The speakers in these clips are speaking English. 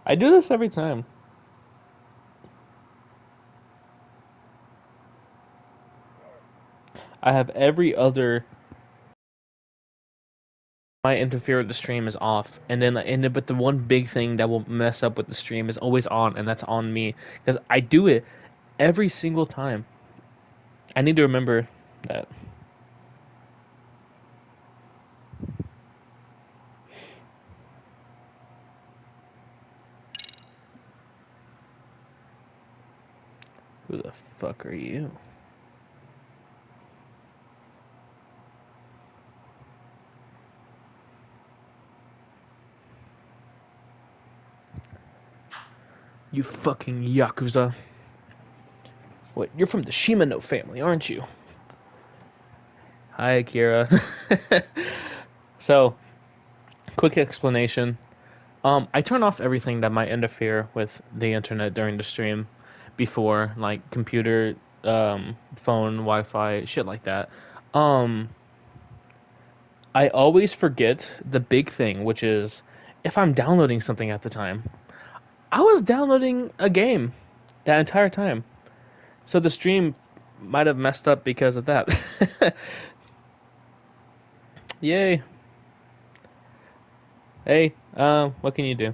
I do this every time. I have every other might interfere with the stream is off, but the one big thing that will mess up with the stream is always on, and that's on me because I do it every single time. I need to remember that. Who the fuck are you? You fucking Yakuza. What, you're from the Shimano family, aren't you? Hi, Akira. So, quick explanation. I turn off everything that might interfere with the internet during the stream before, like computer, phone, Wi-Fi, shit like that. Um, I always forget the big thing, which is if I'm downloading something at the time. I was downloading a game that entire time. So the stream might have messed up because of that. Yay. Hey, what can you do?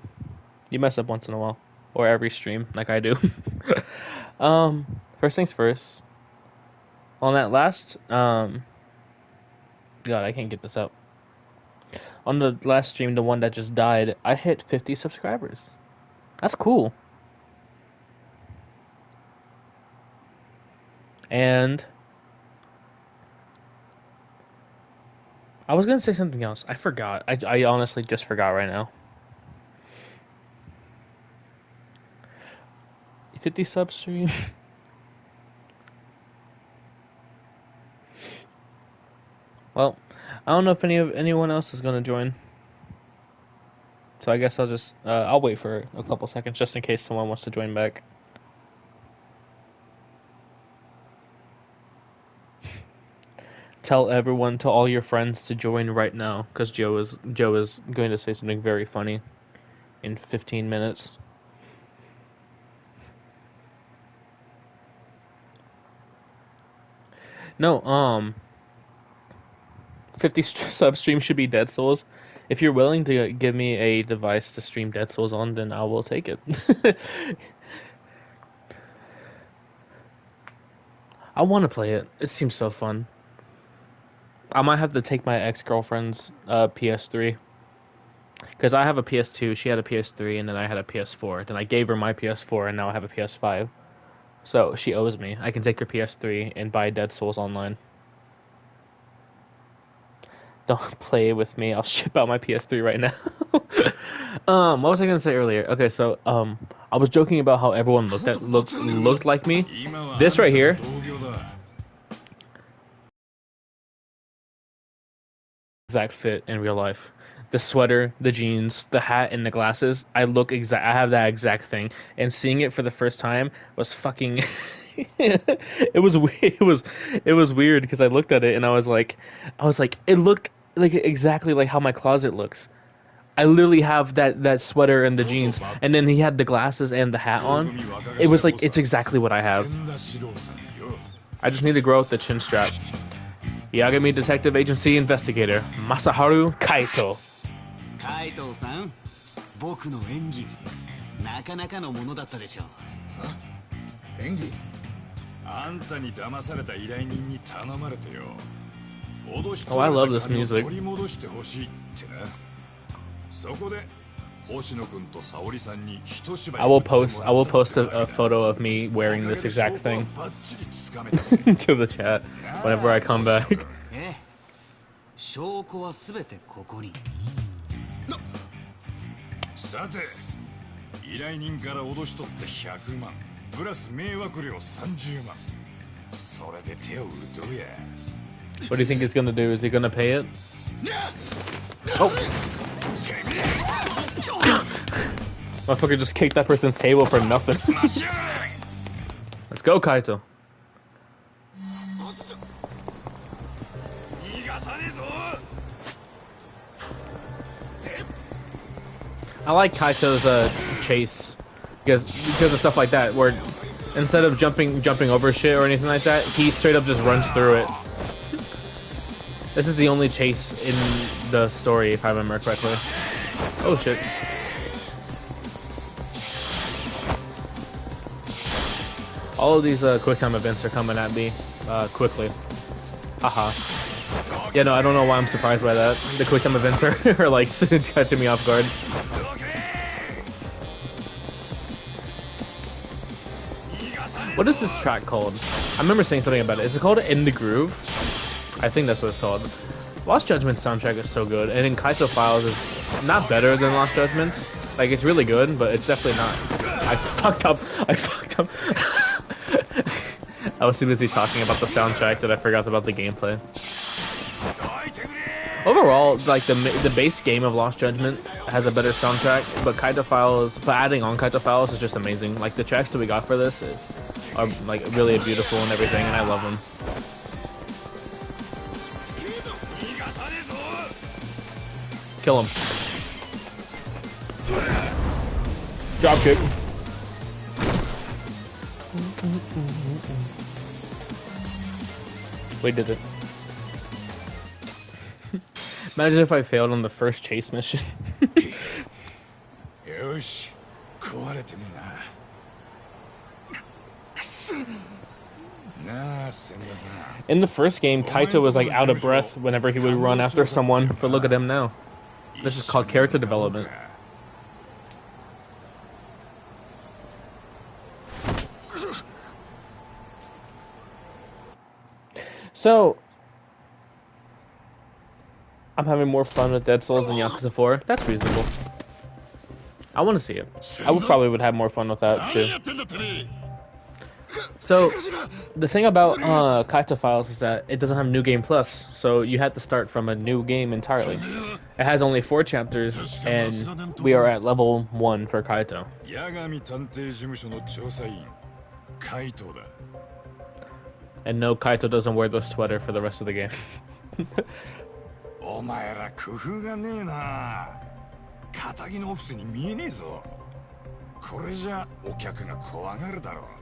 You mess up once in a while. Or every stream, like I do. First things first. On that last, God, I can't get this out. On the last stream, the one that just died, I hit 50 subscribers. That's cool. And I was gonna say something else. I forgot. I honestly just forgot right now. 50 sub stream. Well, I don't know if anyone else is gonna join. So I guess I'll wait for a couple seconds just in case someone wants to join back. Tell all your friends to join right now, because Joe is going to say something very funny in 15 minutes. No, 50 sub stream should be Dead Souls. If you're willing to give me a device to stream Dead Souls on, then I will take it. I want to play it. It seems so fun. I might have to take my ex-girlfriend's PS3. Because I have a PS2, she had a PS3, and then I had a PS4. Then I gave her my PS4, and now I have a PS5. So she owes me. I can take her PS3 and buy Dead Souls online. Don't play with me. I'll ship out my PS3 right now. What was I gonna say earlier? Okay, so I was joking about how everyone looked like me. This right here, exact fit in real life. The sweater, the jeans, the hat, and the glasses. I have that exact thing. And seeing it for the first time was fucking. It was weird because I looked at it and I was like, it looked like exactly like how my closet looks. I literally have that sweater and the jeans, and then he had the glasses and the hat on. It was like it's exactly what I have. I just need to grow out the chin strap. Yagami Detective Agency Investigator Masaharu Kaito. Kaito-san, 僕の演技、なかなかのものだったでしょ。演技？あんたに騙された依頼人に頼まれてよ。Oh, I love this music. I will post a photo of me wearing this exact thing to the chat whenever I come back. 証拠はすべてここに。さて、依頼人から脅し取って100万、プラス迷惑料30万。それで手を打とうや。What do you think he's gonna do? Is he gonna pay it? Oh! Motherfucker just kicked that person's table for nothing. Let's go, Kaito. I like Kaito's chase because of stuff like that, where instead of jumping over shit or anything like that, he straight up just runs through it. This is the only chase in the story, if I remember correctly. Oh shit. All of these quick time events are coming at me quickly. Haha. Yeah, no, I don't know why I'm surprised by that. The quick time events are like catching me off guard. What is this track called? I remember saying something about it. Is it called In the Groove? I think that's what it's called. Lost Judgment's soundtrack is so good, and in Kaito Files is not better than Lost Judgment's. Like, it's really good, but it's definitely not. I fucked up. I was too busy talking about the soundtrack that I forgot about the gameplay. Overall, like the base game of Lost Judgment has a better soundtrack, but adding on Kaito Files is just amazing. Like the tracks that we got for this are like really beautiful and everything, and I love them. Kill him. Drop kick. We did it. Imagine if I failed on the first chase mission. In the first game, Kaito was like out of breath whenever he would run after someone, but look at him now. This is called character development. So, I'm having more fun with Dead Souls than Yakuza 4. That's reasonable. I want to see it. I probably would have more fun with that too. So, the thing about Kaito Files is that it doesn't have New Game Plus, so you have to start from a new game entirely. It has only 4 chapters, and we are at level 1 for Kaito. And no, Kaito doesn't wear the sweater for the rest of the game.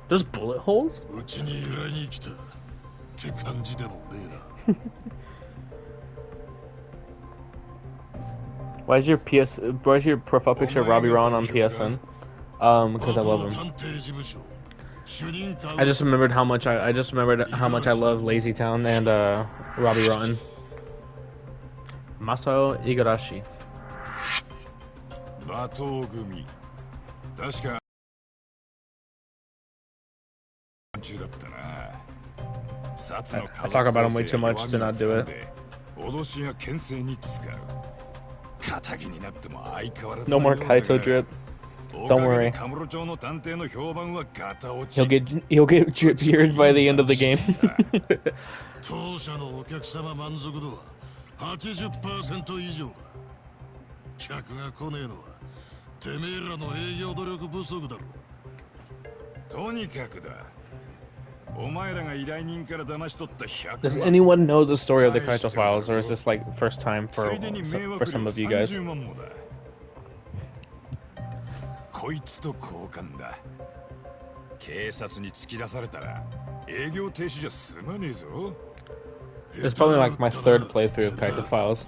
There's bullet holes? Why's your profile picture Robbie Ron on PSN? Because I love him. I just remembered how much I love Lazy Town and Robbie Rotten. Masao Igarashi. I talk about him way too much to not do it. No more Kaito drip. Don't worry. He'll get drip-beard by the end of the game. Does anyone know the story of the Kaito Files, or is this like first time for some of you guys? It's probably like my 3rd playthrough of Kaito Files.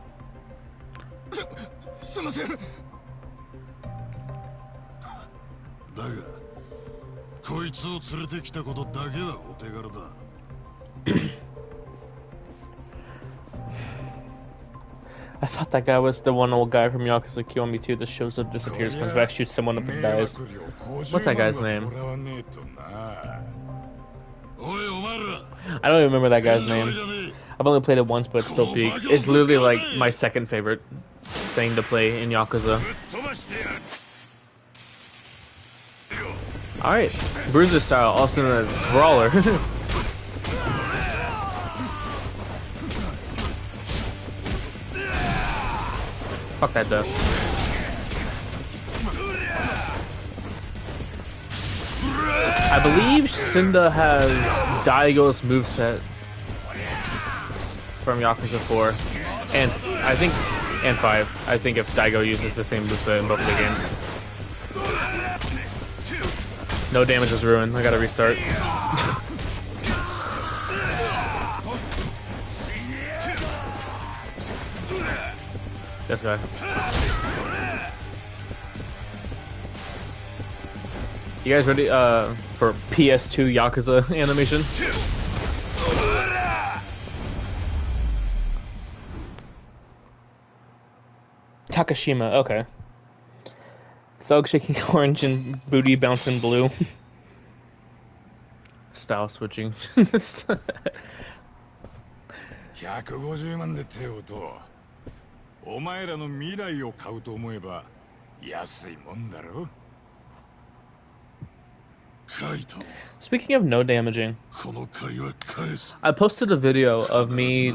I thought that guy was the one old guy from Yakuza Kiyomi 2 that shows up, disappears, comes back, shoots someone up and dies. What's that guy's name? I don't even remember that guy's name. I've only played it once, but it's still peak. It's literally like my 2nd favorite thing to play in Yakuza. Alright, Bruiser style, also known as Brawler. Fuck that dust. I believe Cinda has Daigo's moveset from Yakuza 4. And I think And 5. I think if Daigo uses the same moveset in both of the games. No damage is ruined. I gotta restart. This guy. You guys ready for PS2 Yakuza animation? Takashima, okay. Thug shaking orange and booty bouncing blue. Style switching. 150万で手を打とう。お前らの未来を買うと思えば安いもんだろ。Kaito. Speaking of no damaging, この借りは返す。 I posted a video of me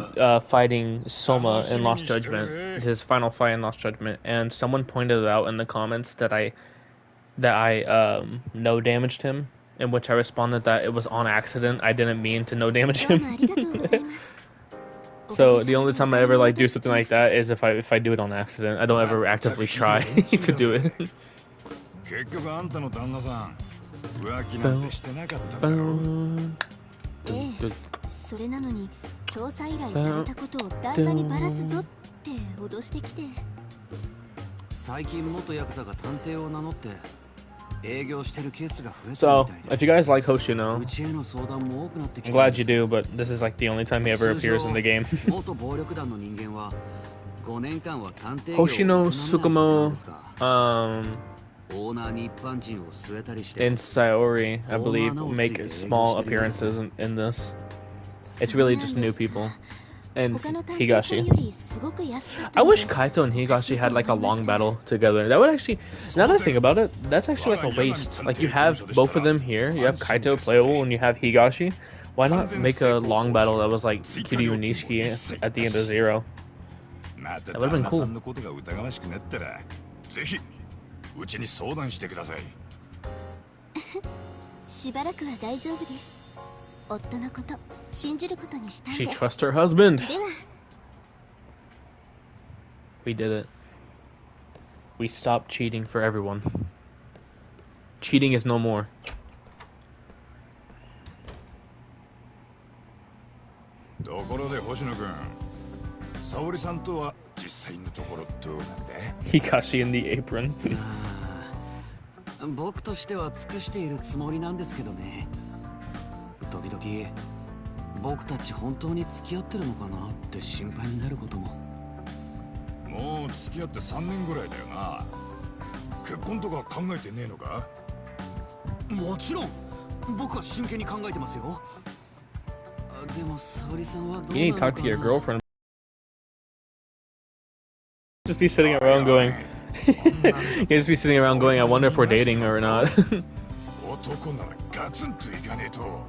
fighting Soma in Lost Judgment, his final fight in Lost Judgment, and someone pointed out in the comments that I no damaged him, in which I responded that it was on accident. I didn't mean to no damage him. So the only time I ever like do something like that is if I do it on accident. I don't ever actively try to do it. 結局あんたの旦那さん浮気なんてしてなかったんだろ。ええ、それなのに調査依頼されたことを旦那にバラすぞって脅してきて。最近元ヤクザが探偵を名乗って営業してるケースが増えてるみ So たいで。 if you guys like Hoshino, うちへの相談も多くなってき I'm てるん glad です you よ。 do, but this is like the only time he ever appears in the game. 元暴力団の人間は5年間は探偵業を Hoshino 営むはずなん Tsukumo, ですが、 オーナーに一般人を据えたりして and Sayori, I believe, make small appearances in this. It's really just new people. And Higashi. I wish Kaito and Higashi had like a long battle together. That would actually, now that I think about it, that's actually like a waste. Like you have both of them here, you have Kaito playable and you have Higashi. Why not make a long battle that was like Kiryu and Nishiki at the end of Zero? また That would've been 旦那 cool. さんのことが疑わしくなったらぜひうちに相談してください。しばらくは大丈夫です。夫のこと信じることにしたんで。 She trusts her husband. では。 We did it. We stopped cheating for everyone. Cheating is no more. ところで星野君、沙織さんとは実際のところどうなんだ？ Hikashi in the apron. あー僕としては尽くしているつもりなんですけどね。時々僕たち本当に付き合ってるのかなって心配になることも。もう付き合って3年ぐらいだよな。結婚とか考えてねえのか？もちろん僕は真剣に考えてますよ。でも沙織さんはどう You need to なの talk か to your な。 girlfriend. Just be sitting around going. You just be sitting around going, I wonder if we're dating or not. 男ならガツンといかねえと。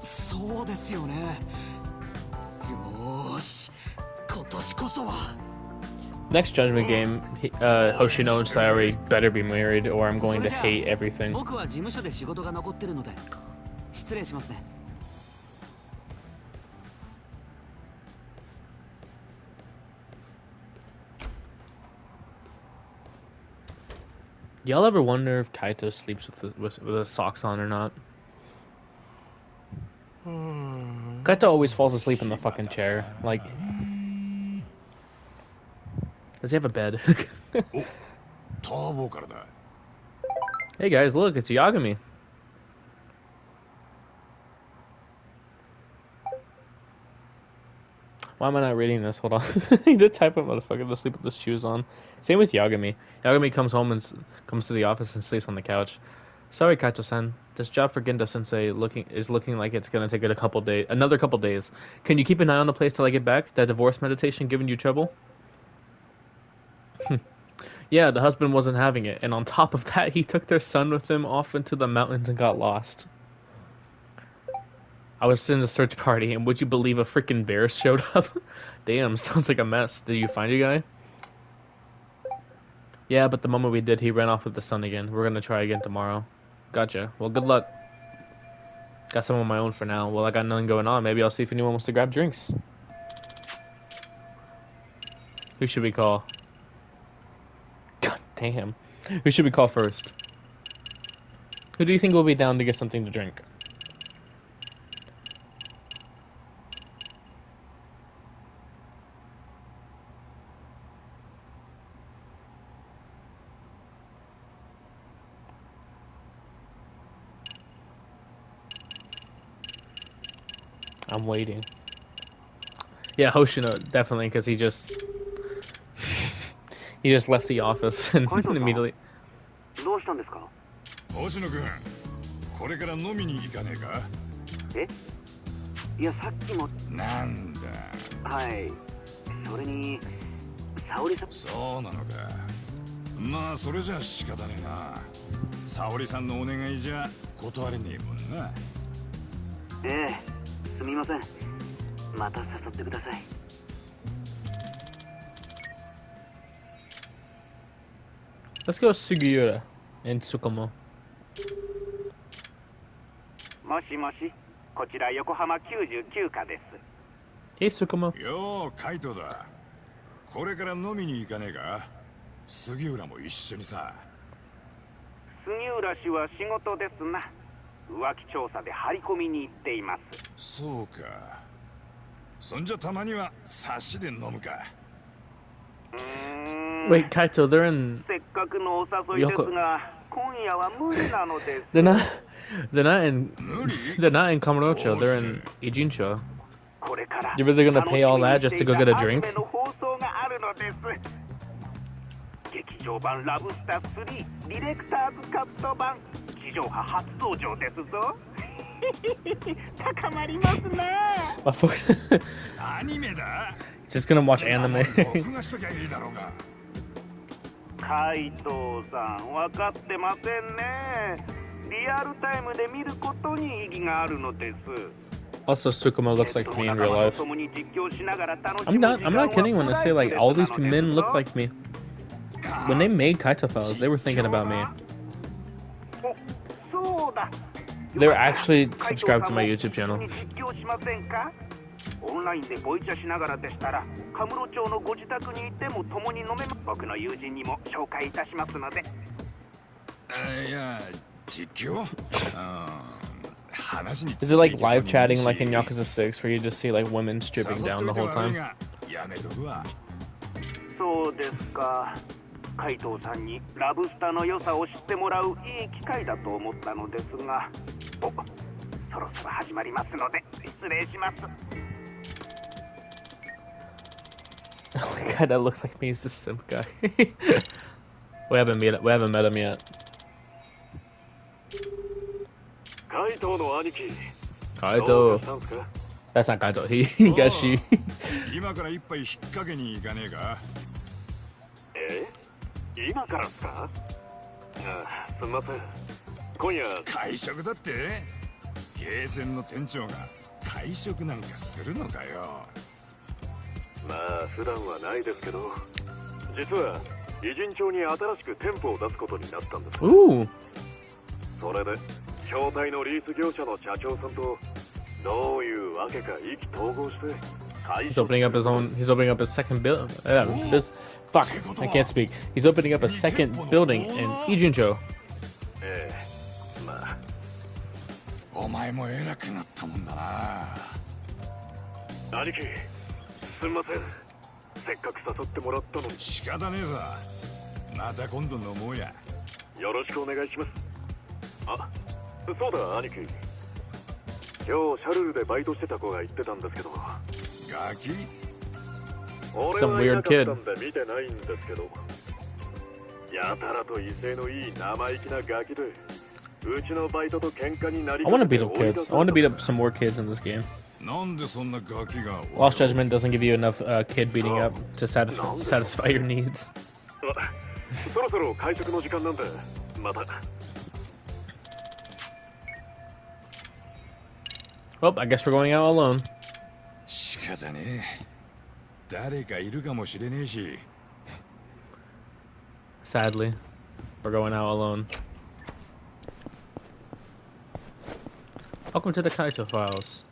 そうですよね。よーし、今年こそは。 Next Judgment game, Hoshino and Sayori better be married or I'm going to hate everything. 僕は事務所で仕事が残ってるので失礼しますね。 Y'all ever wonder if Kaito sleeps with the socks on or not? Kaito always falls asleep in the fucking chair. Like, does he have a bed? ターボからだ。 Hey guys, look, it's Yagami. Why am I not reading this? Hold on. The type of motherfucker to sleep with his shoes on. Same with Yagami. Yagami comes home and comes to the office and sleeps on the couch. Sorry, Kaito-san. This job for Genda-sensei is looking like it's gonna take it another couple days. Can you keep an eye on the place till I get back? That divorce meditation giving you trouble? Yeah, the husband wasn't having it, and on top of that, he took their son with him off into the mountains and got lost. I was in the search party, and would you believe a freaking bear showed up? Damn, sounds like a mess. Did you find your guy? Yeah, but the moment we did, he ran off with the sun again. We're gonna try again tomorrow. Gotcha. Well, good luck. Got some on my own for now. Well, I got nothing going on. Maybe I'll see if anyone wants to grab drinks. Who should we call? God damn. Who should we call first? Who do you think will be down to get something to drink? I'm waiting. Yeah, Hoshino, definitely, because he just left the office and immediately. どうしたんですか？星野君、これから飲みに行かねえか？え？いや、さっきも。なんだ。はい。それに、沙織さん。そうなのか。まあ、それじゃ仕方ねえな。沙織さんのお願いじゃ断れねえもんな。ええ、すみません。また誘ってください。Let's go Sugiura and Tsukumo. もしもし、こちら横浜99課です。Hey Tsukumo. よう、カイトだ。これから飲みに行かねえか？杉浦も一緒にさ。杉浦氏は仕事ですな。浮気調査で張り込みに行っています。そうか。そんじゃたまには差しで飲むか。Wait, Kaito, they're in. せっかくのお誘いですが、今夜は無理なのです。They're not in. They're not in Kamurocho. They're in Ijincho. これから You're really gonna pay all that just to go get a drink? アニメの放送があるのです。劇場版ラブスター3ディレクターズカット版地上波初登場ですぞ。高まりますね。アニメだ。Just gonna watch anime. 録画しときゃいいだろうが。カイトさん、分かってませんね。リアルタイムで見ることに意義があるのです。Also, Tsukumo looks like me in real life. I'm not kidding when I say like all these men look like me. When they made Kaito files, they were thinking about me. They were actually subscribed to my YouTube channel. オンラインでボイチャしながらでしたら、カムロ町のご自宅にいても共に飲めます。僕の友人にも紹介いたしますので。いや、実況？話に。Is it like live chatting like in Yakuza 6 where you just see like women stripping down the whole time? そうですか。海藤さんにラブスタの良さを知ってもらういい機会だと思ったのですが、そろそろ始まりますので失礼します。Oh my god, that looks like me. He's the simp guy. we haven't met him yet. Kaito. That's not Kaito. He got she. 今から一杯引っ掛けに行かねえか？今からですか？すみません。今夜会食だって？ゲーセンの店長が会食なんかするのかよ。まあ普段はないですけど、実は偉人町に新しく店舗を出すことになったんです。それで筐体のリース業者の社長さんとどういうわけか意気投合して。He's opening up his own. He's opening up his second build. Fuck, I can't speak. He's opening up a second building in Ijincho. まあ。お前も偉くなったもんだな。兄貴、すみません。せっかく誘ってもらったのに。仕方ねえさ。また今度飲もうや。よろしくお願いします。あ、そうだ兄貴。今日シャルルでバイトしてた子が言ってたんですけど。ガキ？ Some weird kid. 見てないんですけど。やたらと威勢のいい生意気なガキで。うちのバイトと喧嘩になり。I want to beat up kids. I want to beat up some more kids in this game. なんでそんなガキが。Lost Judgment doesn't give you enough kid beating up to satisfy your needs. そろそろ会食の時間なんで、また。Well, I guess we're going out alone. 仕方ねえ。誰かいるかもしれねえし。Sadly, we're going out alone. Welcome to the Kaito files.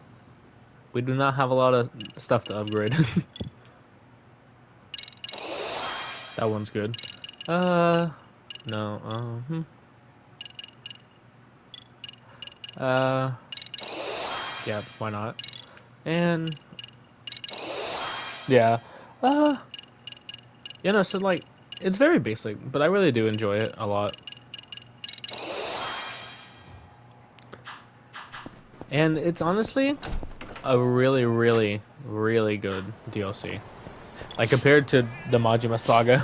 We do not have a lot of stuff to upgrade. That one's good. No. Yeah, why not? And yeah, you know, so like, it's very basic, but I really do enjoy it a lot. And it's honestly a really, really, really good DLC. Like, compared to the Majima Saga.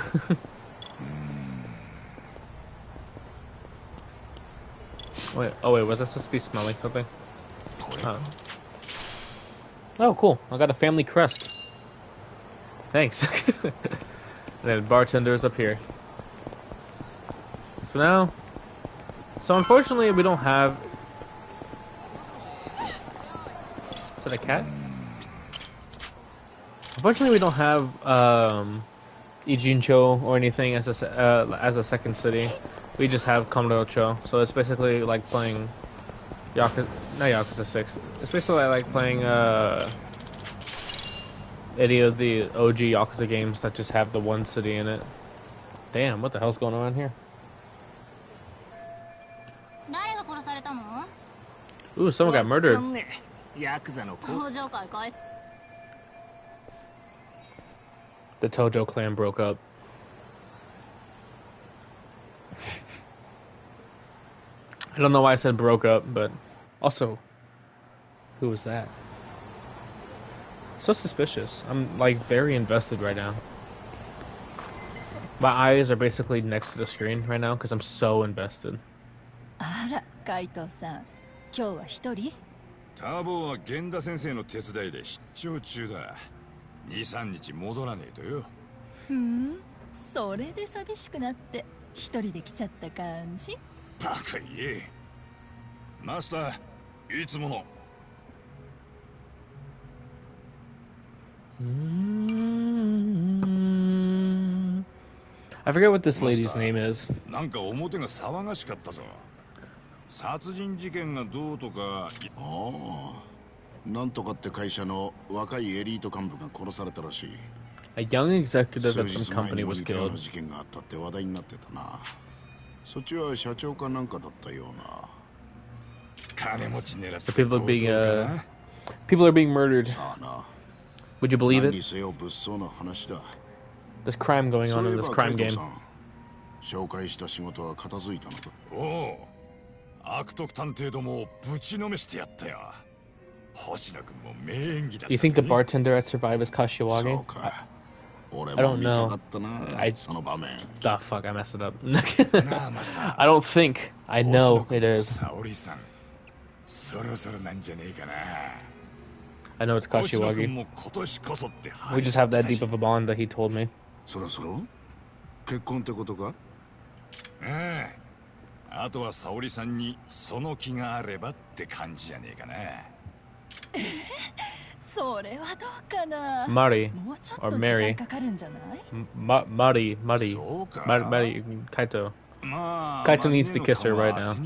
Wait, was I supposed to be smelling something? Oh, cool. I got a family crest. Thanks. And then bartender's up here. So unfortunately we don't have... Is that a cat? Unfortunately we don't have Ijincho or anything as a second city. We just have Komodocho, so it's basically like playing not Yakuza 6. It's basically like playing any of the OG Yakuza games that just have the one city in it. Damn, what the hell's going on here? Ooh, someone got murdered. The Tojo clan broke up. I don't know why I said broke up, but also, who was that? So suspicious. I'm like very invested right now. My eyes are basically next to the screen right now because I'm so invested. あら、Kaito さん、今日は一人？ターボは源田先生の手伝いで出張中だ。2、3日戻らねえとよ。それで寂しくなって一人で来ちゃった感じ？バカ言え。マスター、いつもの。I forget what this lady's name is. なんか表が騒がしかったぞ。殺人事件がどうとか。ああ、なんとかって会社の若いエリート幹部が殺されたらしい。A young executive at some company was killed. 事件があったって話題になってたな。そっちは社長かなんかだったような。金持ち狙って So people are being murdered. Would you believe it? There's crime going on in this crime game. 紹介した仕事は片付いたのか。おお、悪徳探偵どもをぶちのめしてやったよ。星野君も名演技だった。You think the bartender at Survive is Kashiwagi? I don't know. Fuck, I messed it up. I don't think. I know it is. I know it's Kashiwagi. We just have that deep of a bond that he told me. そろそろ結婚ってことか？あとは沙織さんにその気があればって感じじゃねえかな。それはどうかな。Mari もうちょっ or と時間 Mary. かかるんじゃない？ Mari, Kaito. Kaito needs to kiss her right now.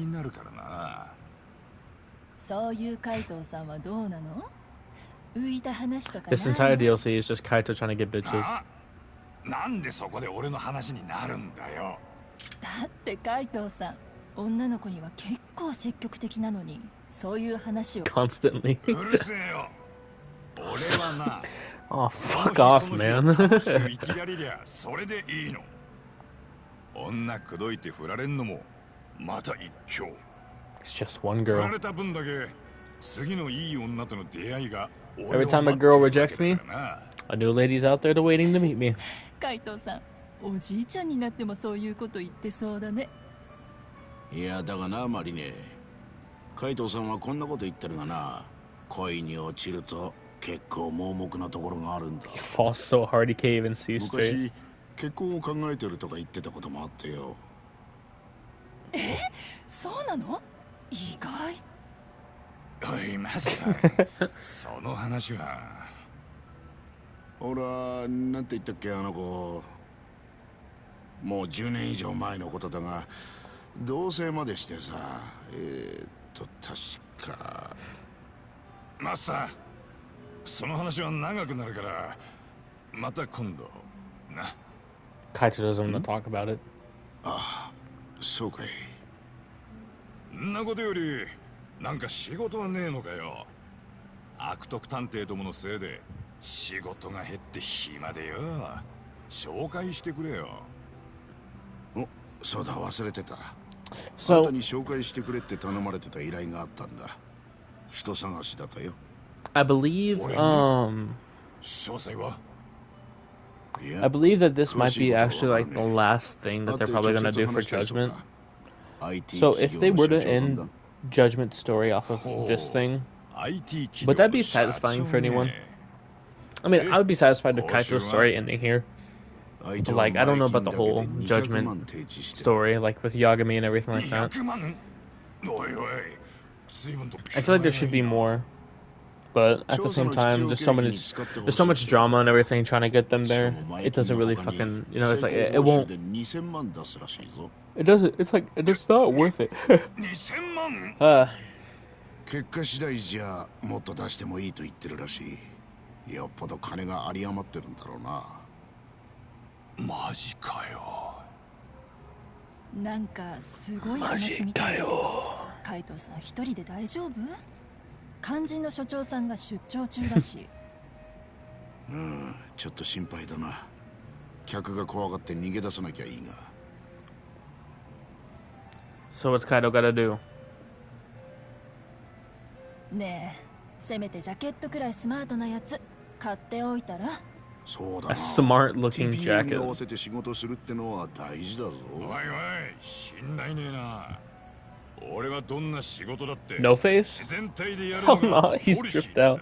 そういう海藤さんはどうなの？浮いた話とかない This entire DLC is just Kaito trying to get bitches. なんでそこで俺の話になるんだよ。だって海藤さん、女の子には結構積極的なのに、そういう話を Constantly. うるせえよ。俺はな。Oh, fuck off, man. 生きられりゃそれでいいの。女口説いて振られんのもまた一興。It's just one 振 girl. られた分だけ次のいい女との出会いが。Every time a girl rejects me, a new lady's out there waiting to meet me. 海藤さん、おじいちゃんになってもそういうこと言ってそうだね。いやだがなマリネ。海藤さんはこんなこと言ってるがな。恋に落ちると結構盲目なところがあるんだ。He falls so hard he can't even see straight. 昔結婚を考えてるとか言ってたこともあってよ。そうなの？意外。おいマスター、その話は。ほら、なんて言ったっけあの子。もう10年以上前のことだが、同棲までしてさ、確か。マスター、その話は長くなるから、また今度、な。Kaito doesn't want to talk about it. ああ、そうかい。んなことより、なんか仕事はねえのかよ。悪徳探偵どものせいで仕事が減って暇でよ。紹介してくれよ。お、そうだ、忘れてた。あん So たに紹介してくれって頼まれてた依頼があったんだ。人探しだったよ。 I believe 詳細は I believe that this might be actually like the last thing that they're probably gonna do for Judgment. So if they were to end Judgment story off of this thing, would that be satisfying for anyone? I mean, I would be satisfied with Kaito's story ending here. But like, I don't know about the whole Judgment story, like with Yagami and everything like that. I feel like there should be more, but at the same time, there's so much drama and everything trying to get them there. It doesn't really fucking, you know, it's like it won't. It doesn't. It's like it's not worth it. 結果次第じゃもっと出してもいいと言ってるらしい。よっぽど金が有り余ってるんだろうな。マジかよ。なんかすごい話みたいだけど、カイトさん一人で大丈夫？肝心の所長さんが出張中だし。ちょっと心配だな。客が怖がって逃げ出さなきゃいいが。So what's Kaito gotta do? ねえ、せめてジャケットくらいスマートなやつ買っておいたら？そうだ A な。 smart looking TPO に合わ jacket. せて仕事するってのは大事だぞ。おいおい、信頼ねえな。俺はどんな仕事だって No face? 自然体でやる Oh のが no, he's ポリシ dripped ーだ。 out.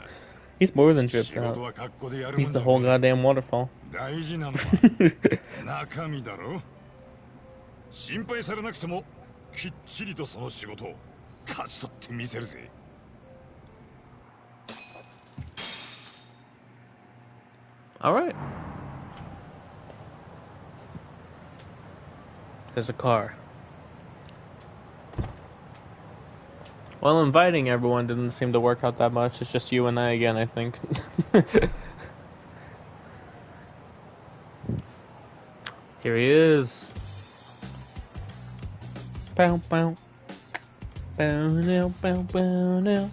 He's more than 仕 dripped 事 out. は格好でやる He's もん the じゃ whole ねえ。 goddamn waterfall. 大事なのは中身だろ。心配されなくてもきっちりとその仕事を勝ち取ってみせるぜ。All right. There's a car. Well, inviting everyone didn't seem to work out that much. It's just you and I again, I think. Here he is. Bow, bow. Bow, now, bow, bow, now.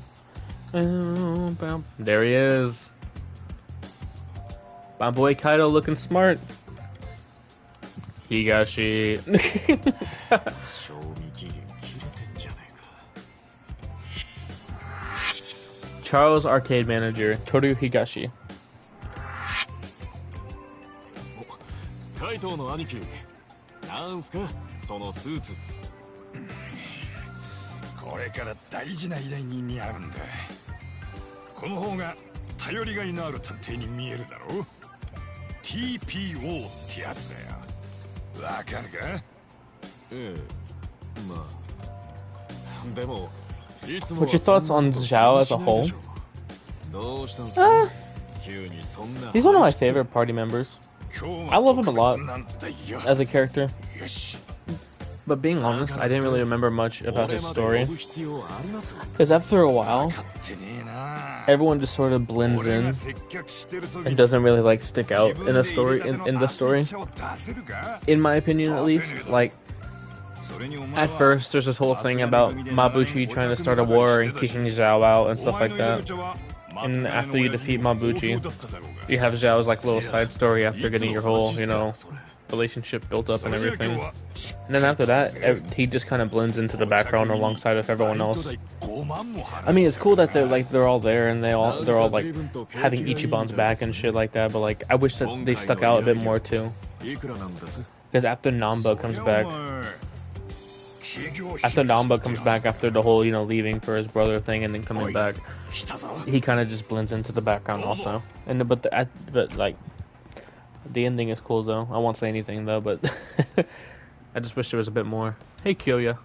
Bow, bow. There he is. My boy Kaito looking smart. Higashi. Charles Arcade Manager, Toru Higashi. カイトの兄貴、なんすかそのスーツ。これから大事な依頼人に会うんだ。この方が頼りがいのある探偵に見えるだろう。TPO ってやつだよ。わかるか？ええ、まあ。でも、いつも What's your thoughts on Zhao as a whole? どうしたんすか？急にそんな。He's one of my favorite party members. I love him a lot as a character. But being honest, I didn't really remember much about his story. Because after a while, everyone just sort of blends in and doesn't really like stick out in a story in the story. In my opinion, at least, like at first there's this whole thing about Mabuchi trying to start a war and kicking Zhao out and stuff like that. And after you defeat Mabuchi, you have Zhao's like little side story after getting your whole, you know, relationship built up and everything. And then after that, he just kind of blends into the background alongside of everyone else. I mean, it's cool that they're all there and they're all like having Ichiban's back and shit like that. But like, I wish that they stuck out a bit more too. Because after Namba comes back, after the whole, you know, leaving for his brother thing and then coming back, he kind of just blends into the background also. And but like. The ending is cool though. I won't say anything though, but I just wish there was a bit more. Hey, Kyoya.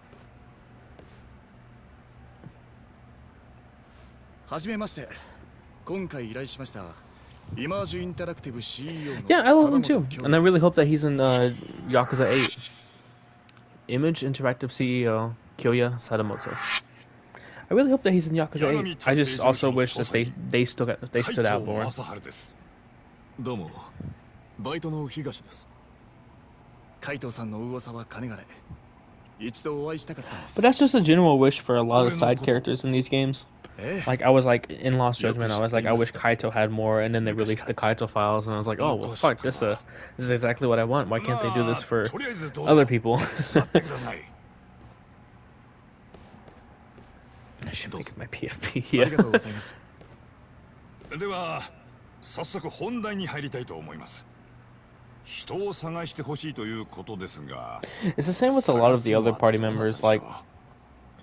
Yeah, I love him too, and I really hope that he's in Yakuza 8. Image Interactive CEO Kyoya Sadamoto. I really hope that he's in Yakuza 8. I just also wish that they stood out more. どうも、バイトの東です。But that's just a general wish for a lot of side characters in these games. Like, I was like, in Lost Judgment, I was like, I wish Kaito had more, and then they released the Kaito files, and I was like, oh, well, fuck, this is exactly what I want. Why can't they do this for other people? I should make it my PFP, yeah. では早速本題に入りたいと思います。人を探してほしいということですが It's the same with a lot of the other party members, like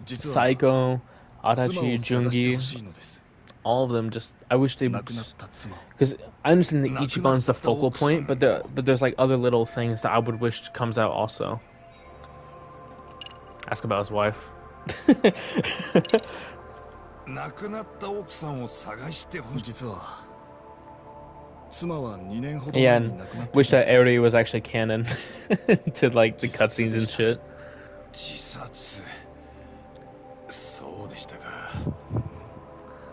Saiko, Adachi, Jungi, all of them. Just I wish they, because I understand that Ichiban's the focal point, but there's like other little things that I would wish comes out also. Ask about his wife. 亡くなった奥さんを探してほしい。実は妻は2年ほど Yeah, and wish that area was actually canon to like the cutscenes and shit. 自殺。そうでしたか。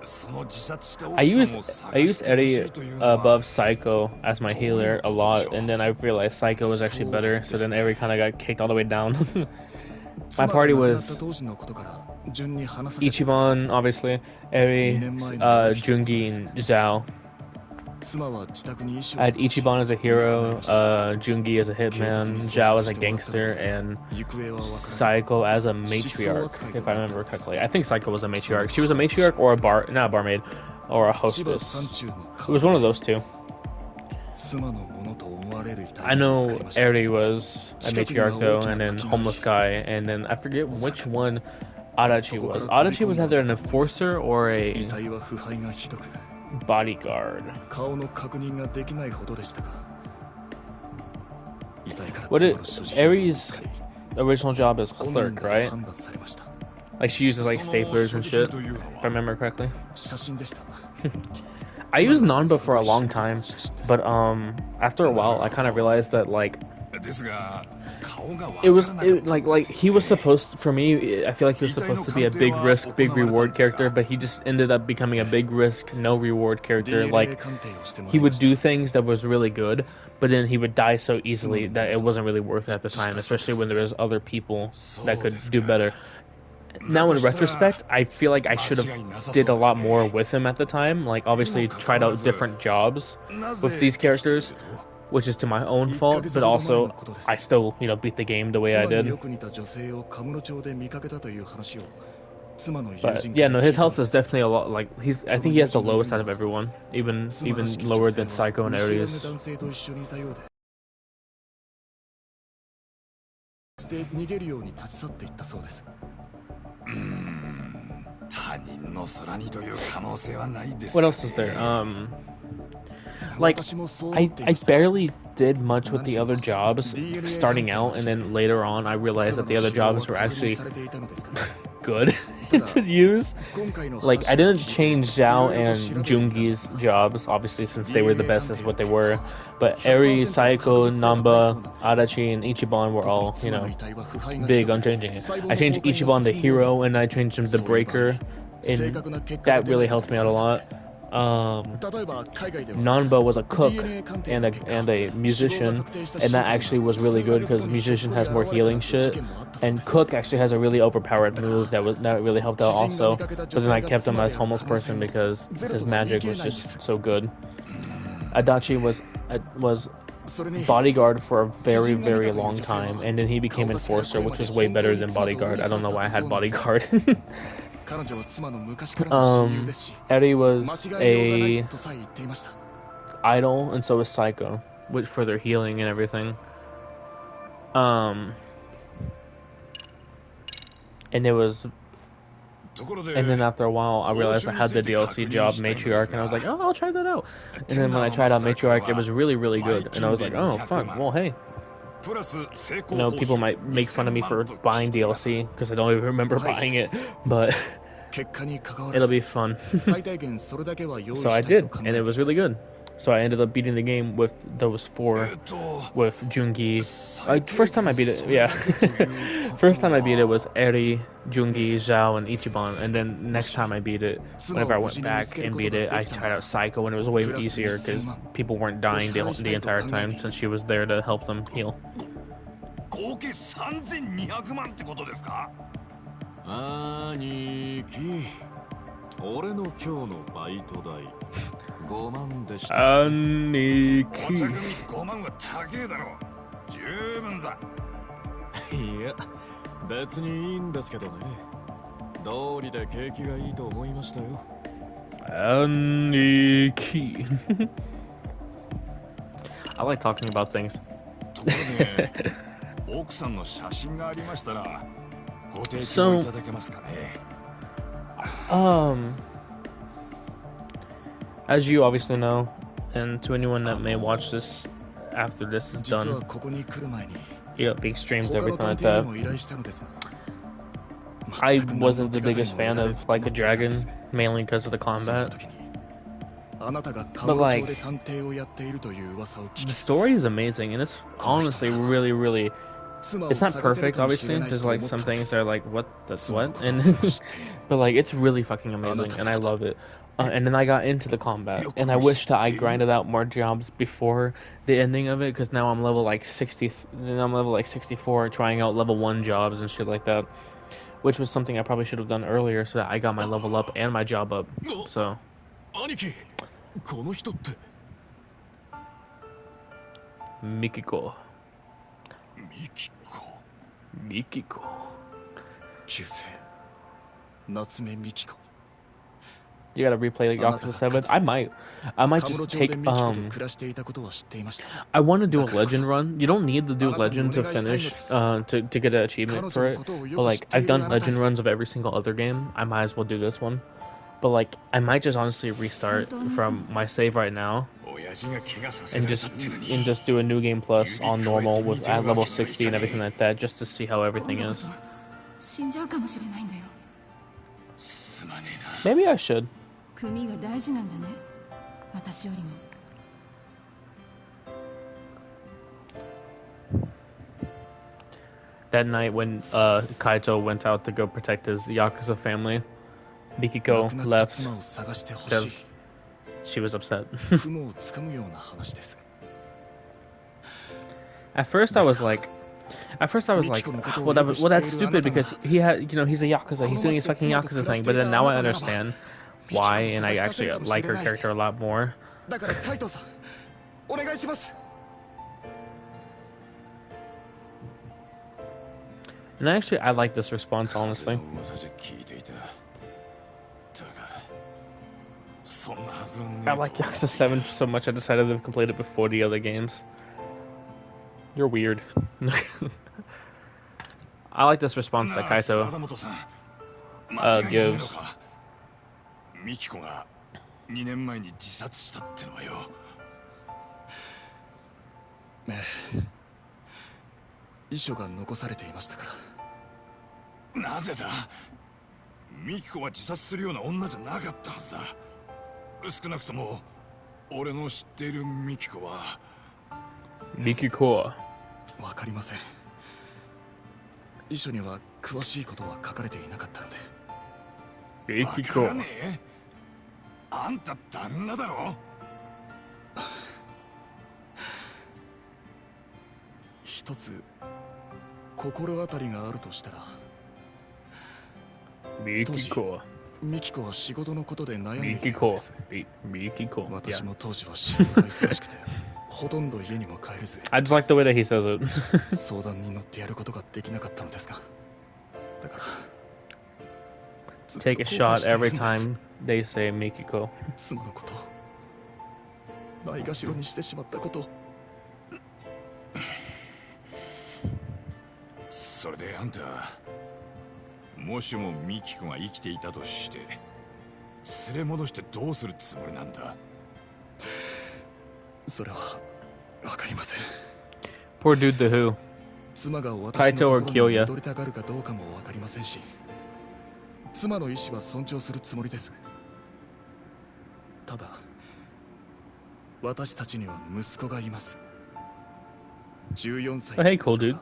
その自殺した奥さんを探 I used してほし Eddie いというのは above Psycho as my healer a lot, and then I realized Psycho was actually better, so then Eri kind of got kicked all the way down. My party was Ichiban, obviously, Eri, Jungi, and Zhao. I had Ichiban as a hero, Jungi as a hitman, Zhao as a gangster, and Saiko as a matriarch, if I remember correctly. I think Saiko was a matriarch. She was a matriarch or not a barmaid, or a hostess. It was one of those two. I know Eri was a matriarch though, and then homeless guy, and then I forget which one Adachi was. Adachi was either an enforcer or a bodyguard. Eri's original job is clerk, right? Like she uses like staplers and shit, if I remember correctly. I used Nanba for a long time, but after a while I kind of realized that like he was supposed to, for me, I feel like he was supposed to be a big risk, big reward character, but he just ended up becoming a big risk, no reward character. Like he would do things that was really good, but then he would die so easily that it wasn't really worth it at the time, especially when there was other people that could do better. Now in retrospect, I feel like I should have did a lot more with him at the time. Like obviously tried out different jobs with these characters, which is to my own fault, but also I still, beat the game the way I did. But yeah, no, his health is definitely a lot. Like I think he has the lowest out of everyone, even lower than Psycho and Ares. 他人の空にという可能性はないです。 What else is there? Like I barely did much with the other jobs starting out, and then later on I realized that the other jobs were actually good to use. Like I didn't change Zhao and Jungi's jobs, obviously, since they were the best as what they were. But Eri, Saiko, Namba, Adachi, and Ichiban were all, big on changing it. I changed Ichiban to hero, and I changed him to breaker, and that really helped me out a lot. Nanba was a cook and a musician, and that actually was really good because musician has more healing shit, and cook actually has a really overpowered move that really helped out also. But then I kept him as homeless person because his magic was just so good. Adachi was bodyguard for a very, very long time, and then he became enforcer, which was way better than bodyguard. I don't know why I had bodyguard. Eri was a idol, and so was Psycho, which for their healing and everything. And then after a while, I realized I had the DLC job Matriarch, and I was like, oh, I'll try that out. And then when I tried out Matriarch, it was really, really good, and I was like, oh, fuck, well, hey. People might make fun of me for buying DLC, because I don't even remember buying it, but it'll be fun. So I did, and it was really good. So I ended up beating the game with those four, with Jungi. First time I beat it, yeah. First time I beat it was Eri, Jungi, Zhao, and Ichiban, and then next time I beat it, whenever I went back and beat it, I tried out Psycho, and it was way easier because people weren't dying the entire time since she was there to help them heal. 合計3200万ってことですか？兄貴、俺の今日のバイト代5万でした。兄貴。お茶組5万は高えだろ。十分だ。いや、別にいいんですけどね。道理で景気がいいと思いましたよ。兄貴。I like talking about things. ところで、奥さんの写真がありましたらご提供いただけますかね。As you obviously know, and to anyone that may watch this after this is done, being streamed, everything like that. I wasn't the biggest fan of Like a Dragon, mainly because of the combat. But like, the story is amazing, and it's honestly really, really. It's not perfect, obviously. There's like some things that are like, what? That's what? And but like, it's really fucking amazing, and I love it. And then I got into the combat, and I wish that I grinded out more jobs before the ending of it, because now I'm level like 60, and I'm level like 64, trying out level 1 jobs and shit like that, which was something I probably should have done earlier, so that I got my level up and my job up. So. Mikiko. Mikiko. You gotta replay like Yakuza 7? I might just take, I want to do a legend run. You don't need to do legend to finish, to get an achievement for it. But like, I've done legend runs of every single other game. I might as well do this one. But like, I might just honestly restart from my save right now. And just do a new game plus on normal with at level 60 and everything like that, just to see how everything is. Maybe I should. That night when Kaito went out to go protect his Yakuza family, Mikiko left because she was upset. At first I was like, well, that's stupid, because he had, he's a Yakuza, he's doing his fucking Yakuza thing. But then now I understand why, and I actually like her character a lot more. And actually, I like this response, honestly. I like Yakuza 7 so much, I decided to complete it before the other games. You're weird. I like this response that Kaito gives. ミキコが2年前に自殺したってのはよ。遺書が残されていましたから。なぜだ。ミキコは自殺するような女じゃなかったはずだ。少なくとも俺の知っているミキコは。ミキコはわかりません。遺書には詳しいことは書かれていなかったので。ミキコ。あんた旦那だろ。一つ心当たりがあるとしたら。ミキコ。ミキコは仕事のことで悩んでいるんです。ミキコ。私も当時は仕事が忙しくて、ほとんど家にも帰れず。I just like the way that he says it. 相談に乗ってやることができなかったのですが。だから。Take a shot every time they say Mikiko. 妻のこと。ないがしろにしてしまったこと。それであんた。もしもミキコが生きていたとして連れ戻してどうするつもりなんだ。それはわかりません。 Poor dude to who? 妻が私のところに戻りたがるかどうかもわかりませんし、妻の意思は尊重するつもりです。ただ私たちには息子がいます。14歳。 Hey, cool dude.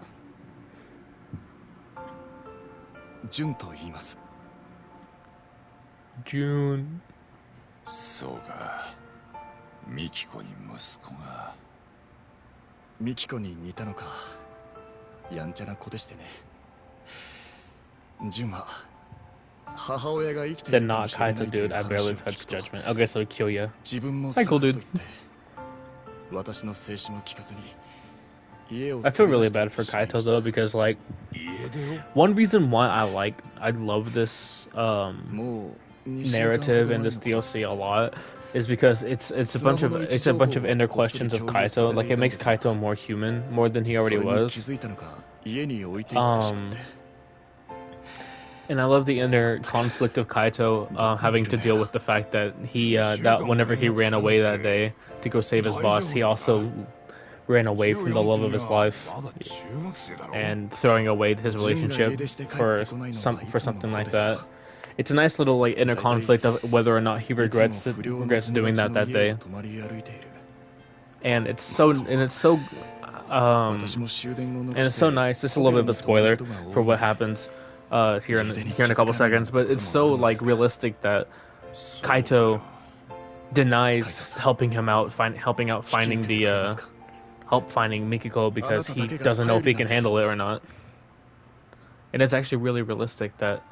ジュンと言います。ジュン。そうか。ミキコに息子が。ミキコに似たのか。やんちゃな子でしてね。純は母親が生きてい Did るかも not しれない Kaito, という dude. I 話 barely を聞 touched くと、 judgment. Okay, so Kyoya. 自分も Hi, さら cool す dude. と言って私の静止も聞かずに家を I feel really bad for Kaito though because like one reason why I love this narrative and this DLC a lot is because it's a bunch of inner questions of Kaito. Like it makes Kaito more human, more than he already was. And I love the inner conflict of Kaito having to deal with the fact that that whenever he ran away that day to go save his boss, he also ran away from the love of his life and throwing away his relationship for something like that. It's a nice little like inner conflict of whether or not he regrets doing that day. And it's so nice. Just a little bit of a spoiler for what happens here in a couple seconds, but it's so like realistic that Kaito denies helping finding Mikiko because he doesn't know if he can handle it or not. And it's actually really realistic that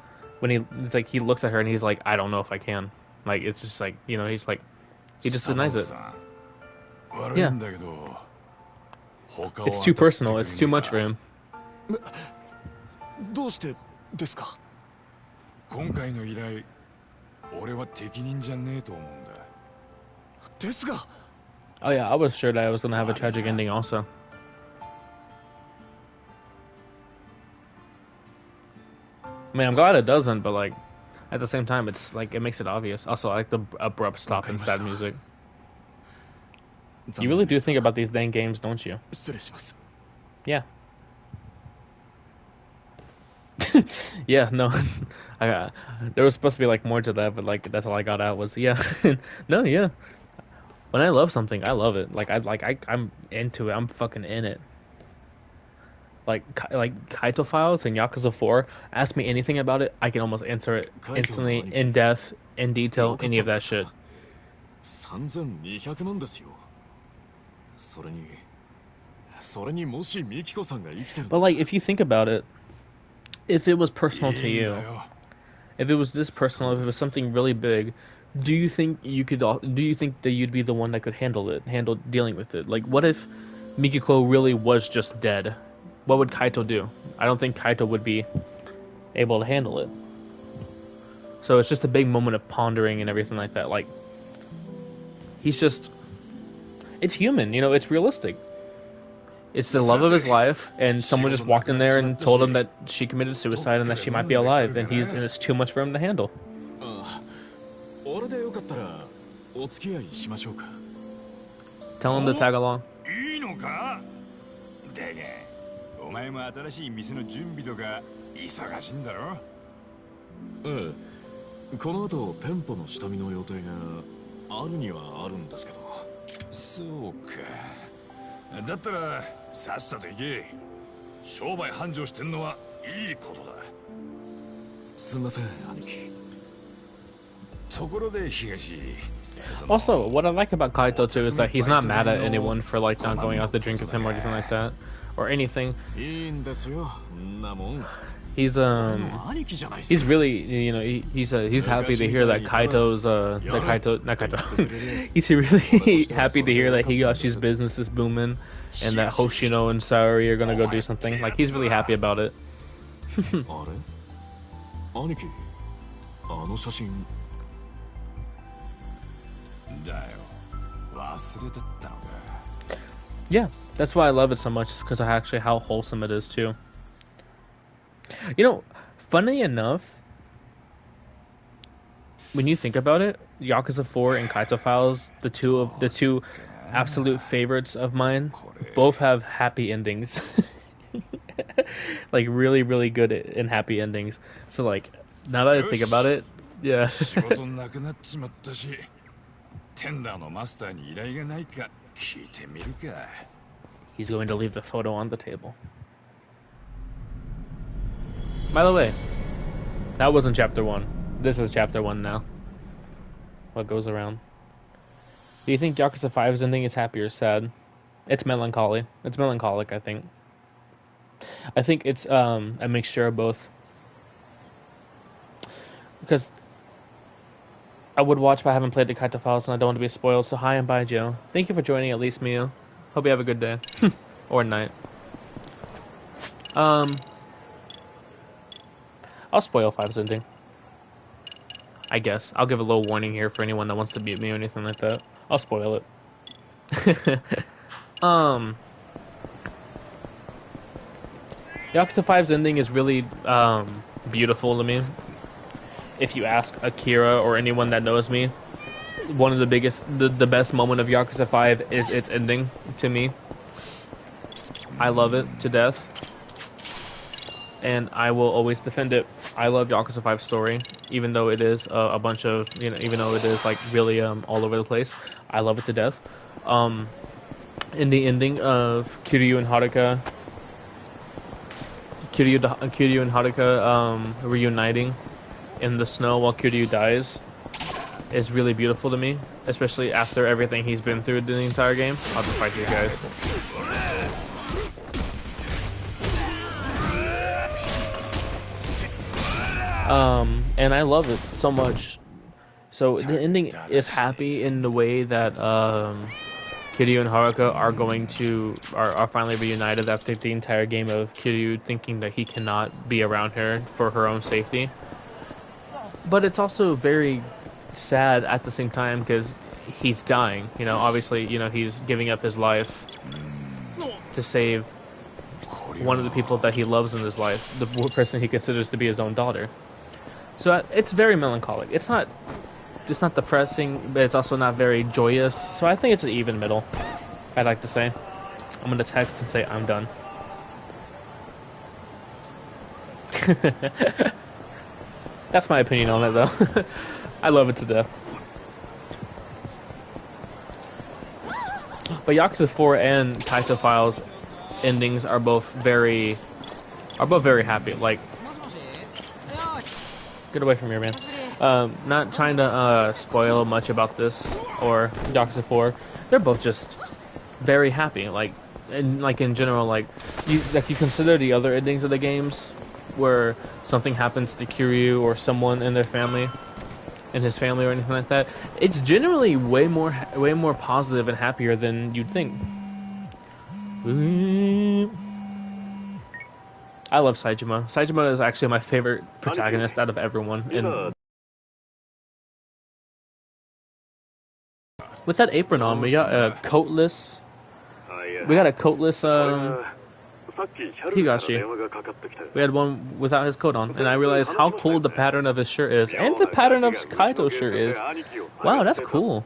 when he looks at her and he's like, I don't know if I can. Like it's just like, he's like, he just denies it. Yeah. It's too personal. It's too much for him. どうしてですか？今回の依頼、俺は適任じゃねえと思うんだ。ですが。Oh yeah, I was sure that I was gonna have a tragic ending also. I mean, I'm glad it doesn't, but like, at the same time, it's like it makes it obvious. Also, I like the abrupt stop and sad music. You really do think about these dang games, don't you? Yeah. Yeah, no. There was supposed to be like more to that, but like that's all I got out was yeah. No, yeah. When I love something, I love it. I'm into it. I'm fucking in it. Like Kaito Files and Yakuza 4. Ask me anything about it, I can almost answer it instantly, in depth, in detail, any of that shit. 3200万ですよ。それにもしミキコさんが生きてる。But like, if you think about it, if it was personal to you, if it was this personal, if it was something really big, do you think that you'd be the one that could handle dealing with it? Like, what if Mikiko really was just dead? What would Kaito do? I don't think Kaito would be able to handle it. So it's just a big moment of pondering and everything like that. Like, it's human, it's realistic. It's the love of his life, and someone just walked in there and told him that she committed suicide and that she might be alive, and it's too much for him to handle. Tell him to tag along. お前も新しい店の準備とか忙しいんだろ？ええ、この後店舗の下見の予定があるにはあるんですけど。そうか。だったらさっさと行け。商売繁盛してんのはいいことだ。すみません、兄貴。ところで東。Also, what I like about Kaito too is that he's not mad at anyone for like not going out to drink with him or anything like that. Or anything. He's really, he's happy to hear that Kaito's he's really happy to hear that Higashi's business is booming and that Hoshino and Saori are gonna go do something. Like, he's really happy about it. Yeah, that's why I love it so much, because of actually how wholesome it is too. Funny enough, when you think about it, Yakuza 4 and Kaito Files, the two absolute favorites of mine, both have happy endings. Like, really, really good and happy endings. So like, now that I think about it, yeah. He's going to leave the photo on the table. By the way, that wasn't chapter 1. This is chapter 1 now. What goes around? Do you think Yakuza 5's ending is happy or sad? It's melancholy. It's melancholic, I think. I think it's a mixture of both. Because I would watch, but I haven't played the Kaito Files, and I don't want to be spoiled. So hi and bye, Joe. Thank you for joining, at least, Mio. Hope you have a good day or night. I'll spoil 5's ending. I guess I'll give a little warning here for anyone that wants to beat me or anything like that. I'll spoil it. Yakuza 5's ending is really beautiful to me. If you ask Akira or anyone that knows me, one of the biggest, the best moment of Yakuza 5 is its ending to me. I love it to death, and I will always defend it. I love Yakuza 5's story, even though it is a bunch of, you know, even though it is like really all over the place. I love it to death. In the ending of Kiryu and Haruka reuniting in the snow while Kiryu dies is really beautiful to me, especially after everything he's been through the entire game. I'll just fight you guys. And I love it so much. So the ending is happy in the way that Kiryu and Haruka are finally reunited after the entire game of Kiryu thinking that he cannot be around her for her own safety. But it's also very sad at the same time because he's dying. You know, obviously, you know, he's giving up his life to save one of the people that he loves in his life, the person he considers to be his own daughter. So it's very melancholic. It's not depressing, but it's also not very joyous. So I think it's an even middle, I'd like to say. I'm gonna text and say I'm done. That's my opinion on it, though. I love it to death. But Yakuza 4 and Kaito Files endings are both very happy. Like, get away from here, man. Not trying to spoil much about this or Yakuza 4. They're both just very happy. Like, in general, like you consider the other endings of the games where something happens to Kiryu or someone in their family, in his family or anything like that. It's generally way more positive and happier than you'd think. I love Saejima. Saejima is actually my favorite protagonist out of everyone. And with that apron on, we got a coatless. We got a coatless Higashi. We had one without his coat on, and I realized how cool the pattern of his shirt is, and the pattern of Kaito's shirt is. Wow, that's cool.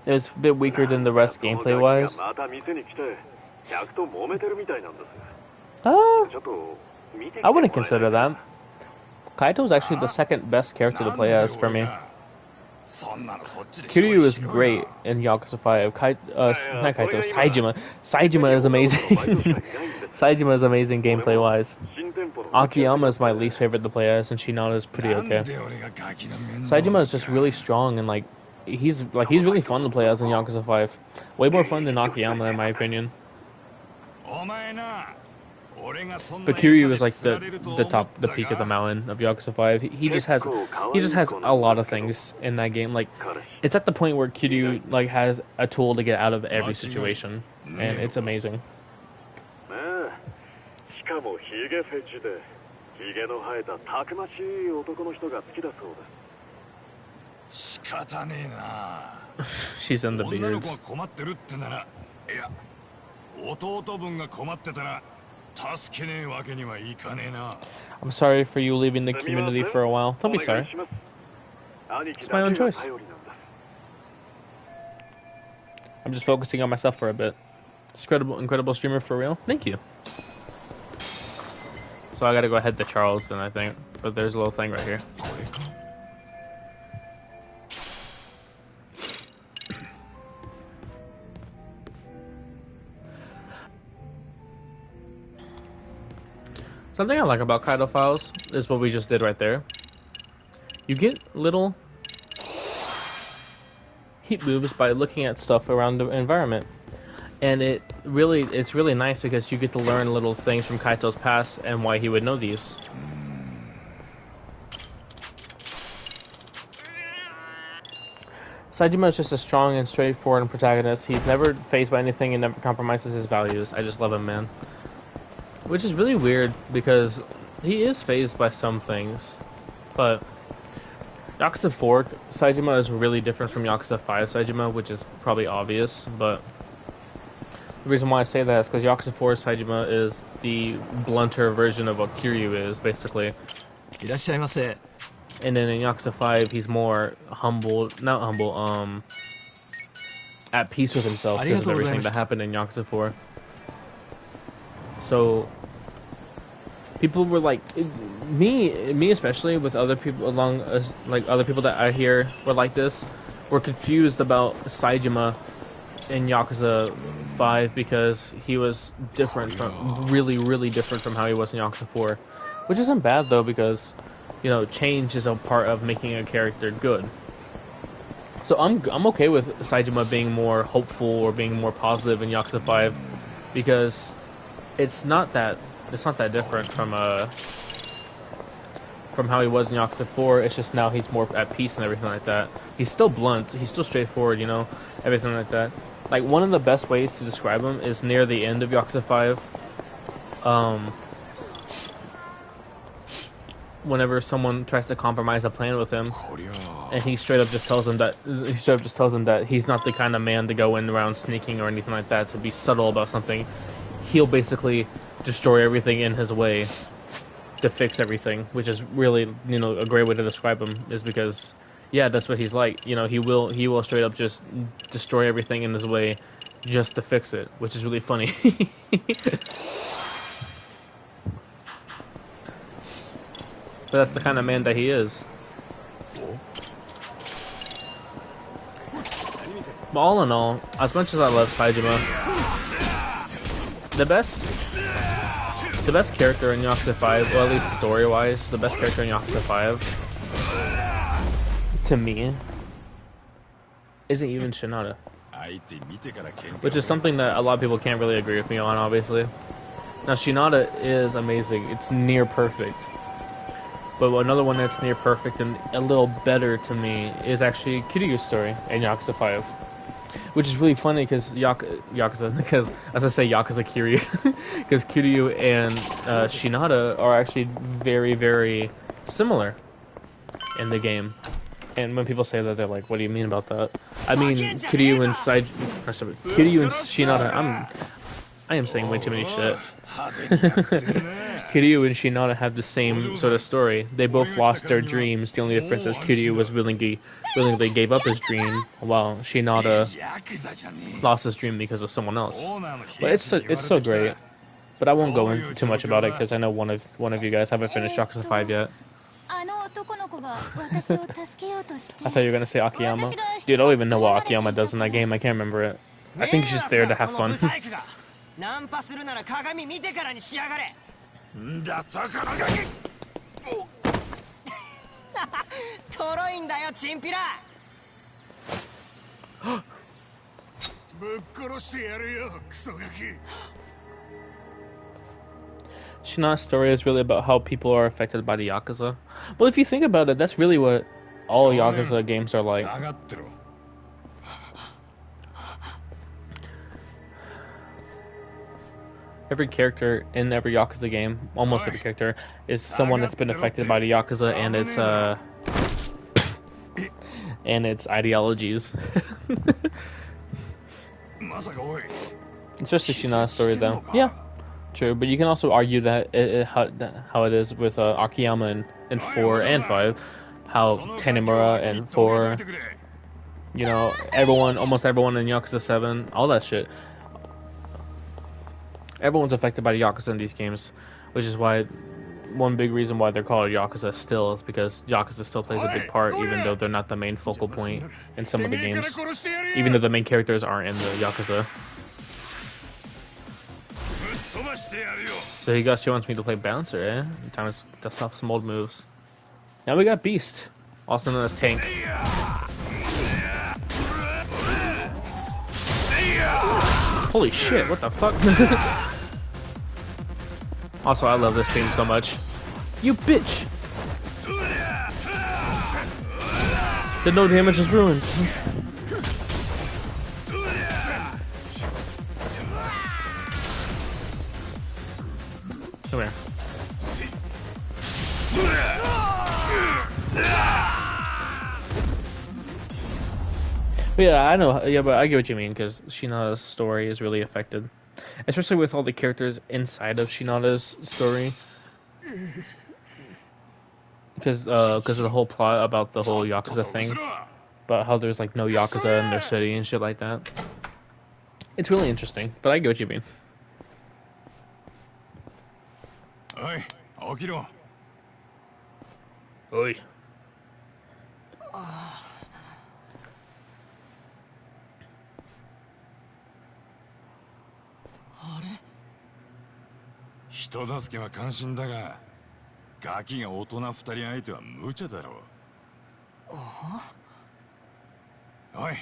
It was a bit weaker than the rest gameplay-wise. I wouldn't consider that. Kaito is actually the second best character to play as for me. Kiryu is great in Yakuza 5. Not Kaito, Saejima. Saejima is amazing. Saejima is amazing gameplay-wise. Akiyama is my least favorite to play as, and Shinada is pretty okay. Saejima is just really strong, and he's really fun to play as in Yakuza 5. Way more fun than Akiyama, in my opinion. But Kiryu is like the peak of the mountain of Yakuza 5. He just has a lot of things in that game. Like, it's at the point where Kiryu has a tool to get out of every situation, and it's amazing. She's in the beards. I'm sorry for you leaving the community for a while. Don't be sorry. It's my own choice. I'm just focusing on myself for a bit. It's incredible streamer for real. Thank you. So I gotta go head to Charleston, I think. But there's a little thing right here. Something I like about Kaito Files is what we just did right there. You get little heat moves by looking at stuff around the environment. And it's really nice because you get to learn little things from Kaito's past and why he would know these. Saejima is just a strong and straightforward protagonist. He's never faced by anything and never compromises his values. I just love him, man. Which is really weird because he is faced by some things. But Yakuza 4 Saejima is really different from Yakuza 5 Saejima, which is probably obvious, but the reason why I say that is because Yakuza 4 Saejima is the blunter version of what Kiryu is, basically. And then in Yakuza 5, he's more at peace with himself because of everything that happened in Yakuza 4. So, people were like, me especially, with other people other people that I hear were like this, were confused about Saejima in Yakuza 5 because he was really different from how he was in Yakuza 4. Which isn't bad though, because you know, change is a part of making a character good. So I'm okay with Saejima being more hopeful or being more positive in Yakuza 5 because it's not that different from how he was in Yakuza 4. It's just now he's more at peace and everything like that. He's still blunt, he's still straightforward, you know, everything like that. Like one of the best ways to describe him is near the end of Yakuza 5. Whenever someone tries to compromise a plan with him, and he straight up just tells them that he's not the kind of man to go in around sneaking or anything like that, to be subtle about something. He'll basically destroy everything in his way to fix everything, which is really, you know, a great way to describe him, is because yeah, that's what he's like. You know, he will straight up just destroy everything in his way just to fix it, which is really funny. But that's the kind of man that he is. But all in all, as much as I love Saejima, the best character in Yakuza 5, or at least story-wise, the best character in Yakuza 5, to me, isn't even Shinada. Which is something that a lot of people can't really agree with me on, obviously. Now, Shinada is amazing. It's near perfect. But another one that's near perfect and a little better to me is actually Kiryu's story in Yakuza 5. Which is really funny because because as I say Yakuza Kiryu, because Kiryu and Shinada are actually very, very similar in the game. And when people say that, they're like, "What do you mean about that?" I mean, Kiryu and Shinada. I am saying way too many shit. Kiryu and Shinada have the same sort of story. They both lost their dreams. The only difference is Kiryu was willingly gave up his dream, while Shinada lost his dream because of someone else. But it's so great. But I won't go into too much about it because I know one of you guys haven't finished Yakuza 5 yet. I thought you were gonna say Akiyama. Dude, I don't even know what Akiyama does in that game. I can't remember it. I think he's just there to have fun. Shinada's story is really about how people are affected by the Yakuza. Well, if you think about it, that's really what all Yakuza games are like. Every character in every Yakuza game, almost every character, is someone that's been affected by the Yakuza and its ideologies. It's just a Shinada story, though. Yeah, true. But you can also argue that how it is with Akiyama in 4 and 5, how Tanimura in 4, you know, almost everyone in Yakuza 7, all that shit. Everyone's affected by the Yakuza in these games, which is why one big reason why they're called Yakuza still is because Yakuza still plays a big part, even though they're not the main focal point in some of the games, even though the main characters aren't in the Yakuza. So Higashi wants me to play Bouncer, eh? Time to dust off some old moves. Now we got Beast, also known as Tank. Holy shit, what the fuck? Also, I love this team so much. You bitch! The no damage is ruined. Come here. But yeah, I know. Yeah, but I get what you mean because Shinada's story is really affected, especially with all the characters inside of Shinada's story. Because of the whole plot about the whole Yakuza thing, about how there's like no Yakuza in their city and shit like that. It's really interesting, but I get what you mean. Oi, Okiro. Oi. 人助けは関心だが、ガキが大人2人相手は無茶だろう。おい、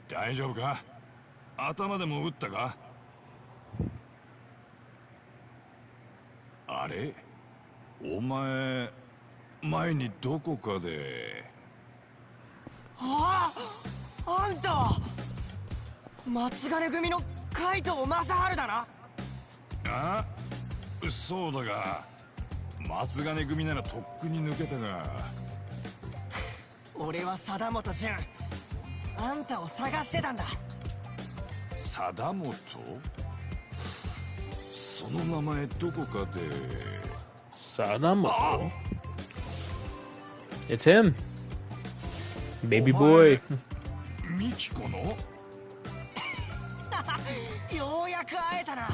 大丈夫か？頭でも打ったか？あれ？お前、前にどこかで。あんた松金組の海藤正治だな。あ？そうだが、松金組ならとっくに抜けたが。俺は貞本潤。あんたを探してたんだ。貞本？その名前どこかで。Sadamoto. It's him. Baby boy. ミキコの？ようやく会えたな。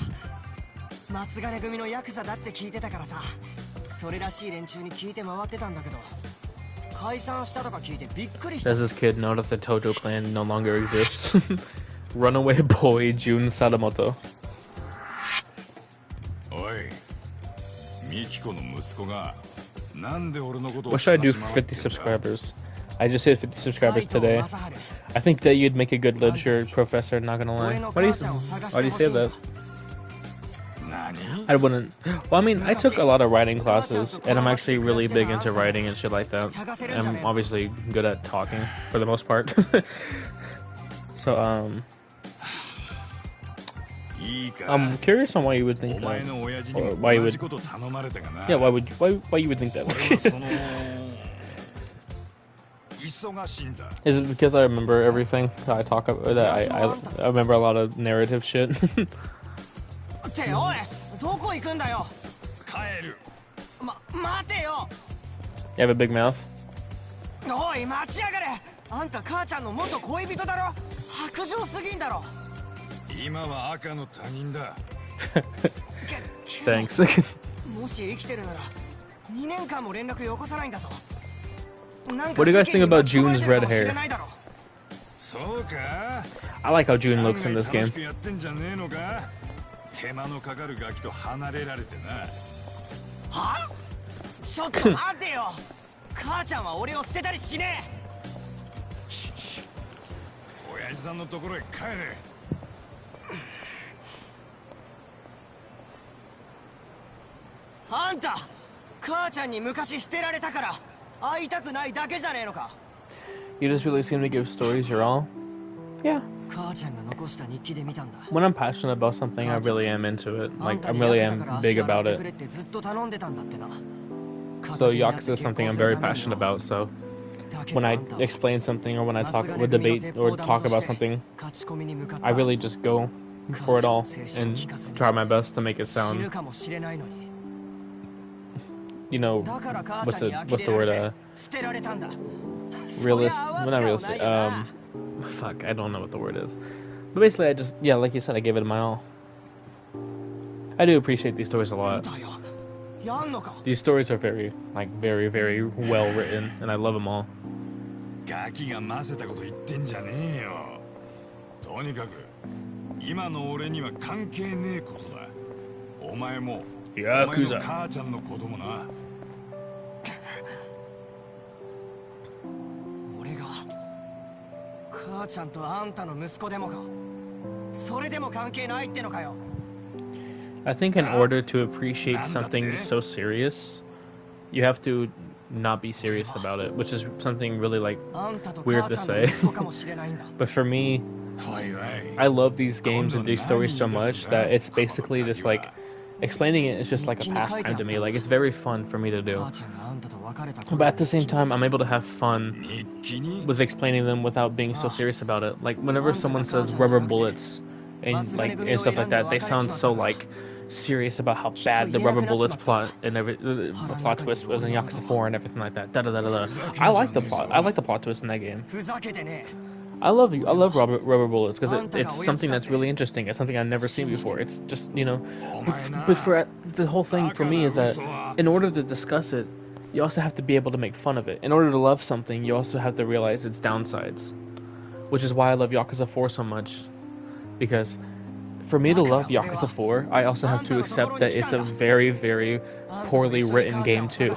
松金組のヤクザだって聞いてたからさ、それらしい連中に聞いて回ってたんだけど、解散したとか聞いてびっくりした。 Does this kid know that the Tojo clan no longer exists? Runaway boy Jun Sadamoto. おい、ミキコの息子がなんで俺のことを What should I do for 50 subscribers? I just hit 50 subscribers today. I think that you'd make a good literature professor, not gonna lie. Why do you say that? I wouldn't. Well, I mean, I took a lot of writing classes, and I'm actually really big into writing and shit like that. I'm obviously good at talking for the most part. So, I'm curious on why you would think that, or why you would. Yeah, why you would think that? Is it because I remember everything that I talk about? That I remember a lot of narrative shit. っておい、どこ行くんだよ。帰る。待てよ。You have a big mouth. おい、待ちやがれ。あんた母ちゃんの元恋人だろ。白状すぎんだろ。今は赤の他人だ。Thanks. もし生きてるなら2年間も連絡よこさないんだぞ。 What do you guys think about Jun's red hair? そうか。I like how Jun looks in this game. 手間のかかるガキと離れられてな。は？ちょっと待てよ。母ちゃんは俺を捨てたりしねえ。し。親父さんのところへ帰れ。あんた、母ちゃんに昔捨てられたから会いたくないだけじゃねえのか。 You just really seem to give stories your all. Yeah. When I'm passionate about something, I really am into it. Like, I really am big about it. So Yakuza is something I'm very passionate about, so when I explain something or when I talk or debate or talk about something, I really just go for it all and try my best to make it sound, you know, what's the word, realist, well, not realistic, fuck, I don't know what the word is. But basically, I just, yeah, like you said, I gave it my all. I do appreciate these stories a lot. These stories are very, like, very, very well written, and I love them all. ガキが混ぜたこと言ってんじゃねえよ。とにかく今の俺には関係ねえことだ。お前もお前の母ちゃんの子供な。俺が母ちゃんとあんたの息子でもか。I think in order to appreciate something so serious, you have to not be serious about it, which is something really like weird to say. But for me, I love these games and these stories so much that it's basically just like explaining it is just like a pastime to me. Like it's very fun for me to do. But at the same time, I'm able to have fun with explaining them without being so serious about it. Like whenever someone says rubber bullets and like and stuff like that, they sound so like serious about how bad the rubber bullets plot and the plot twist was in Yakuza 4 and everything like that. Da da da da da. I like the plot. I like the plot twist in that game. I love rubber bullets because it's something that's really interesting. It's something I've never seen before. It's just but for the whole thing for me is that in order to discuss it, you also have to be able to make fun of it. In order to love something, you also have to realize its downsides, which is why I love Yakuza 4 so much. Because for me to love Yakuza 4, I also have to accept that it's a very, very poorly written game too.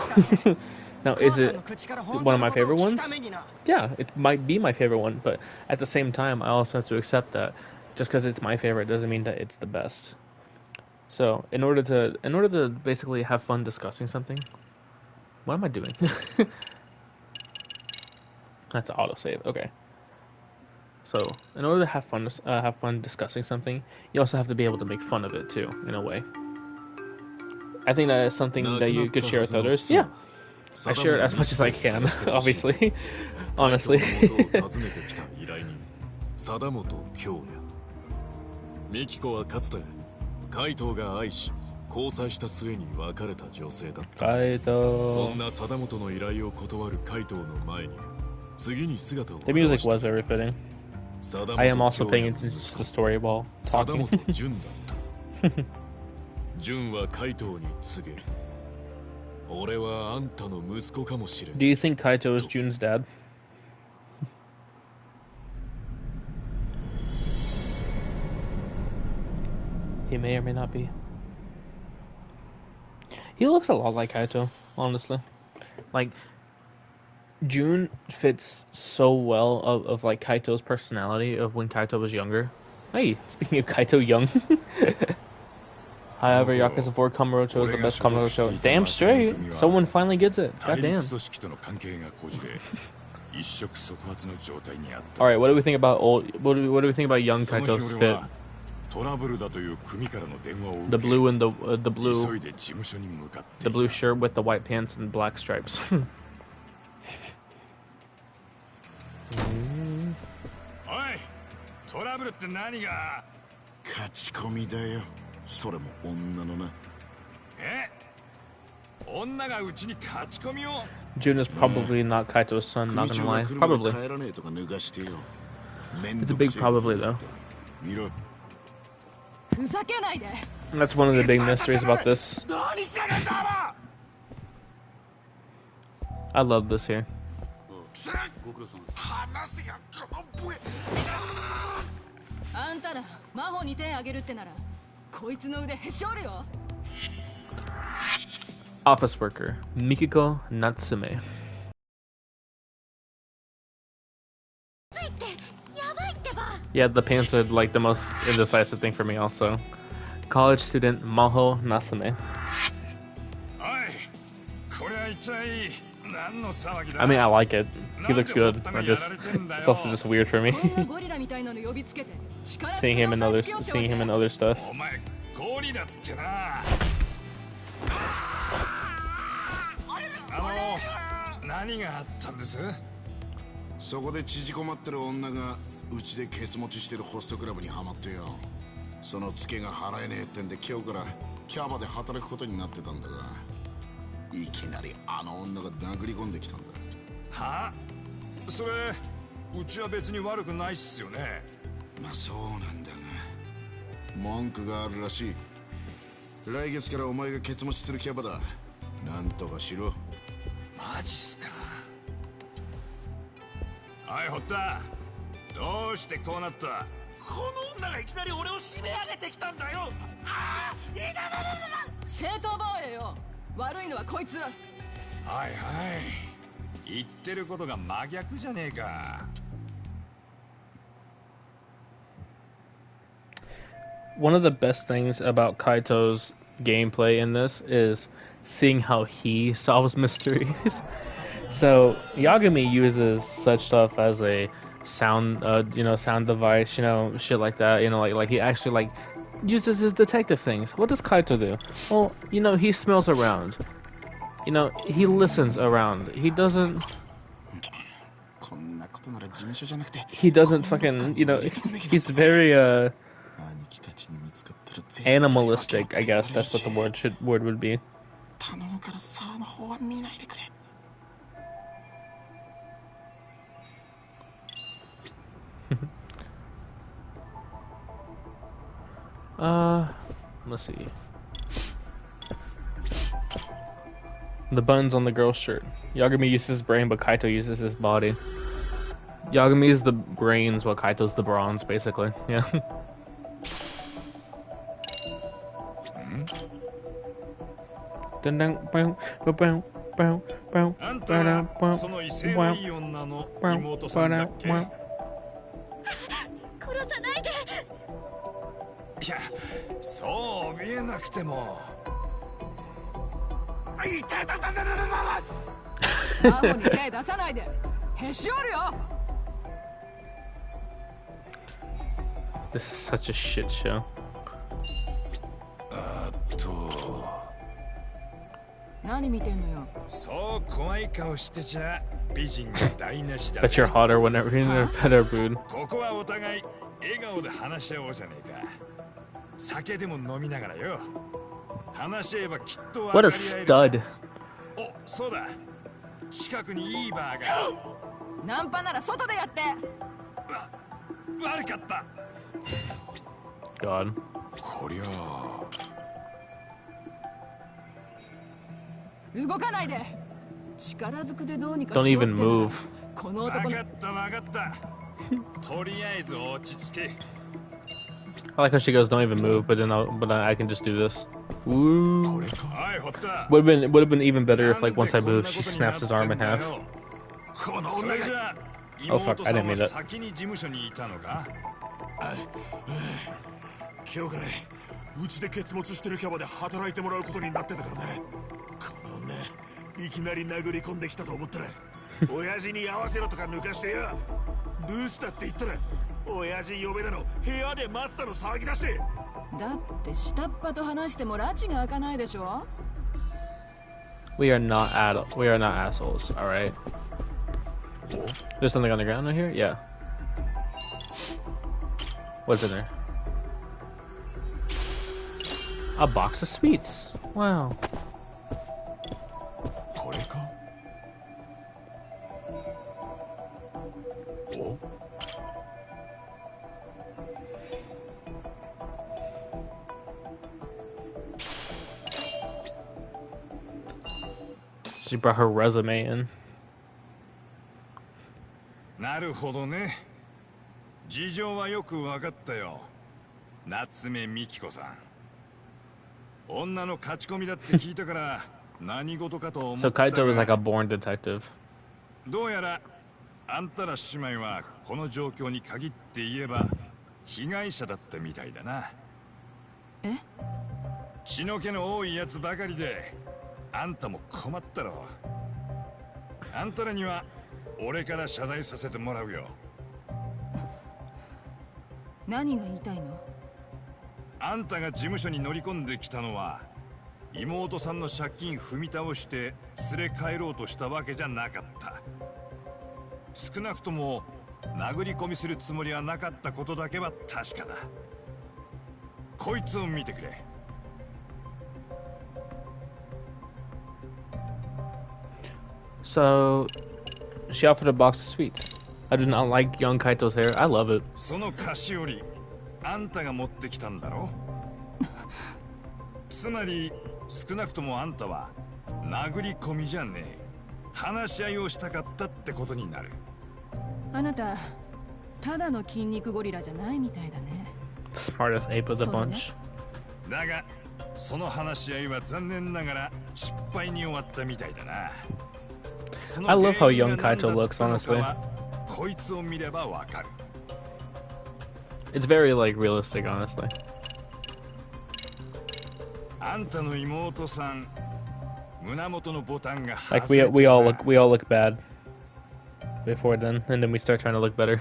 Now, is it one of my favorite ones? Yeah, it might be my favorite one, but at the same time, I also have to accept that just because it's my favorite doesn't mean that it's the best. So, in order to basically have fun discussing something, what am I doing? That's an autosave. Okay. So, in order to have fun discussing something, you also have to be able to make fun of it too, in a way. I think that is something that you could share with others. Yeah. I share it as much as I can, obviously. Honestly. ミキコはかつてカイトが愛し交際した末に別れた女性だった。そんな貞本の依頼を断るカイトの前に次に姿を現した。The music was very fitting. I am also paying attention to the story while talking. 貞本純だった。純はカイトに告げる。俺はあんたの息子かもしれん。Do you think Kaito is Jun's dad? He may or may not be. He looks a lot like Kaito, honestly. Like, Jun fits so well of like Kaito's personality of when Kaito was younger. Hey, speaking of Kaito young. However, Yakuza 4 Kamurocho is the best Kamurocho. Damn straight! Someone finally gets it. Goddamn. Alright, what do we think about what do we think about young Kaito's fit? The blue and the blue shirt with the white pants and black stripes. トラブルって何が？勝ち込みだよ。それも女のな。女がうちに勝ち込みを。Jun is probably not Kaito's son, not gonna lie. Probably. It's a big probably though. And that's one of the big mysteries about this. I love this here. Office worker Mikiko Natsume. Yeah, the pants are like the most indecisive thing for me also. College student Maho Natsume. I mean, I like it. He looks good. It's also just weird for me. seeing him in other stuff. 何があったんです？そこで縮こまってる女がうちでケツ持ちしてるホストクラブにハマってよ。そのツケが払えねえってんで今日からキャバで働くことになってたんだが、いきなりあの女が殴り込んできたんだ。は？それうちは別に悪くないっすよね。まあそうなんだが、文句があるらしい。来月からお前がケツ持ちするキャバだ。なんとかしろ。マジっすか。おい堀田、どうしてこうなった？この女がいきなり俺を締め上げてきたんだよ。ああ、いいだだだだ。正当防衛よ。悪いのはこいつ。はいはい。言ってることが真逆じゃねえか。one of the best things about Kaito's gameplay in this is seeing how he solves mysteries. So Yagami uses such stuff as a sound, sound device, shit like that. Like he actually like uses his detective things. What does Kaito do? Well, he smells around. He listens around. He doesn't fucking, he's very animalistic, I guess that's what the word would be. Let's see. The buttons on the girl's shirt. Yagami uses his brain, but Kaito uses his body. Yagami is the brains, while Kaito's the bronze, basically. Yeah. This is such a shit show. Bet you're hotter whenever you're in a better mood. What a stud. God. Don't even move. I like how she goes, "Don't even move," but I can just do this. Ooh. Would have been even better if, like, once I move, she snaps his arm in half. Oh fuck! I didn't mean that. 今日からうちで結物してるキャバで働いてもらうことになってたからね。この女いきなり殴り込んできたと思ったら、親父に合わせろとか抜かしてよ。ブースだって言ったら、親父呼べだの部屋で待つだの騒ぎ出して。だって下っ端と話しても拉致が開かないでしょ。We are not assholes, all right. There's something on the ground right here? Yeah. What's in there? A box of sweets. Wow. She brought her resume in. なるほどね。事情はよく分かったよ。夏目美紀子さん。女の勝ち込みだって聞いたから何事かと思ったが。So Kaito was like a born detective. どうやらあんたら姉妹はこの状況に限って言えば被害者だったみたいだな。え？血の気の多いやつばかりで。あんたも困ったろ。あんたらには俺から謝罪させてもらうよ。何が言いたいの？あんたが事務所に乗り込んできたのは妹さんの借金踏み倒して連れ帰ろうとしたわけじゃなかった。少なくとも殴り込みするつもりはなかったことだけは確かだ。こいつを見てくれ。So, she offered a box of sweets. I do not like young Kaito's hair. I love it. その菓子折り、あんたが持ってきたんだろ。つまり、少なくともあんたは殴り込みじゃねえ。話し合いをしたかったってことになる。あなた、ただの筋肉ゴリラじゃないみたいだね。Smartest ape of the bunch. だが、その話し合いは残念ながら失敗に終わったみたいだな。I love how young Kaito looks, honestly. It's very, like, realistic, honestly. Like we all look bad before then, and then we start trying to look better.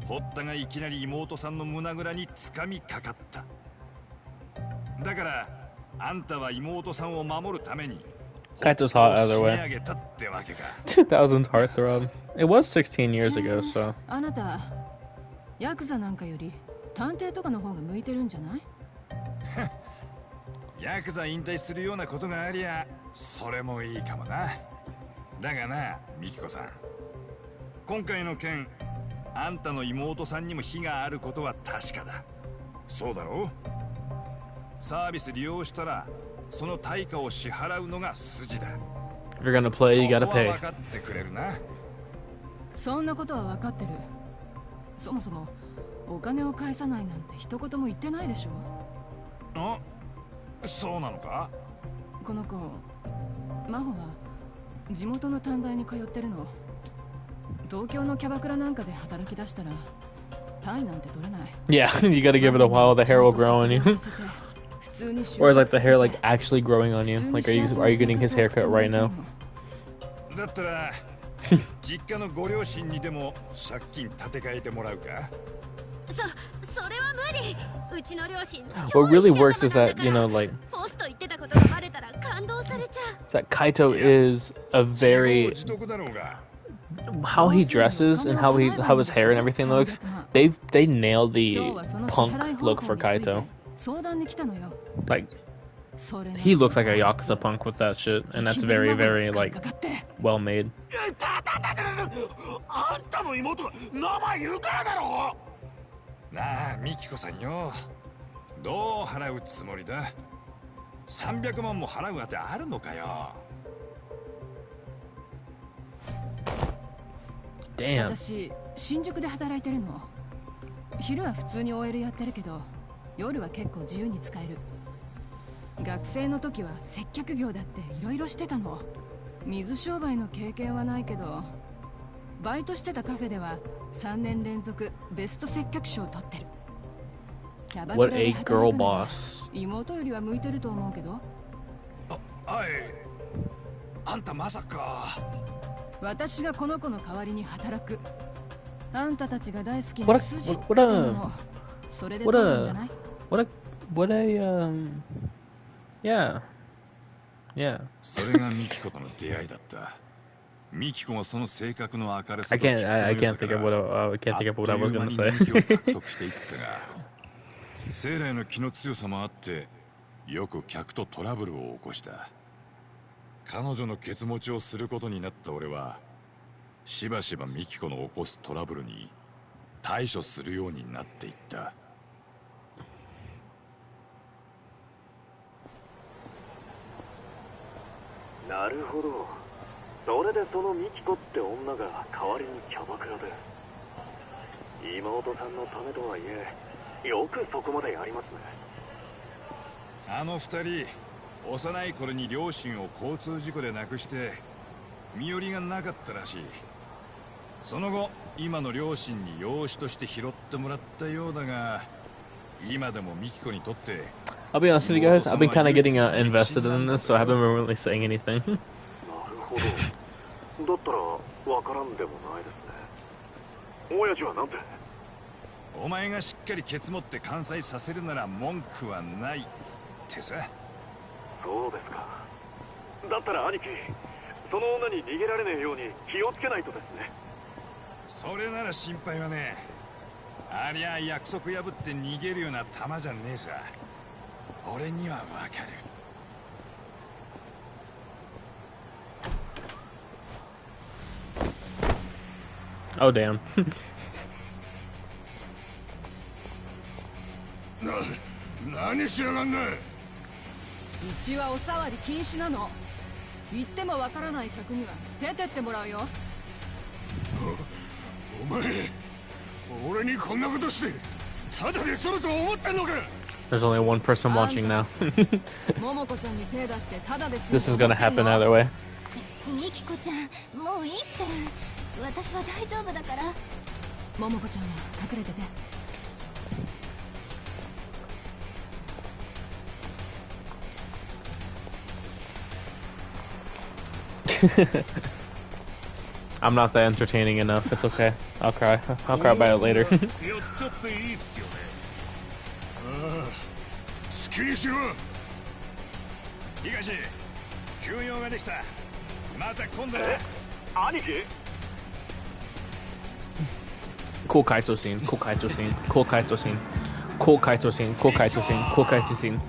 堀田がいきなり妹さんの胸ぐらに掴みかかった。だからあんたは妹さんを守るために Kaito's hot either way. 2000's heartthrob. It was 16 years ago, so. あなたヤクザなんかより探偵とかの方が向いてるんじゃない？ヤクザ引退するようなことがありゃそれもいいかもな。だがな、ミキコさん。今回の件、あんたの妹さんにも非があることは確かだ。そうだろう？サービス利用したらその対価を支払うのが筋だ。If you're gonna play, you gotta pay. 分かってくれるな。そんなことは分かってる。そもそもお金を返さないなんて一言も言ってないでしょ。あ、そうなのか？この子、真帆は地元の短大に通ってるの。東京のキャバクラなんかで働き出したら単位なんて取れない。Yeah, you gotta give it a while. The hair will grow on you. Or is like the hair like actually growing on you? Like are you getting his haircut right now? だったら実家のご両親にでも借金立て替えてもらうか？それは無理。うちの両親 What really works is that, you know, like ホスト言ってたことがバレたら感動されちゃう。 that Kaito is a very how he dresses and how his hair and everything looks. They nailed the punk look for Kaito. Like he looks like a Yakuza punk with that shit, and that's very, very like well made. あんたの妹が生いるからだろ。なあ、ミキコさんよ。どう払うつもりだ？300万も払うあてあるのかよ。Damn. 私、新宿で働いてるの。昼は普通に OL やってるけど、夜は結構自由に使える。学生の時は接客業だっていろいろしてたの。水商売の経験はないけど、バイトしてたカフェでは3年連続ベスト接客賞を取ってる。キャバクラで働くのは妹よりは向いてると思うけど。はい。あんたまさか。私がこの子の代わりに働く。あんたたちが大好きな筋ってのもそれで通るんじゃない？ What a yeah. それがミキコとの出会いだった。ミキコはその性格の明るさと I can't think of what I was gonna say. 獲得していったが、生来の気の強さもあってよく客とトラブルを起こした。彼女のケツ持ちをすることになった俺はしばしばミキコの起こすトラブルに対処するようになっていった。なるほど。それでそのミキコって女が代わりにキャバクラで。妹さんのためとはいえよくそこまでやりますね。あの二人幼い頃に両親を交通事故で亡くして身寄りがなかったらしい。その後今の両親に養子として拾ってもらったようだが、今でもミキコにとって I'll be honest with you guys, I've been kind of getting invested in this, so I haven't been really saying anything. なるほど。だったらわからんでもないですね。親父はなんて？お前がしっかりケツ持って完済させるなら文句はないってさ。そうですか。だったら兄貴、その女に逃げられねえように気をつけないとですね。それなら心配はねえ。ありゃ約束破って逃げるような玉じゃねえさ。俺にはわかる。Oh damn. 何しやがんだ。うちはおさわり禁止なの。言ってもわからない客には出てってもらうよ。お前、俺にこんなことしてただで済むと思ってんのか。 There's only one person watching now. 桃子ちゃんに手出してただで済む。 This is gonna happen either way. ミキコちゃん、もういいって。私は大丈夫だから。桃子ちゃんは隠れてて。I'm not that entertaining enough. It's okay. I'll cry. I'll cry about it later. Cool Kaito scene. Cool Kaito scene. Cool Kaito scene. Cool Kaito scene. Cool Kaito scene. Cool Kaito scene.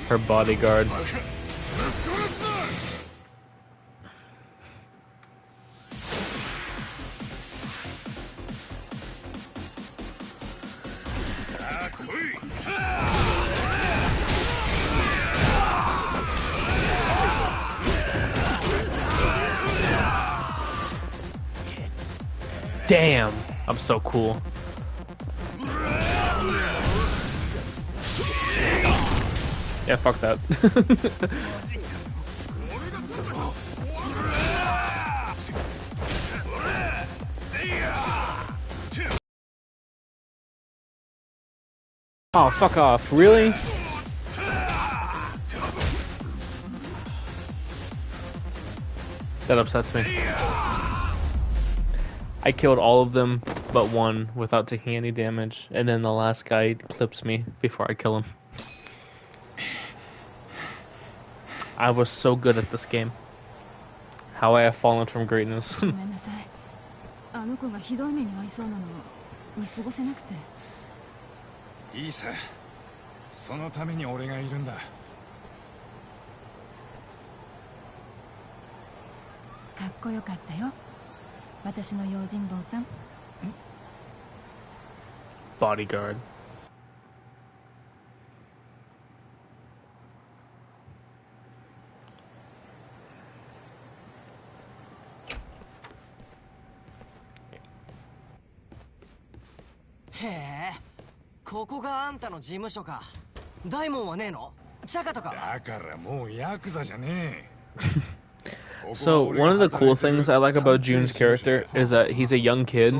Her bodyguard. Damn, I'm so cool. Yeah, fuck that. Oh, fuck off. Really? That upsets me. I killed all of them but one without taking any damage, and then the last guy clips me before I kill him. I was so good at this game. How I have fallen from greatness. あの子がひどい目に遭いそうなの見過ごせなくて。いいさ。そのために俺がいるんだ。かっこよかったよ。私の用心棒さん。Bodyguard. Hey, ここがあんたの事務所か。大門はねえの？チャカとか。だからもうヤクザじゃねえ。So, one of the cool things I like about Jun's character is that he's a young kid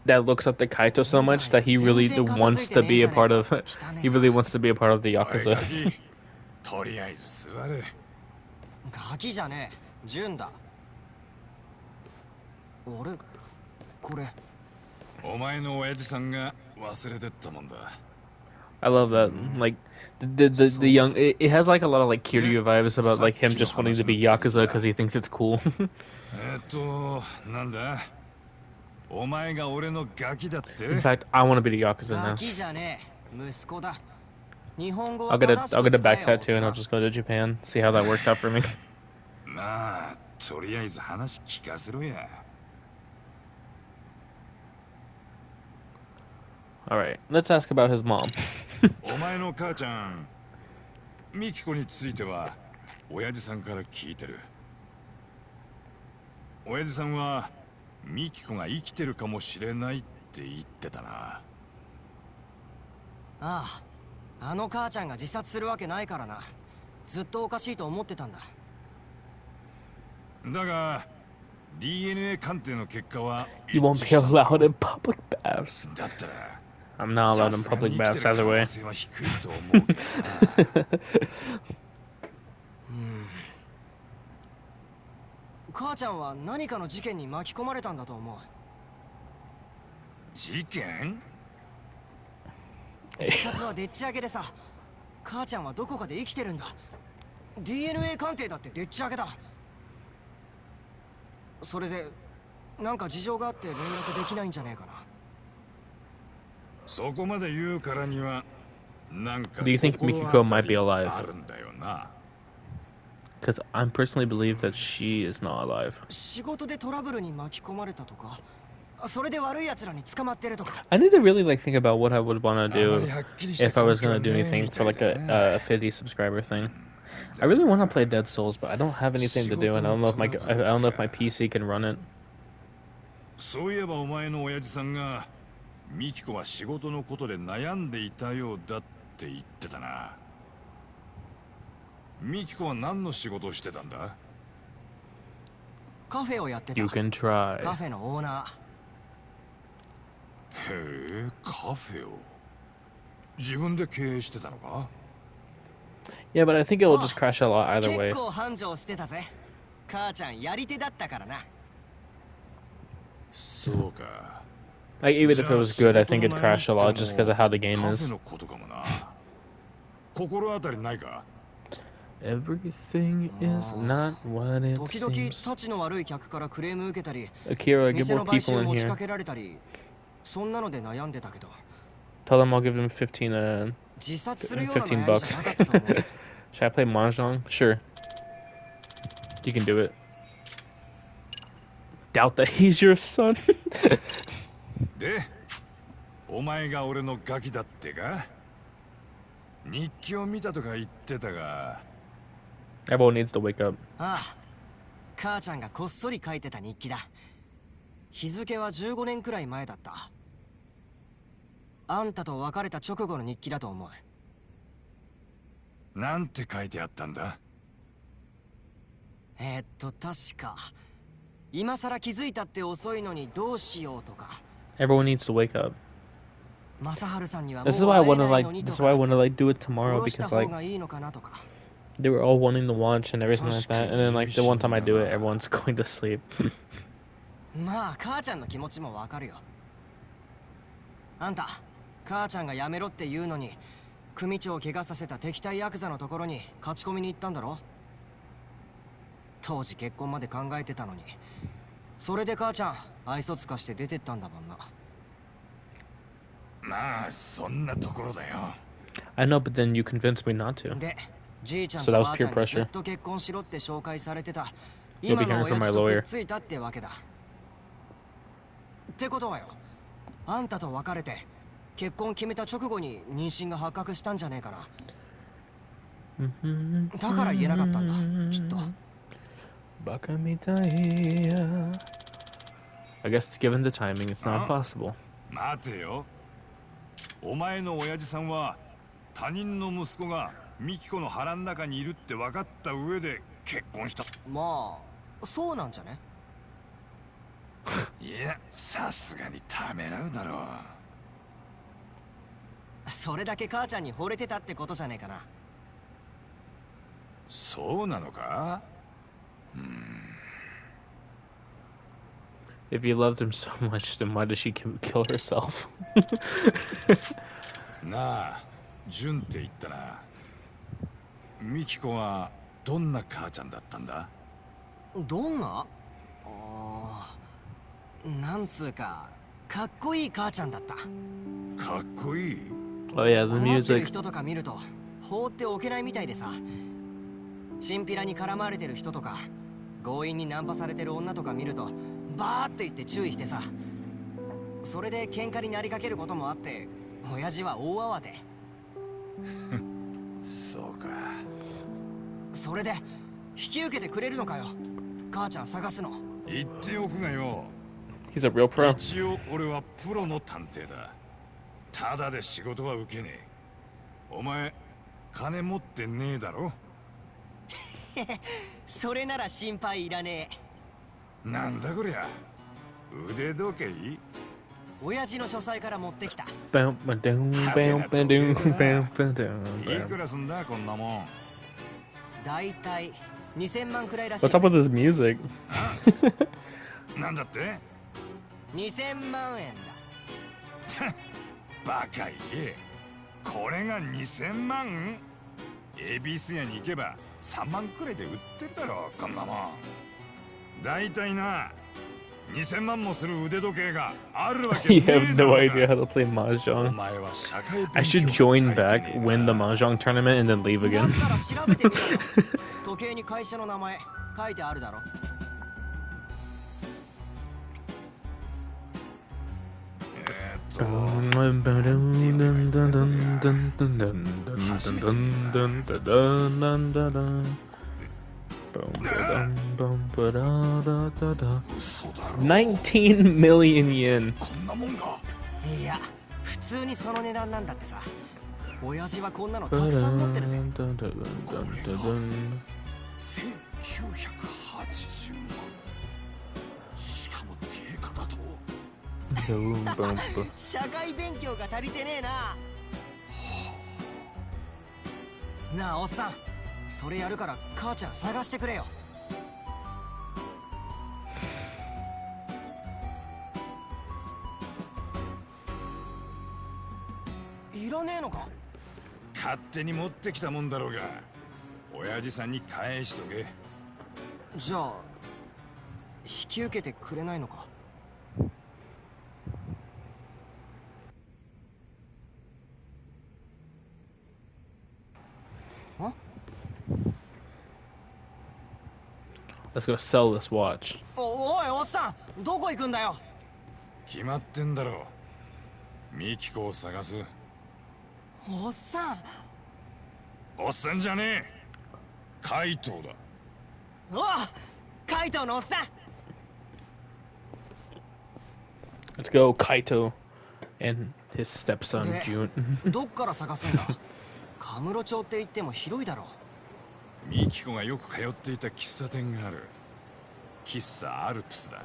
that looks up to Kaito so much that he really wants to be a part of the Yakuza. とりあえず座れ。ガキじゃねえ、純だ。俺、これ。お前の親父さんが忘れてったもんだ。I love that. Like the young, it has like a lot of like Kiryu vibes about like him just wanting to be Yakuza because he thinks it's cool. なんだ。お前が俺のガキだって。In fact, I want to be the Yakuza now. ガキじゃねえ、息子だ。日本語 I'll get a back tattoo and I'll just go to Japan. See how that works out for me. まあ、とりあえず話聞かせろや。All right, let's ask about his mom. お前の母ちゃん、ミキコについては親父さんから聞いてる。親父さんはミキコが生きてるかもしれないって言ってたな。ああ、あの母ちゃんが自殺するわけないからな。ずっとおかしいと思ってたんだ。だが DNA 鑑定の結果は You won't be allowed in public baths. だったら I'm not allowed in public baths either way. 母ちゃんは何かの事件に巻き込まれたんだと思う。事件？自殺はでっち上げでさ。母ちゃんはどこかで生きてるんだ。DNA 鑑定だってでっち上げだ。それでなんか事情があって連絡できないんじゃねえかな。そこまで言うからにはなんか Do you think Mikiko might be alive? あるんだよな。Because I personally believe that she is not alive. 仕事でトラブルに巻き込まれたとか、それで悪い奴らに捕まってるとか。I need to really like think about what I would want to do if I was going to do anything for like a 50 subscriber thing. I really want to play Dead Souls, but I don't have anything to do, and I don't know if my PC can run it. そういえばお前の親父さんがミキコは仕事のことで悩んでいたようだって言ってたな。ミキコは何の仕事をしてたんだ？カフェをやってた。 You can try. カフェのオーナー。へえ、カフェを自分で経営してたのか？ Yeah, but I think it will just crash a lot either way. 結構繁盛してたぜ。母ちゃんやり手だったからな。そうか。Like, even if it was good, I think it'd crash a lot just because of how the game is. 心当たりないか？ Everything is not what it 時々 seems. たちの悪い客からクレーム受けたり、 Akira, get 店 more の買 people 収 in 持ち here. かけられたり、そんなので悩んでたけど。 Tell them I'll give them 15 自殺するような悩み bucks. じゃなかったと思うぜ。 Should I play Mahjong? Sure. You can do it. Doubt that he's your son. で、お前が俺のガキだってか？日記を見たとか言ってたが。Everyone needs to wake up. ああ、母ちゃんがこっそり書いてた日記だ。日付は15年くらい前だった。あんたと別れた直後の日記だと思う。なんて書いてあったんだ？確か今さら気づいたって遅いのにどうしようとか。 Everyone needs to wake up. 正治さんには This is why I want to like. This is why I want to like do it tomorrow because like they were all wanting to watch and everything like that, and then like the one time I do it, everyone's going to sleep. まあ母ちゃんの気持ちもわかるよ。あんた母ちゃんがやめろって言うのに組長を怪我させた敵対ヤクザのところに勝ち込みに行ったんだろ。当時結婚まで考えてたのに、それで母ちゃん愛想つかして出てったんだもんな。まあそんなところだよ。 I know, but then you convinced me not to. で、じいちゃん So と that ば was あちゃ peer んにずっ pressure. と結婚しろって紹介されてた You'll be 今の hearing from 親 my 父とくっ lawyer. ついたってわけだ。ってことはよ、あんたと別れて結婚決めた直後に妊娠が発覚したんじゃねえかな。だから言えなかったんだ、きっと。バカみたいや。I guess given the timing, it's not possible. 待てよ。お前の親父さんは他人の息子がミキコの腹の中にいるって分かった上で結婚した。まあそうなんじゃね。いや、さすがにためらうだろう。それだけ母ちゃんに惚れてたってことじゃねえかな。そうなのか？If you loved him so much, then why does she kill herself? なあ、ジュンって言ったな。ミキコはどんな母ちゃんだったんだ？どんな？なんつうか、かっこいい母ちゃんだった。かっこいい？ Oh yeah, the 困ってる music. 人とか見ると放っておけないみたいでさ。チンピラに絡まれてる人とか強引にナンパされてる女とか見るとバーって言って注意してさ。それで喧嘩になりかけることもあって親父は大慌て。そうか。それで引き受けてくれるのかよ、母ちゃん探すの。言っておくがよ。He's a real pro. 一応俺はプロの探偵だ。ただで仕事は受けねえ。お前金持ってねえだろ？それなら心配いらねえ。なんだこりゃ。腕時計？親父の書斎から持ってきた。いくらすんだこんなもん。だいたい2000万くらいらしい。 What's up with this music? なんだって？ 2000万円だ。バカ言え。これが2000万？恵比寿屋に行けば3万くらいで売ってるだろこんなもん。だいたいな2000万もする腕時計があるわけねえだろうが。 You have no idea how to play Mahjong. I should join back, win the Mahjong tournament, and then leave again. だったら調べてみろよ。時計に会社の名前書いてあるだろ。19 million yen. いや、普通にその値段なんだってさ。親父はこんなのたくさん持ってるぜ。これが1980万。しかも定価だと。社会勉強が足りてねえな。なあおっさん、それやるから母ちゃん探してくれよ。いらねえのか？勝手に持ってきたもんだろうが、親父さんに返しとけ。じゃあ引き受けてくれないのか？あ？ Let's go sell this watch. おいおっさん、どこ行くんだよ。決まってんだろ。ミキコを探す。おっさん。おっさんじゃねえ。カイトだ。おう、カイトのおっさん。Let's go, Kaito and his stepson June. どっから探すんだ？カムロ町って言っても広いだろう。ミキコがよく通っていた喫茶店がある。喫茶アルプスだ。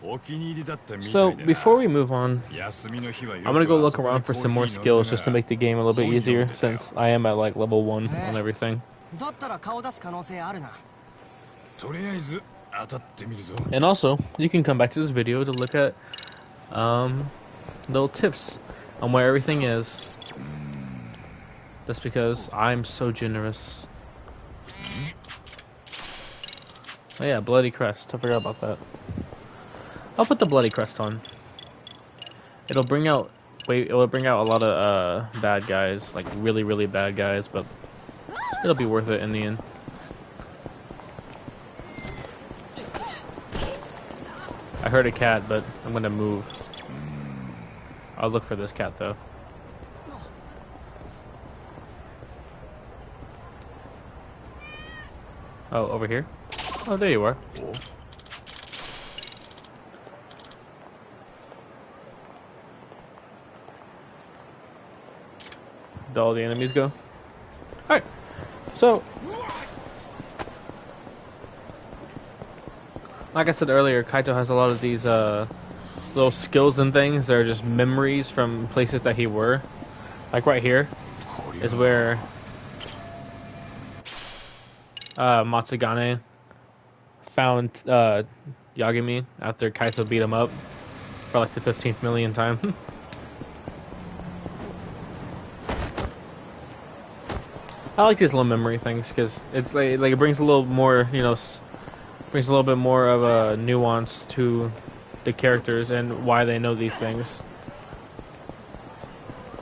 お気に入りだったみたいでな。 So before we move on, I'm gonna go look around for some more skills just to make the game a little bit easier since I am at like level 1 on everything. だったら顔出す可能性あるな。とりあえず当たってみるぞ。 And also, you can come back to this video to look at little tips on where everything is. That's because I'm so generous. Oh yeah, Bloody Crest. I forgot about that. I'll put the Bloody Crest on. It'll bring out a lot of bad guys, like really, really bad guys, but it'll be worth it in the end. I heard a cat, but I'm gonna move. I'll look for this cat though. Oh, over here? Oh, there you are. Did all the enemies go? Alright, so like I said earlier, Kaito has a lot of these little skills and things that are just memories from places that he were. Like right here is where Matsugane found Yagami after Kaito beat him up for like the 15th millionth time. I like these little memory things because it's like it brings a little more, you know, brings a little bit more of a nuance to the characters and why they know these things.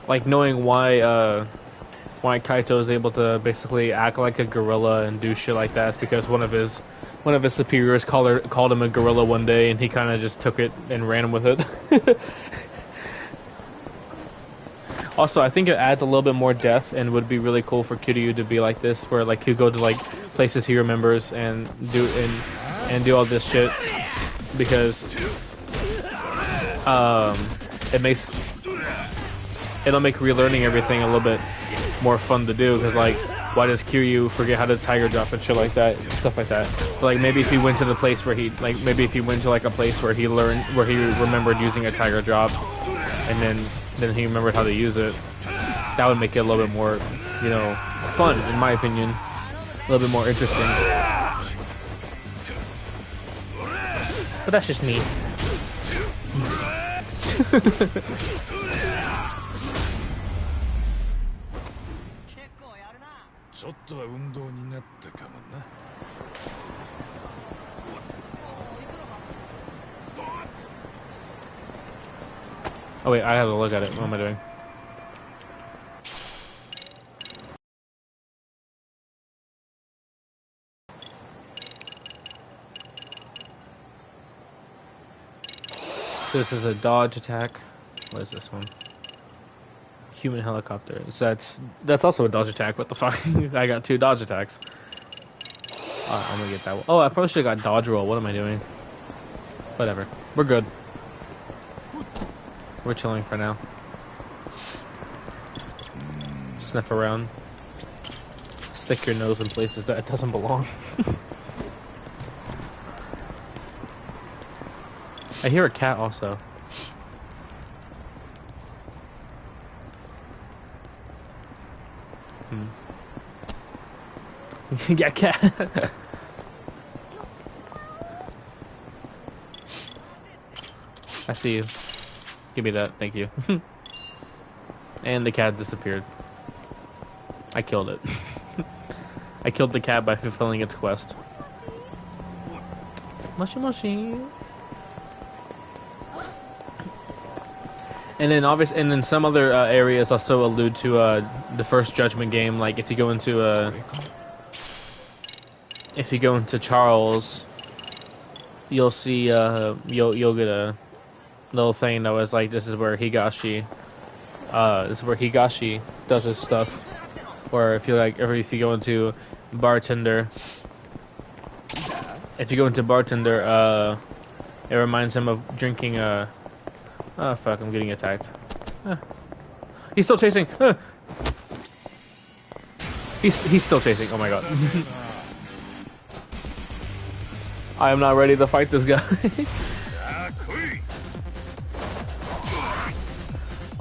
Like knowing why Kaito is able to basically act like a gorilla and do shit like that is because one of his superiors called him a gorilla one day and he kind of just took it and ran with it. Also, I think it adds a little bit more depth and would be really cool for Kiryu to be like this, where like he'd go to like places he remembers and do all this shit because it'll make relearning everything a little bit more fun to do. Because like, why does Kiryu forget how to tiger drop and shit like that, stuff like that? But, like maybe if he went to the place where he remembered using a tiger drop, and then he remembered how to use it, that would make it a little bit more, you know, fun in my opinion, a little bit more interesting. But that's just me. Oh wait, I have to look at it. What am I doing? This is a dodge attack. What is this one? Human helicopter. So that's also a dodge attack. What the fuck? I got 2 dodge attacks. I'm gonna get that one. Oh, I probably should have got dodge roll. What am I doing? Whatever. We're good. We're chilling for now. Sniff around. Stick your nose in places that it doesn't belong. I hear a cat also. Yeah, cat. I see you. Give me that, thank you. And the cat disappeared. I killed it. I killed the cat by fulfilling its quest. Moshi moshi. And then and then some other areas also allude to the first Judgment game. Like if you go into Charles, you'll see you'll get a little thing that was like, this is where Higashi does his stuff. Or if you go into Bartender, it reminds him of drinking oh fuck, I'm getting attacked. He's still chasing. He's still chasing. Oh my god. I am not ready to fight this guy.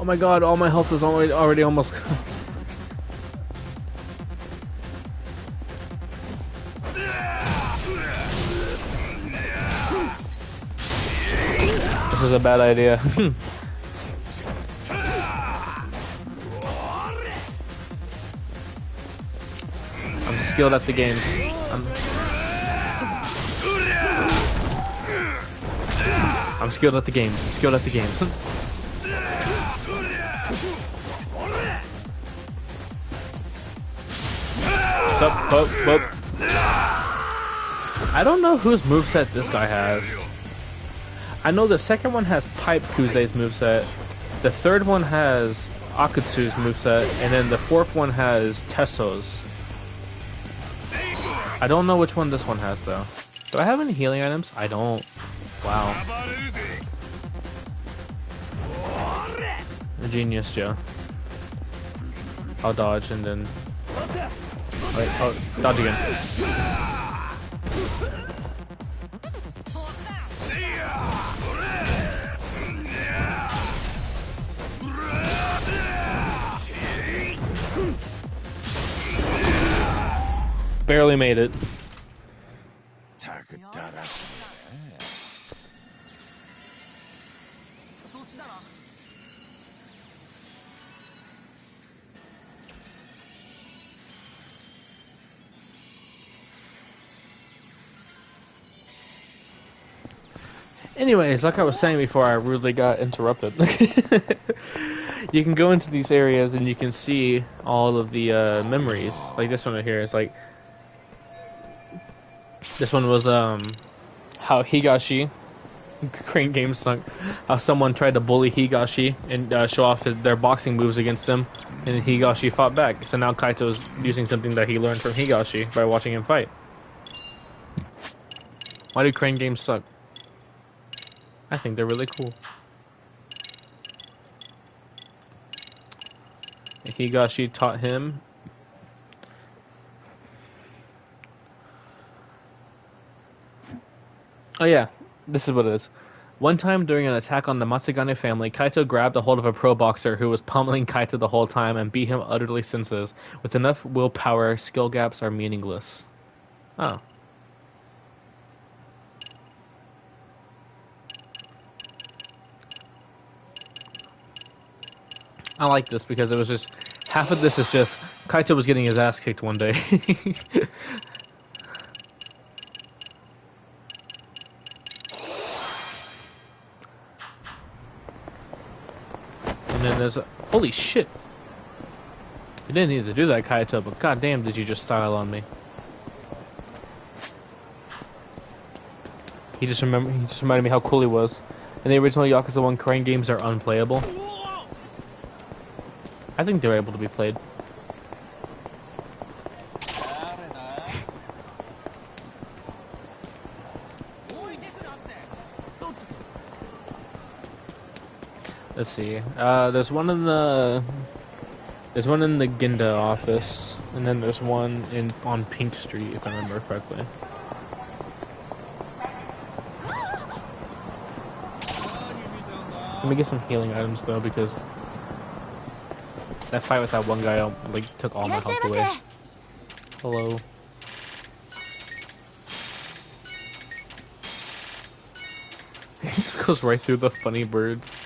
Oh my god, all my health is already almost. This is a bad idea. I'm skilled at the game. I'm skilled at the game. I'm skilled at the game. I don't know whose moveset this guy has. I know the second one has Pipe Kuze's moveset, the third one has Akutsu's moveset, and then the fourth one has Tesso's. I don't know which one this one has though. Do I have any healing items? I don't. Wow. Genius, Joe. I'll dodge and then... Wait, oh, dodge again. Barely made it. Anyways, like I was saying before I rudely got interrupted. You can go into these areas and you can see all of the memories. Like this one right here is like... This one was how Higashi, Crane Game sunk, how someone tried to bully Higashi and show off their boxing moves against him, and Higashi fought back. So now Kaito's using something that he learned from Higashi by watching him fight. Why do Crane Games suck? I think they're really cool. And Higashi taught him. Oh yeah, this is what it is. One time during an attack on the Matsugane family, Kaito grabbed a hold of a pro boxer who was pummeling Kaito the whole time and beat him utterly senseless. With enough willpower, skill gaps are meaningless. Oh. I like this because it was just... Half of this is just... Kaito was getting his ass kicked one day. And then there's a... Holy shit! You didn't need to do that, Kaito, but goddamn did you just style on me. He just reminded me how cool he was. In the original Yakuza 1, Crane games are unplayable. I think they're able to be played. Let's see. There's one in the Ginda office, and then there's one on Pink Street, if I remember correctly. Let me get some healing items though, because that fight with that one guy like took all my health away. Hello. He just goes right through the funny birds.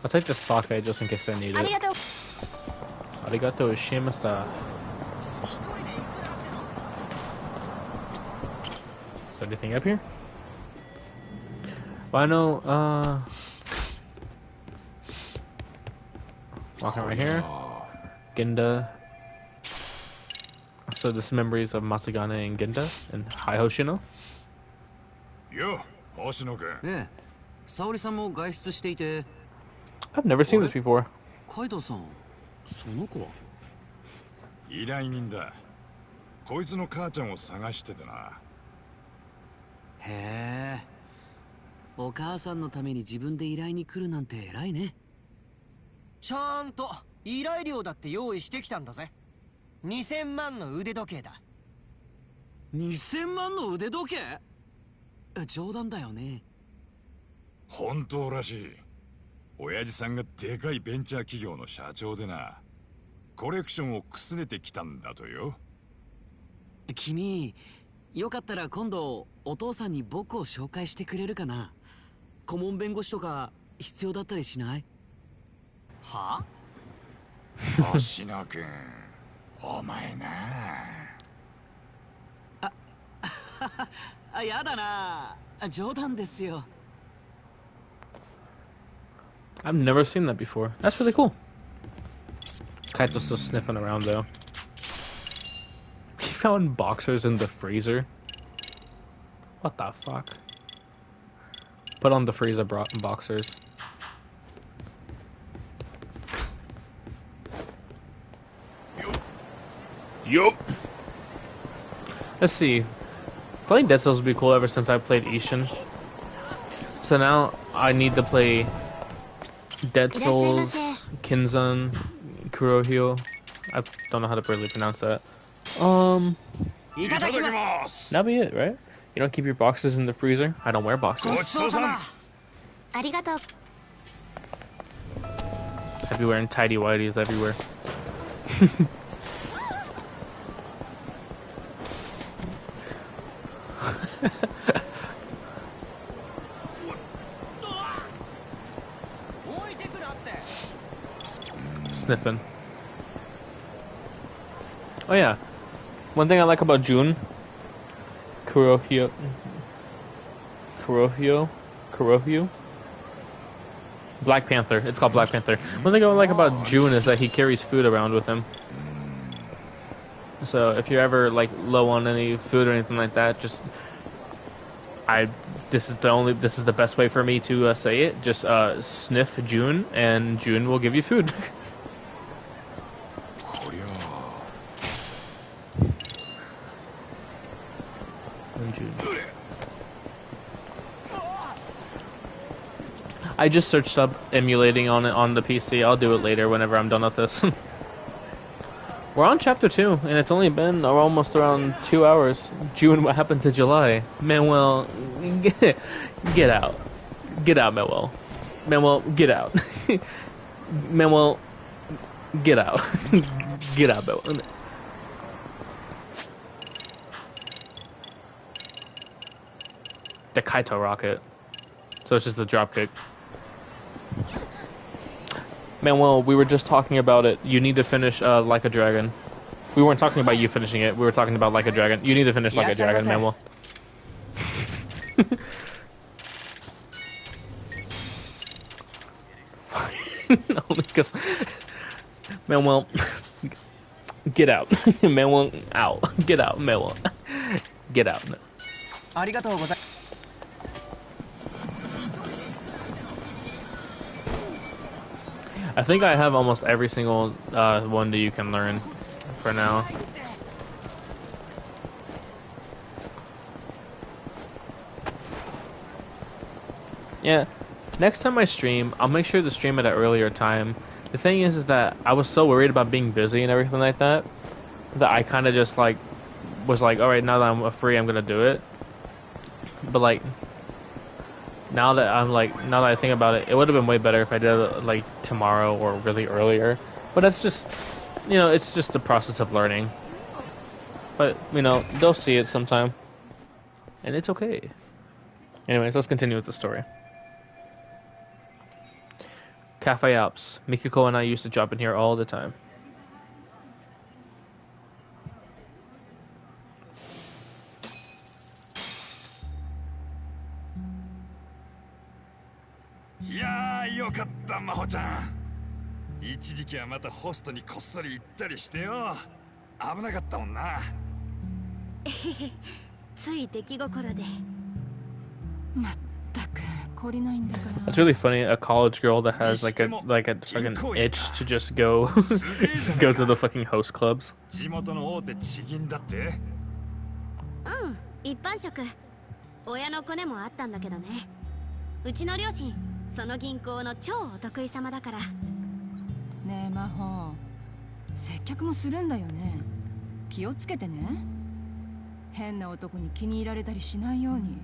I'll take the sake just in case I need it. Arigato gozaimashita. Is there anything up here? Well, I know, walking right here. Ginda. So this memories of Masagane and Ginda and Hai Hoshino. Yo, Hoshino-kun. Yeah. Saori-sanも外出していて I've never seen this before. Kaito-san, その子は依頼人だ。こいつの母ちゃんを探しててな。へえ。お母さんのために自分で依頼に来るなんて偉いね。ちゃんと依頼料だって用意してきたんだぜ。2000万の腕時計だ。2000万の腕時計？冗談だよね。本当らしい。親父さんがでかいベンチャー企業の社長でな、コレクションをくすねてきたんだとよ。君、よかったら今度お父さんに僕を紹介してくれるかな。顧問弁護士とか必要だったりしない？は？星野くん、お前なあ、やだな。冗談ですよ。I've never seen that before. That's really cool. Kaito's still sniffing around though. He found boxers in the freezer. What the fuck? Put on the freezer boxers. Yup. Let's see. Playing Dead Cells would be cool ever since I played Ishin. So now I need to play Dead Souls, Kinzan, Kurohyo. I don't know how to really pronounce that. That'll be it, right? You don't keep your boxes in the freezer? I don't wear boxes. I'd be wearing tidy whities everywhere. Sniffing. Oh yeah, one thing I like about June, Kurohyo, Black Panther. It's called Black Panther. One thing I like about June is that he carries food around with him. So if you're ever like low on any food or anything like that, just this is the best way for me to say it. Just sniff June, and June will give you food. I just searched up emulating on the PC. I'll do it later whenever I'm done with this. We're on chapter 2, and it's only been almost around 2 hours. June, what happened to July? Manuel, get out. Get out, Manuel. Manuel, get out. Manuel, get out. Get out, Manuel. The Kaito rocket. So it's just the dropkick. Manuel, we were just talking about it. You need to finish Like a Dragon. We weren't talking about you finishing it. We were talking about Like a Dragon. You need to finish Like a Dragon, Manuel. Only because... Manuel... Get out. Manuel, out. Get out, Manuel. Get out. I think I have almost every single one that you can learn for now. Yeah, next time I stream, I'll make sure to stream at an earlier time. The thing is that I was so worried about being busy and everything like that, that I kind of just like was like, all right, now that I'm free, I'm gonna do it. But like, now that I think about it, it would have been way better if I did it like tomorrow or really earlier. But that's just, you know, it's just the process of learning. But you know, they'll see it sometime, and it's okay. Anyways, let's continue with the story. Cafe Alps. Mikiko and I used to drop in here all the time. Yeah, よかった真帆ちゃん。一時期はまたホストにこっそり行ったりしてよ。危なかったもんな。つい出来心で。まったく懲りないんだから。It's really funny, a college girl that has like a fucking itch to just go go to the fucking host clubs. 地元の大手地銀だって。うん、一般職。親のコネもあったんだけどね。うちの両親、その銀行の超お得意様だから。ねえ真帆、接客もするんだよね。気をつけてね。変な男に気に入られたりしないように。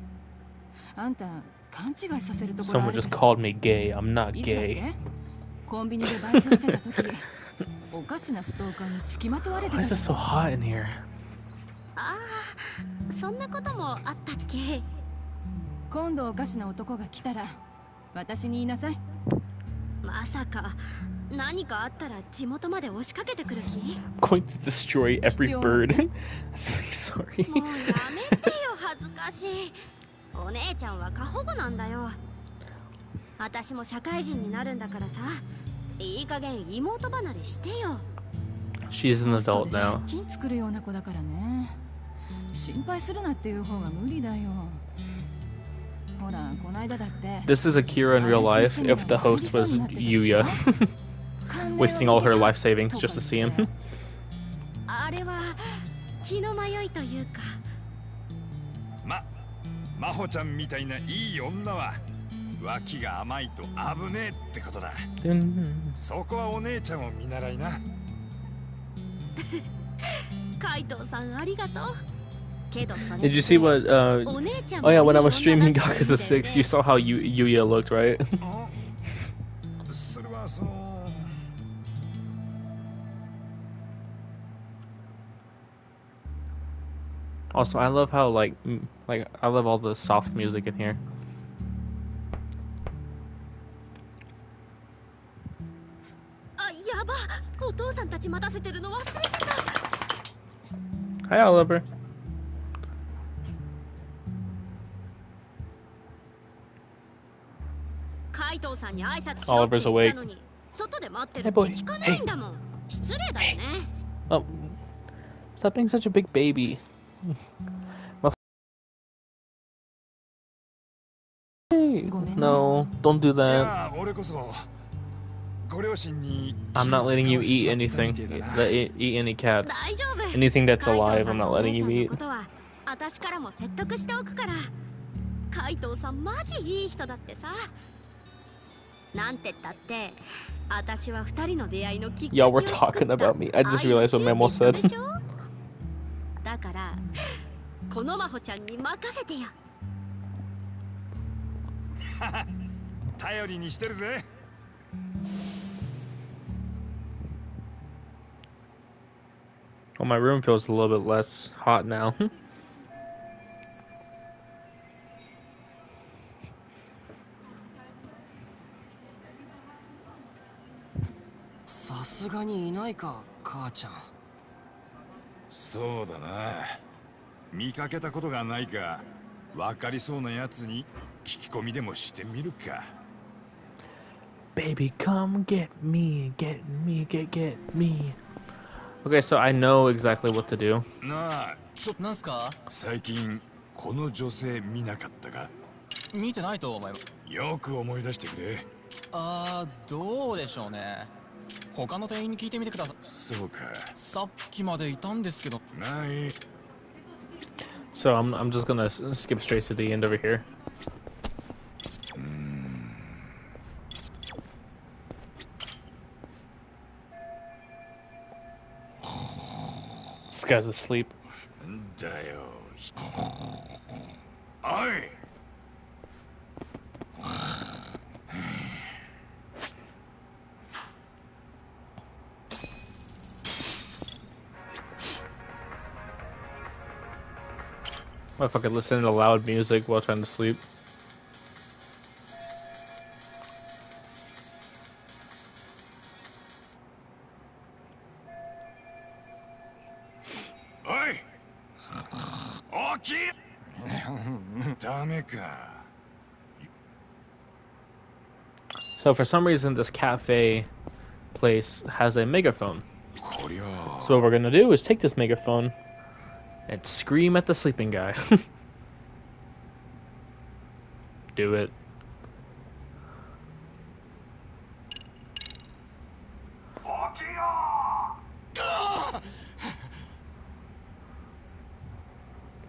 あんた勘違いさせるところある。 Someone just called me gay. I'm not いつだっ gay. け？コンビニでバイトしてた時、おかしなストーカーに付きまとわれて Why た is じ it ゃ so ん。hot in here? ああ、そんなこともあったっけ？今度おかしな男が来たら私に言いなさい。まさか何かあったら地元まで押しかけてくる気？ I'm going to destroy every bird. I'm sorry. もうやめてよ、恥ずかしい。お姉ちゃんは過保護なんだよ。私も社会人になるんだからさ、いい加減妹離れしてよ。 She's an adult now. 借金作るような子だからね。心配するなっていう方が無理だよ。ほら、この間だって。 This is Akira in real life if the host was Yuya. Wasting all her life savings just to see him. あれは気の迷いというか。真帆ちゃんみたいないい女は脇が甘いと危ねえってことだ。そこはお姉ちゃんを見習いな。カイトさんありがとう。けどそれ Did you see what? Oh yeah, when I was streaming Yakuza 6, you saw how Yuya looked, right? それはその。Also, I love how like I love all the soft music in here. あ、やば。お父さんたち待たせてるの忘れてた。 Hi, Oliver. カイトさんに挨拶しろって言ったのに、外で待ってるって聞かないんだもん。失礼だよね。Oh, stop being such a big baby. No, don't do that. I'm not letting you eat anything. Eat any cats. Anything that's alive, I'm not letting you eat. 私からも説得しておくから。カイトさんマジいい人だってさ。なんてったって、私は二人の出会いのきっかけ Y'all を were 作った。 talking about me. I just realized what Memo said. だからこの真帆ちゃんに任せてよ。頼りにしてるぜ。Well, my room feels a little bit less hot now. さすがにいないか、母ちゃん。そうだな。見かけたことがないか、わかりそうなやつに聞き込みでもしてみるか。Baby, come get me, get me, get me. Okay, so I know exactly what to do. なあ、なんすか？最近この女性見なかったか？見てないと思います。よく思い出してくれ。どうでしょうね。他の店員に聞いてみてください。そうか。さっきまでいたんですけど。ない。 So I'm just gonna skip straight to the end over here. This guy's asleep. だよ。おい。What if I could listen to loud music while trying to sleep? Oi! Okay! ダメか。 So for some reason, this cafe place has a megaphone. So what we're gonna do is take this megaphone and scream at the sleeping guy. Do it.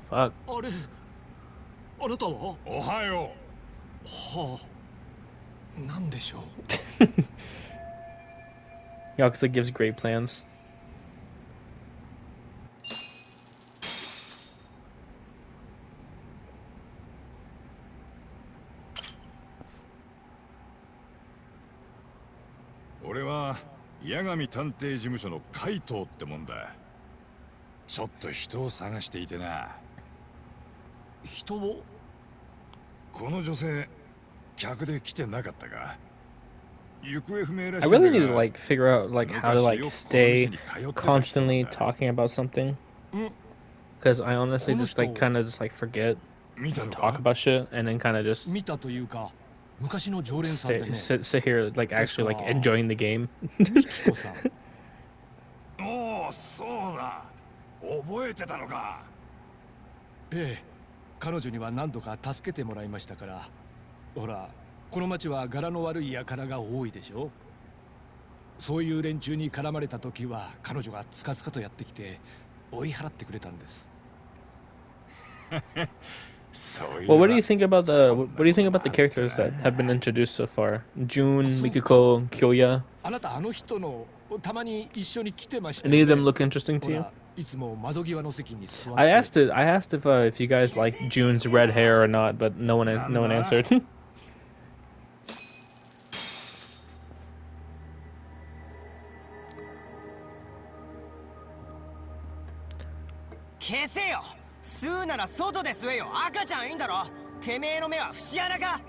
Fuck. あれ、あなたは？おはよう。はあ。なんでしょう。Yakuza gives great plans. 俺は八神探偵事務所のカイトってもんだ。ちょっと人を探していてな。人を？この女性、客で来てなかったか？行方不明らし I いんだが。 really need to like figure out like how to like stay constantly talking about something. Because I honestly just like kind of just like forget to talk about shit and then kind of just 見たというか、昔の常連さんでね。 sit here like actually like enjoying the game. おお、そうだ。覚えてたのか。ええ、彼女には何度か助けてもらいましたから。ほら、この町は柄の悪い輩が多いでしょ。そういう連中に絡まれた時は彼女がつかつかとやってきて追い払ってくれたんです。Well, what do you think about the characters that have been introduced so far? June, Mikiko, Kyoya. あなたあの人のたまに一緒に来てました。 Any of them look interesting to you? いつも窓際の席に座って。 I asked if you guys like June's red hair or not, but no one answered. 消せよ。吸うなら外で吸えよ。赤ちゃんいいんだろ。てめえの目は節穴か。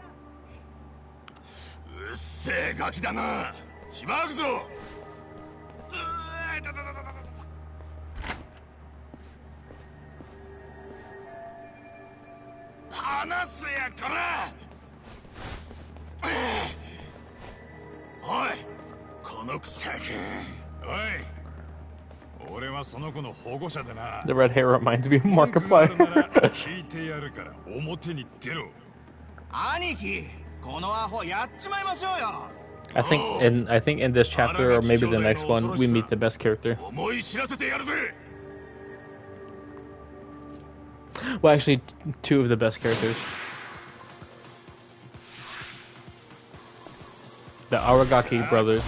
うっせえガキだな。しまうぞ。離せやこら。おい、この草くん。おい。 俺はその子の保護者でな。 The red hair reminds me of Markiplier. 聞いてやるから表に出ろ。兄貴、このアホやっちまいましょうよ。I think in this chapter or maybe the next one we meet the best character. 思い知らせてやるぜ。 Well, actually, two of the best characters. The Aragaki brothers.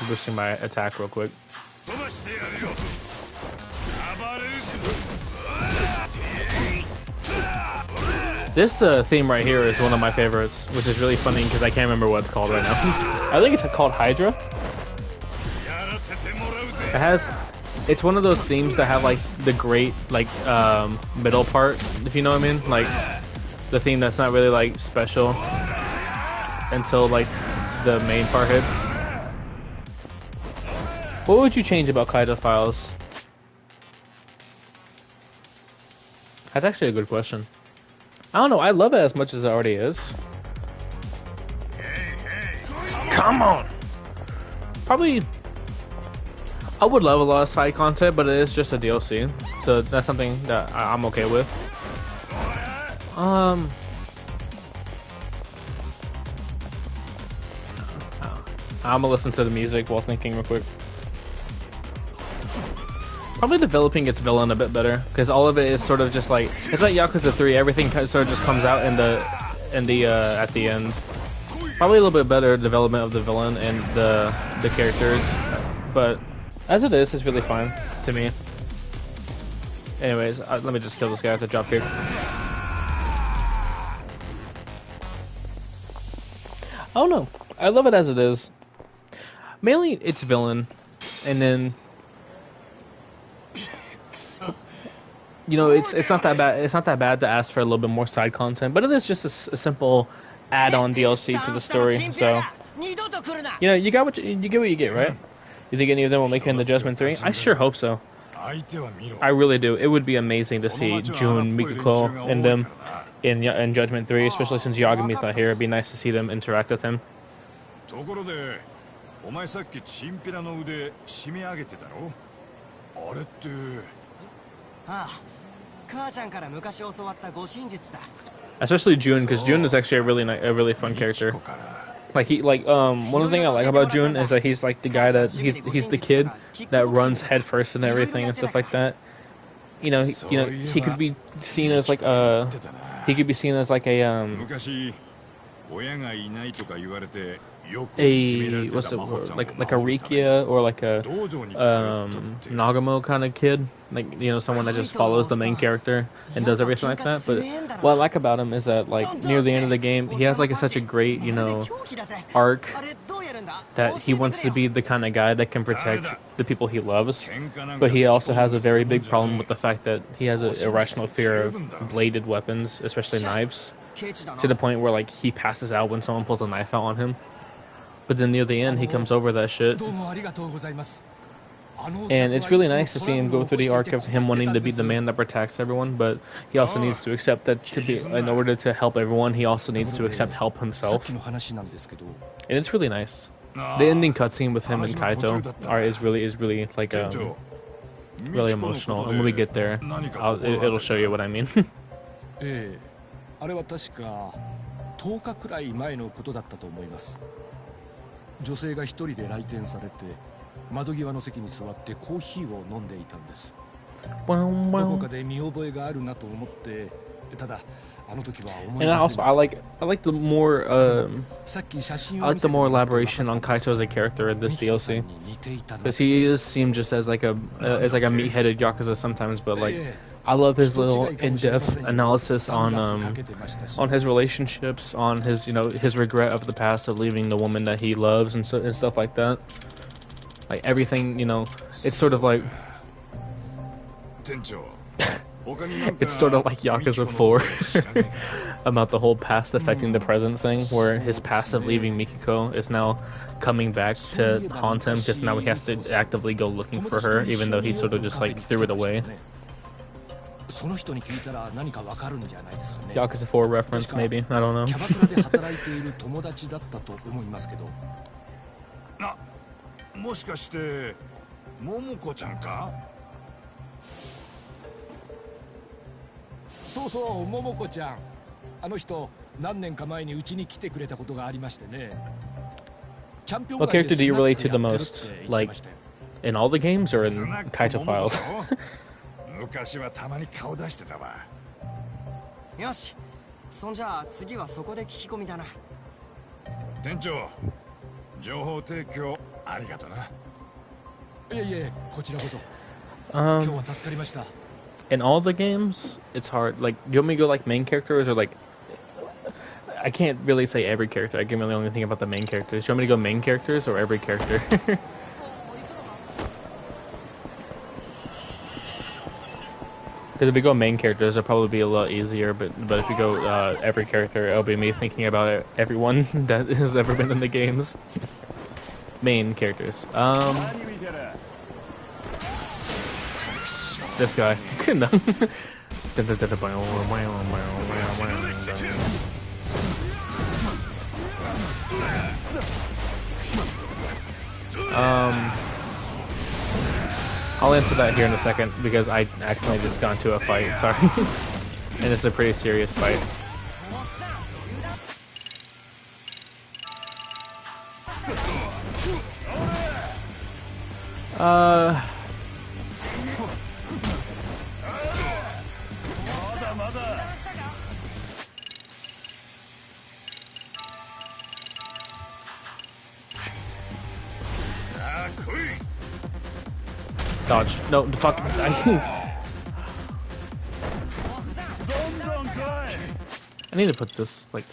Boosting my attack real quick. This theme right here is one of my favorites, which is really funny because I can't remember what it's called right now. I think it's called Hydra. It has, it's one of those themes that have like the great like middle part, if you know what I mean, like the theme that's not really like special until like the main part hits. What would you change about Kaito Files? That's actually a good question. I don't know, I love it as much as it already is. Come on! Probably... I would love a lot of side content, but it is just a DLC. So that's something that I'm okay with. I'm gonna listen to the music while thinking real quick. Probably developing its villain a bit better, because all of it is sort of just like, it's like Yakuza 3. Everything sort of just comes out in the at the end. Probably a little bit better development of the villain and the characters, but as it is, it's really fine to me. Anyways, let me just kill this guy at the drop here. Oh no, I love it as it is. Mainly its villain, and then you know it's not that bad. It's not that bad to ask for a little bit more side content, but it is just a simple add-on DLC to the story. So you know you got what you get what you get, right? You think any of them will make it into Judgment 3? I sure hope so. I really do. It would be amazing to see Jun, Mikako, and them in Judgment 3, especially since Yagami's not here. It'd be nice to see them interact with him. Especially Jun, because Jun is actually a really fun character. Like one of the things I like about Jun is that he's like the guy that he's the kid that runs headfirst and everything and stuff like that. You know, he could be seen as like a what's the word? Like a Rikia or like a Nagamo kind of kid, like someone that just follows the main character and does everything like that. But what I like about him is that like near the end of the game, he has like such a great arc that he wants to be the kind of guy that can protect the people he loves, but he also has a very big problem with the fact that he has an irrational fear of bladed weapons, especially knives, to the point where like he passes out when someone pulls a knife out on him. But then near the end, he comes over that shit. And it's really nice to see him go through the arc of him wanting to be the man that protects everyone, but he also needs to accept that in order to help everyone, he also needs to accept help himself. And it's really nice. The ending cutscene with him and Kaito is really like really emotional. And when we get there, it'll show you what I mean. あれは確か10日くらい前のことだったと思います。女性が一人で来店されて窓際の席に座ってコーヒーを飲んでいたんです。どこかで見覚えがあるなと思って、ただあの時は思い出せなくて。 And also I like the more elaboration on Kaito as a character in this DLC, because he seems just as like a meat-headed yakuza sometimes, but like I love his little in-depth analysis on his relationships, on his his regret of the past of leaving the woman that he loves and stuff like that. Like everything, it's sort of like it's sort of like Yakuza 4 about the whole past affecting the present thing, where his past of leaving Mikako is now coming back to haunt him, because now he has to actively go looking for her, even though he sort of just like threw it away. Yakuza 4 reference, maybe. I don't know. もしかして桃子ちゃんか？そうそう、桃子ちゃん。あの人何年か前にうちに来てくれたことがありましてね。 What character do you relate to the most, like in all the games or in Kaito Files? 昔はたまに顔出してたわ。よし、そんじゃあ次はそこで聞き込みだな。店長、情報提供ありがとな。いえいえ、こちらこそ。今日は助かりました。 In all the games, it's hard. Like, do you want me to go like main characters or like? I can't really say every character. I can really only think about the main characters. Do you want me to go main characters or every character? Because if we go main characters, it'll probably be a lot easier. But if we go every character, it'll be me thinking about everyone that has ever been in the games. Main characters. This guy. I'll answer that here in a second because I accidentally just got into a fight, sorry. And it's a pretty serious fight. Dodge. No, the fuck. I need to put this, like...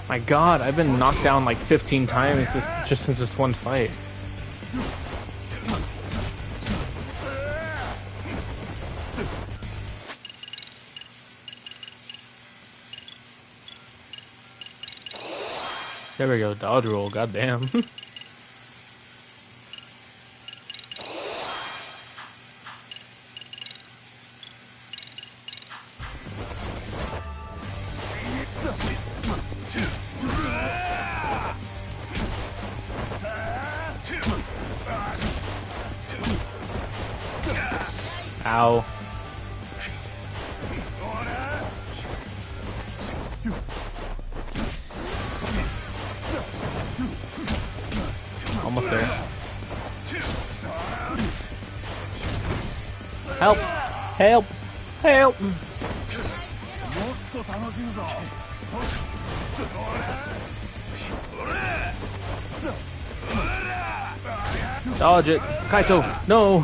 My god, I've been knocked down like 15 times just since this one fight. There we go, dodge roll, goddamn. Ow. Almost there. Help! Help! Help! Dodge it! Kaito! No!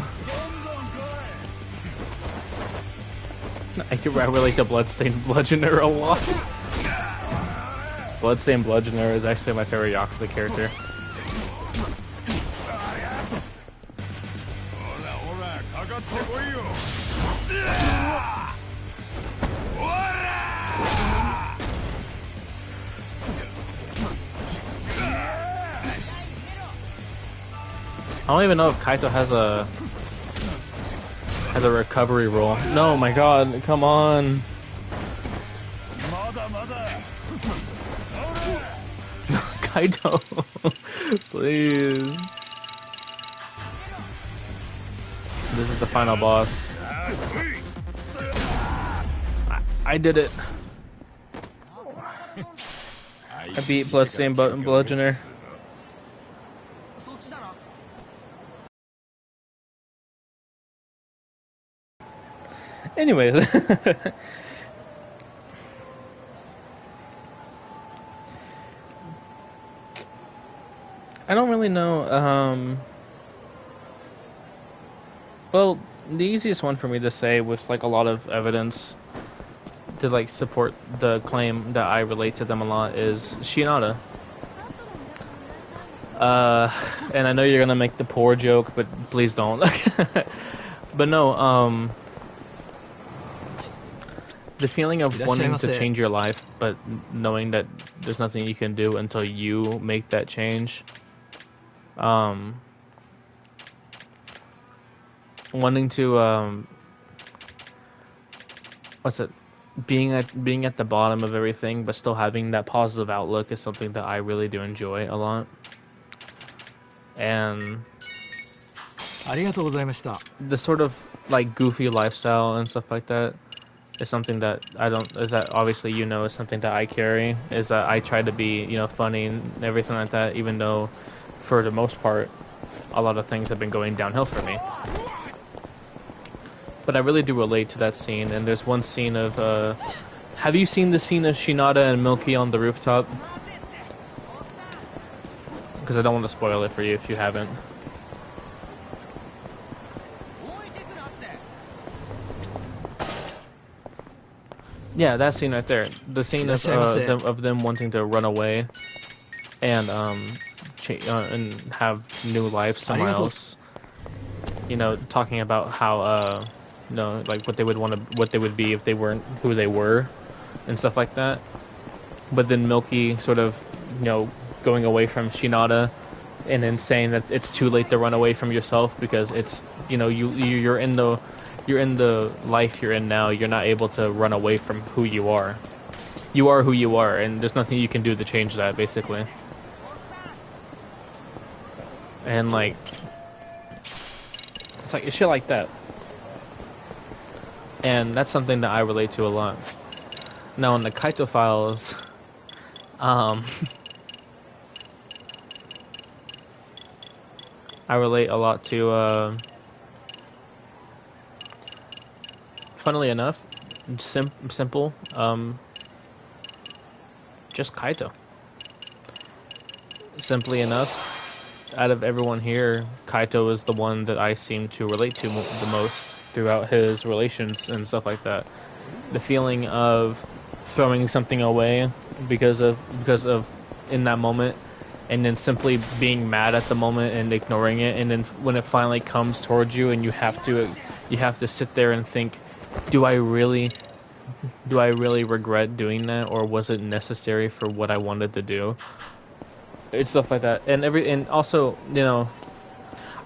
I relate to Bloodstained Bludgeoner a lot. Bloodstained Bludgeoner is actually my favorite Yakuza character. I don't even know if Kaito has a recovery roll. No, my god, come on. Kaito, please. This is the final boss. I did it. I beat Bloodstained Bludgeoner. Anyways. I don't really know, well, the easiest one for me to say with like a lot of evidence to like support the claim that I relate to them a lot is Shinada. And I know you're gonna make the poor joke, but please don't. But no, the feeling of wanting to change your life, but knowing that there's nothing you can do until you make that change. Wanting to, what's it? Being at the bottom of everything, but still having that positive outlook is something that I really do enjoy a lot. And the sort of like goofy lifestyle and stuff like that is something that is that obviously is something that I carry, is that I try to be, funny and everything like that, even though for the most part a lot of things have been going downhill for me. But I really do relate to that scene, and there's one scene of, have you seen the scene of Shinada and Milky on the rooftop? Because I don't want to spoil it for you if you haven't. Yeah, that scene right there. The scene of them wanting to run away and have new life somewhere else. you know, talking about how you know, like what they would be if they weren't who they were, and stuff like that. But then Milky sort of, you know, going away from Shinada, and then saying that it's too late to run away from yourself because it's, you know, you're in the life you're in now. You're not able to run away from who you are. You are who you are, and there's nothing you can do to change that, basically. And like, it's like shit like that. And that's something that I relate to a lot. Now in the Kaito files, I relate a lot to, funnily enough, simple, just Kaito. Simply enough, out of everyone here, Kaito is the one that I seem to relate to the most throughout his relations and stuff like that. The feeling of throwing something away because of in that moment, and then simply being mad at the moment and ignoring it, and then when it finally comes towards you and you have to sit there and think, do I really regret doing that, or was it necessary for what I wanted to do? It's stuff like that. And also, you know,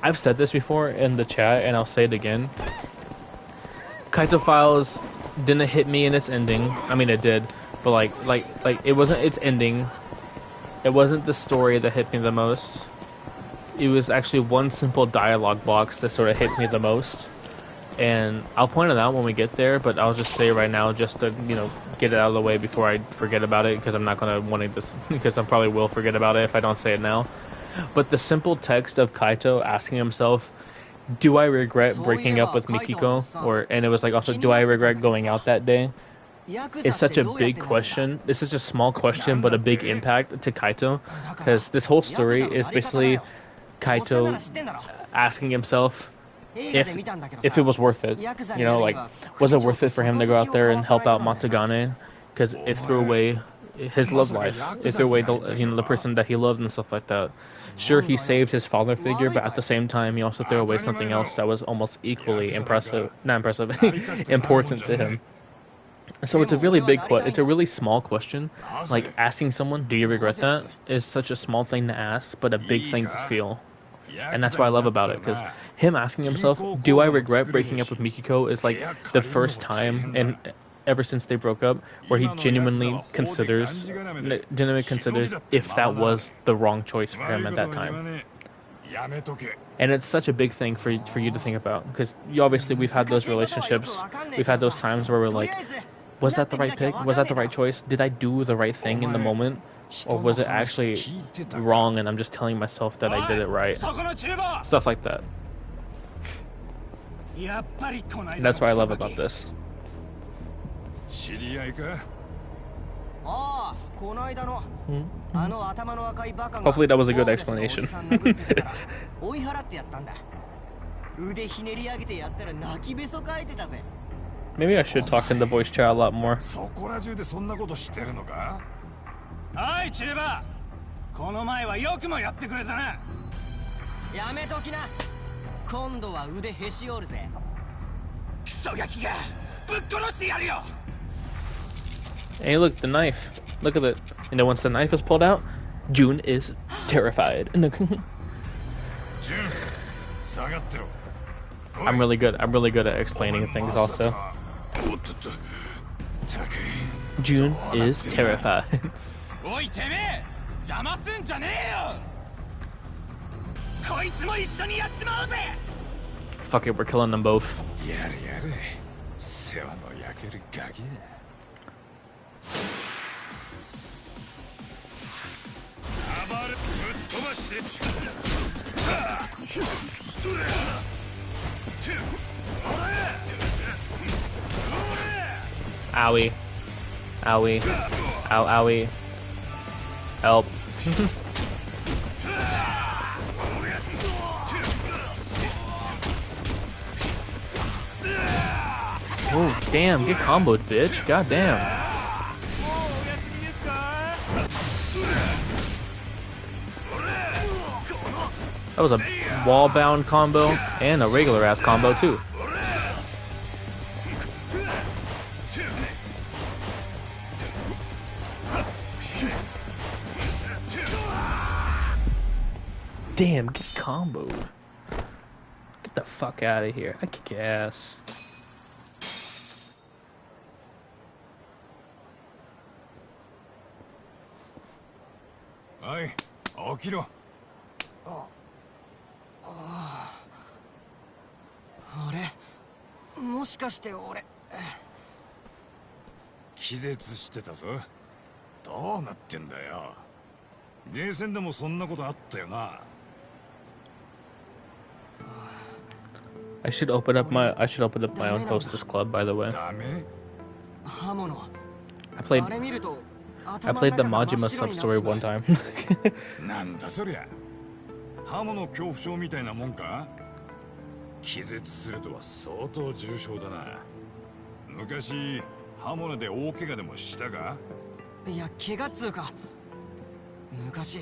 I've said this before in the chat and I'll say it again. Kaito Files didn't hit me in its ending. I mean, it did, but like it wasn't its ending. It wasn't the story that hit me the most. It was actually one simple dialogue box that sort of hit me the most. And I'll point it out when we get there, but I'll just say right now, just to, you know, get it out of the way before I forget about it, because I'm not gonna want this, because I probably will forget about it if I don't say it now. But the simple text of Kaito asking himself, do I regret breaking up with Mikiko? And it was like also, do I regret going out that day? It's such a big question. This is a small question, but a big impact to Kaito, because this whole story is basically Kaito asking himself if it was worth it. You know, like, was it worth it for him to go out there and help out Matsugane? Because it threw away his love life. It threw away the person that he loved and stuff like that. Sure, he saved his father figure, but at the same time, he also threw away something else that was almost equally important to him. So it's a really it's a really small question. Like, asking someone, do you regret that, is such a small thing to ask, but a big thing to feel. And that's what I love about it, because him asking himself, do I regret breaking up with Mikiko, is like the first time, and ever since they broke up, where he genuinely considers if that was the wrong choice for him at that time. And it's such a big thing for you to think about, because obviously we've had those relationships, we've had those times where we're like, was that the right pick? Was that the right choice? Did I do the right thing in the moment? Or was it actually wrong and I'm just telling myself that I did it right? Stuff like that. And that's what I love about this. Hopefully that was a good explanation. Maybe I should talk in the voice chat a lot more. Hey, look, the knife. Look at it. And then once the knife is pulled out, Jun is terrified. I'm really good at explaining things also. Jun is terrified. Fuck it, we're killing them both. Owie. Owie. Ow, owie. Help. Oh, damn, get comboed, bitch. God damn. That was a wall bound combo and a regular ass combo too. Damn, get comboed. Get the fuck out of here. I kick ass. Hey, 起きろ。あれもしかして俺気絶してたぞ。どうなってんだよ。ゲーセンでもそんなことあったよな。I should open up my own hostess club, by the way. I played the Majima sub story one time. なんだそりゃ。刃物恐怖症みたいなもんか？気絶するとは相当重症だな。昔刃物で大怪我でもしたか？いや、怪我っつうか、昔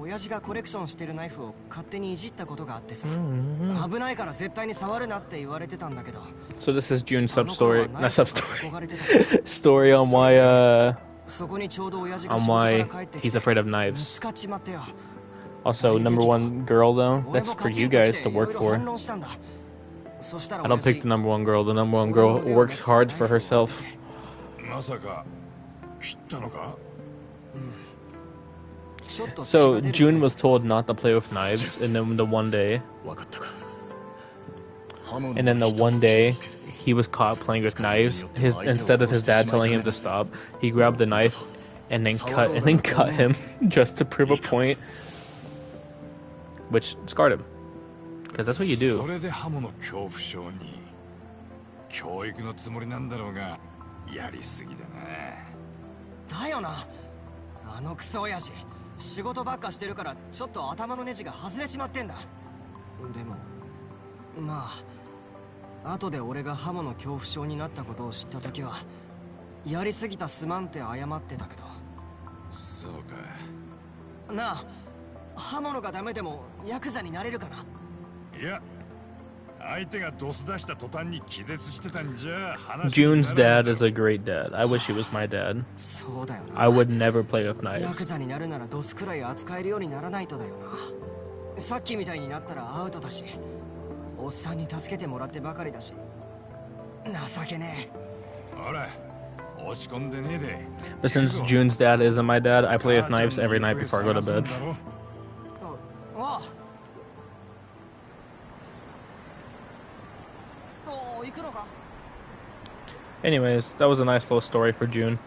親父がコレクションしてるナイフを勝手にいじったことがあってさ、危ないから絶対に触るなって言われてたんだけど。So this is June's sub story, not sub story. Story on why he's afraid of knives. Also, #1 girl though, that's for you guys to work for. I don't pick the #1 girl. The #1 girl works hard for herself. So June was told not to play with knives, and then the one day, he was caught playing with knives. Instead of his dad telling him to stop, he grabbed the knife and then cut him just to prove a point, which scarred him. Because that's what you do. 教育のつもりなんだろうが、やりすぎだな。だよな。あのクソ親父、仕事ばっかしてるからちょっと頭のネジが外れちまってんだ。でも、まあ、後で俺が刃物恐怖症になったことを知った時は、やりすぎたすまんって謝ってたけど。そうか。なあ、刃物がダメでもヤクザになれるかな？いや。June's dad is a great dad. I wish he was my dad. I would never play with knives. ヤクザになるならドスくらい扱えるようにならないとだよな。さっきみたいになったらアウトだし、おっさんに助けてもらってばかりだし、情けねえ。ほら、落ち込んでねえで。But since June's dad isn't my dad, I play with knives every night before I go to bed. Anyways, that was a nice little story for June.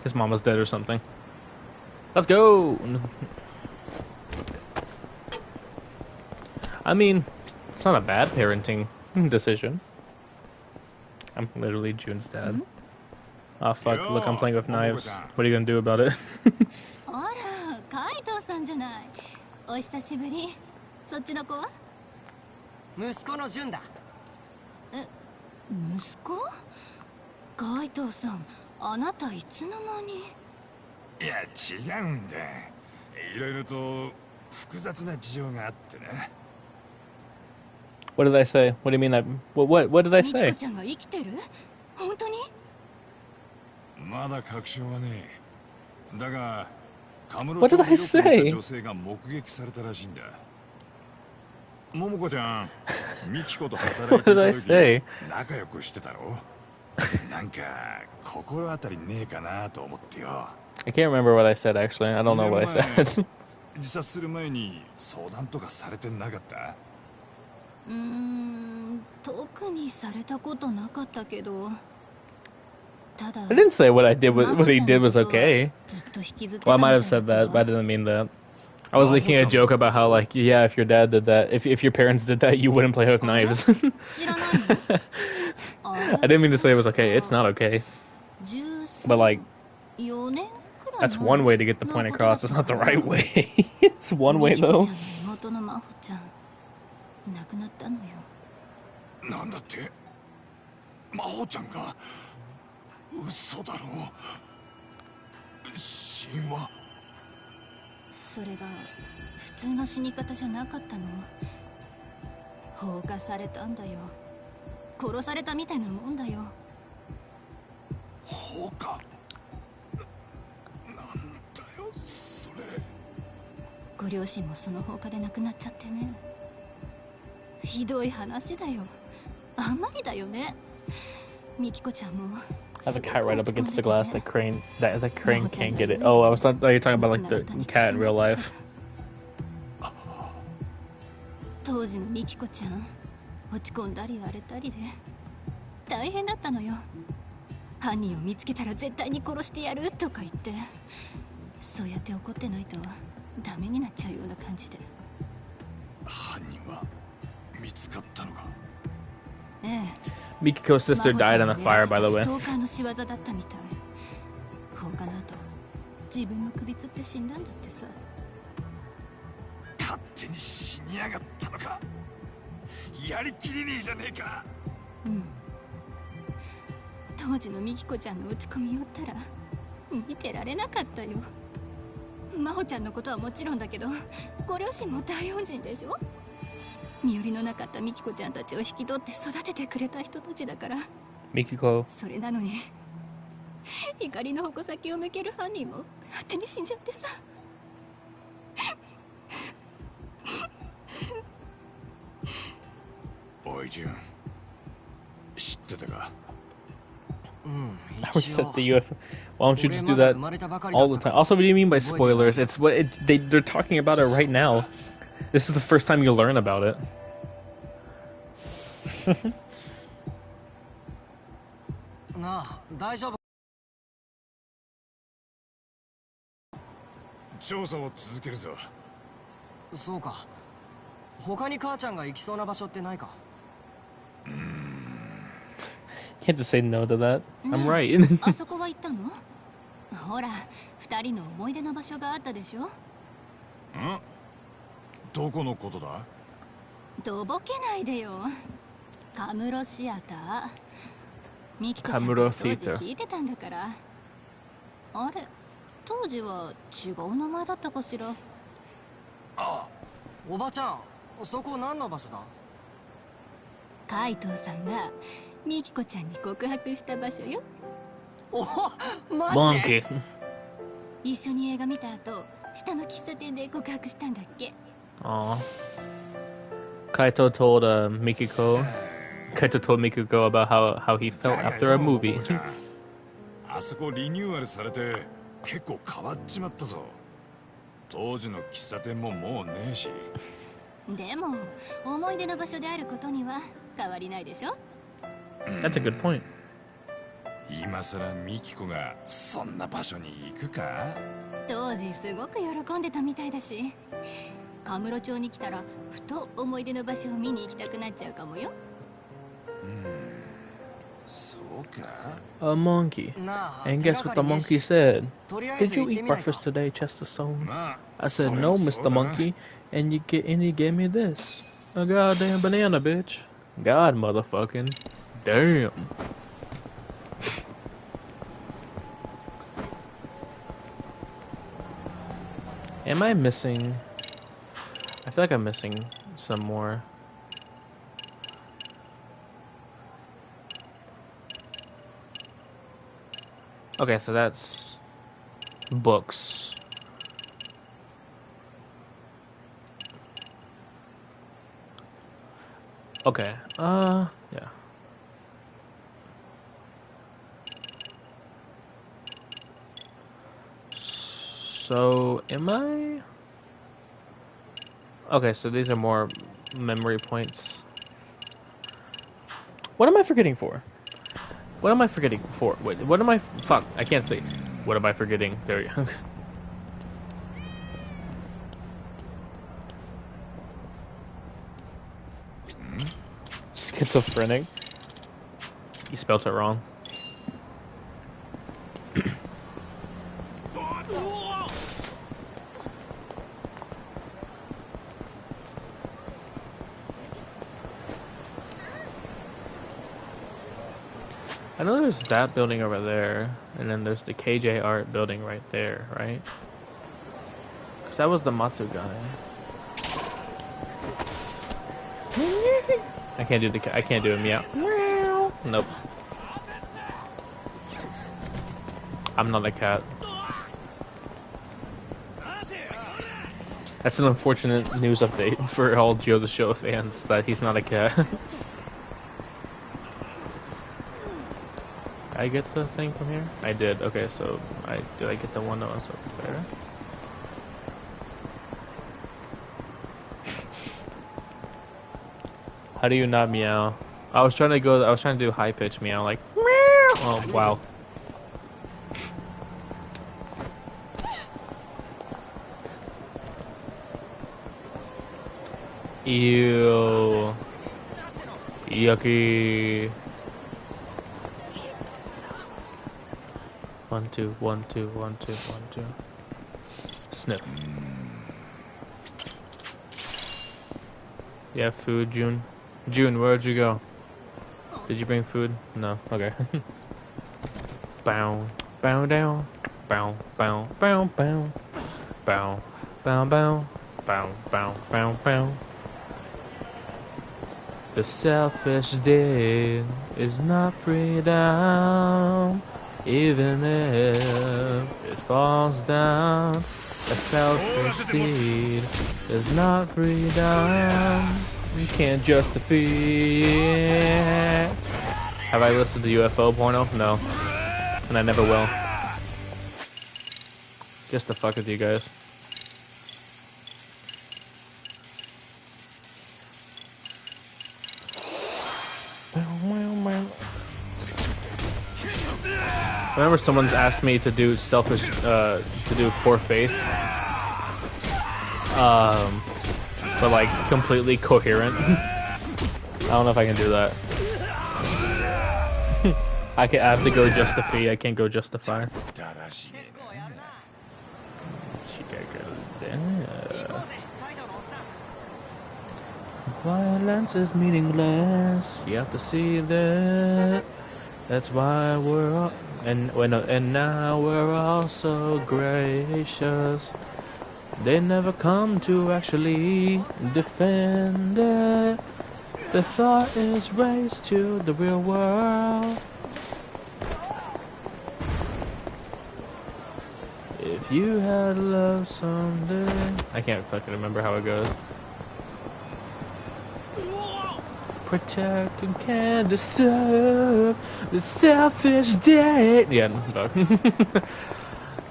His mama's dead or something. Let's go! I mean, it's not a bad parenting decision. I'm literally June's dad. Oh fuck, look, I'm playing with knives. What are you gonna do about it? あら、カイトさんじゃない。お久しぶり。そっちの子は？息子のジュンだ。息子？カイトさん、あなたいつの間に？いや、違うんだ。いろいろと複雑な事情があってね。What did I say? What do you mean? What did I say? ミチコちゃんが生きてる？本当に？まだ確証はねえ。だが、カムロ What did I say? 女性が目撃されたらしいんだ。桃子ちゃん、ミキコと働いていた時、仲良くしてたろ？なんか心当たりねえかなと思ってよ。I can't remember what I said actually. I don't know what I said. 自殺する前に相談とかされてなかった？特にされたことなかったけど。ただ I didn't say what he did was okay. Well, I might have said that, but I didn't mean that. I was making a joke about how, like, yeah, if your dad did that, if your parents did that, you wouldn't play with knives. I didn't mean to say it was okay. It's not okay. But, like, that's one way to get the point across. It's not the right way. It's one way, though. なんだって？真帆ちゃんが嘘だろ？神話？それが普通の死に方じゃなかったの。放火されたんだよ。殺されたみたいなもんだよ。放火？なんだよそれ。ご両親もその放火で亡くなっちゃってね。ひどい話だよ。あんまりだよね。ミキコちゃんも。I have a cat right up against the glass. That crane can't get it. Oh, I thought you were talking about like the cat in real life. 当時のミキコちゃん、落ち込んだり荒れたりで大変だったのよ。犯人を見つけたら絶対に殺してやるとか言って、そうやって怒ってないとダメになっちゃうような感じで。犯人は見つかったのか？ええ。Mikiko's sister died on a fire, by the way. ストーカーの仕業だったみたい。放火の後、自分も首つって死んだんだってさ。勝手に死にやがったのか。やりきれねえじゃねえか。うん。当時のミキコちゃんの落ち込みをったら見てられなかったよ。真帆ちゃんのことはもちろんだけど、ご両親も大恩人でしょ。身寄りのなかったミキコちゃんたちを引き取って育ててくれた人たちだから。ミキコ。それなのに怒りの矛先を向ける犯人も勝手に死んじゃってさ。おいジュン、知ってたか？I would set the UFO. Why don't you just do that all the time? Also, what do you mean by spoilers? It's what they're talking about it right now. This is the first time you learn about it. なあ、大丈夫？調査を続けるぞ。そうか。他に母ちゃんが行きそうな場所ってないか？Can't just say no to that. I'm right. あそこは行ったの？ほら、二人の思い出の場所があったでしょ？ん？どこのことだ？とぼけないでよ。カムロシアター。ミキコちゃんと当時聞いてたんだから。あれ、当時は違う名前だったかしら。あ、おばちゃん、そこ何の場所だ？カイトウさんがミキコちゃんに告白した場所よ。お、マジで？一緒に映画見た後、下の喫茶店で告白したんだっけ。Aw. Kaito told Mikiko about how he felt after a movie. あそこリニューアルされて結構変わっちまったぞ。当時の喫茶店ももうねえし。でも思い出の場所であることには変わりないでしょ。That's a good point. 今さらミキコがそんな場所に行くか？当時すごく喜んでたみたいだし、カムロ町に来たらふと思い出の場所を見に行きたくなっちゃうかもよ。そうか。 A monkey. And guess what the monkey said? Did you eat breakfast today, Chesterstone? I said no, Mr. Monkey. And he gave me this. A goddamn banana, bitch. God motherfucking damn. Am I missing? I feel like I'm missing some more. Okay, so that's books. Okay, yeah. So, am I? Okay, so these are more memory points. What am I forgetting for? What am I forgetting for? Wait, what am I? Fuck, I can't say. What am I forgetting? There you go. Schizophrenic. You spelled it wrong. I know there's that building over there, and then there's the KJ Art building right there, right? That was the Matsu guy. I can't do the. I can't do a meow. Nope. I'm not a cat. That's an unfortunate news update for all Joe the Show fans that he's not a cat. I get the thing from here? I did. Okay, so did I get the one that was up there? How do you not meow? I was trying to do high pitch meow like meow. Oh wow. Ew. Yucky. 1 2 1 2 1 2 1 2. Snip. Yeah, food, June. June, where'd you go? Did you bring food? No. Okay. Bow, bow down, bow, bow, bow, bow, bow, bow, bow, bow, bow, bow, bow. The selfish deed is not freedom, even if it falls down. The selfish deed is not freedom. You can't just defeat. Have I listened to UFO porno? No. And I never will. Just to fuck with you guys. Whenever someone's asked me to do selfish, to do poor faith, but like completely coherent, I don't know if I can do that. I have to go justify. I can't go justify. Violence is meaningless. You have to see that. That's why we're all, and now we're all so gracious. They never come to actually defend it. The thought is raised to the real world. If you had love someday. I can't fucking remember how it goes. Protect and can't disturb the selfish day. Yeah, no.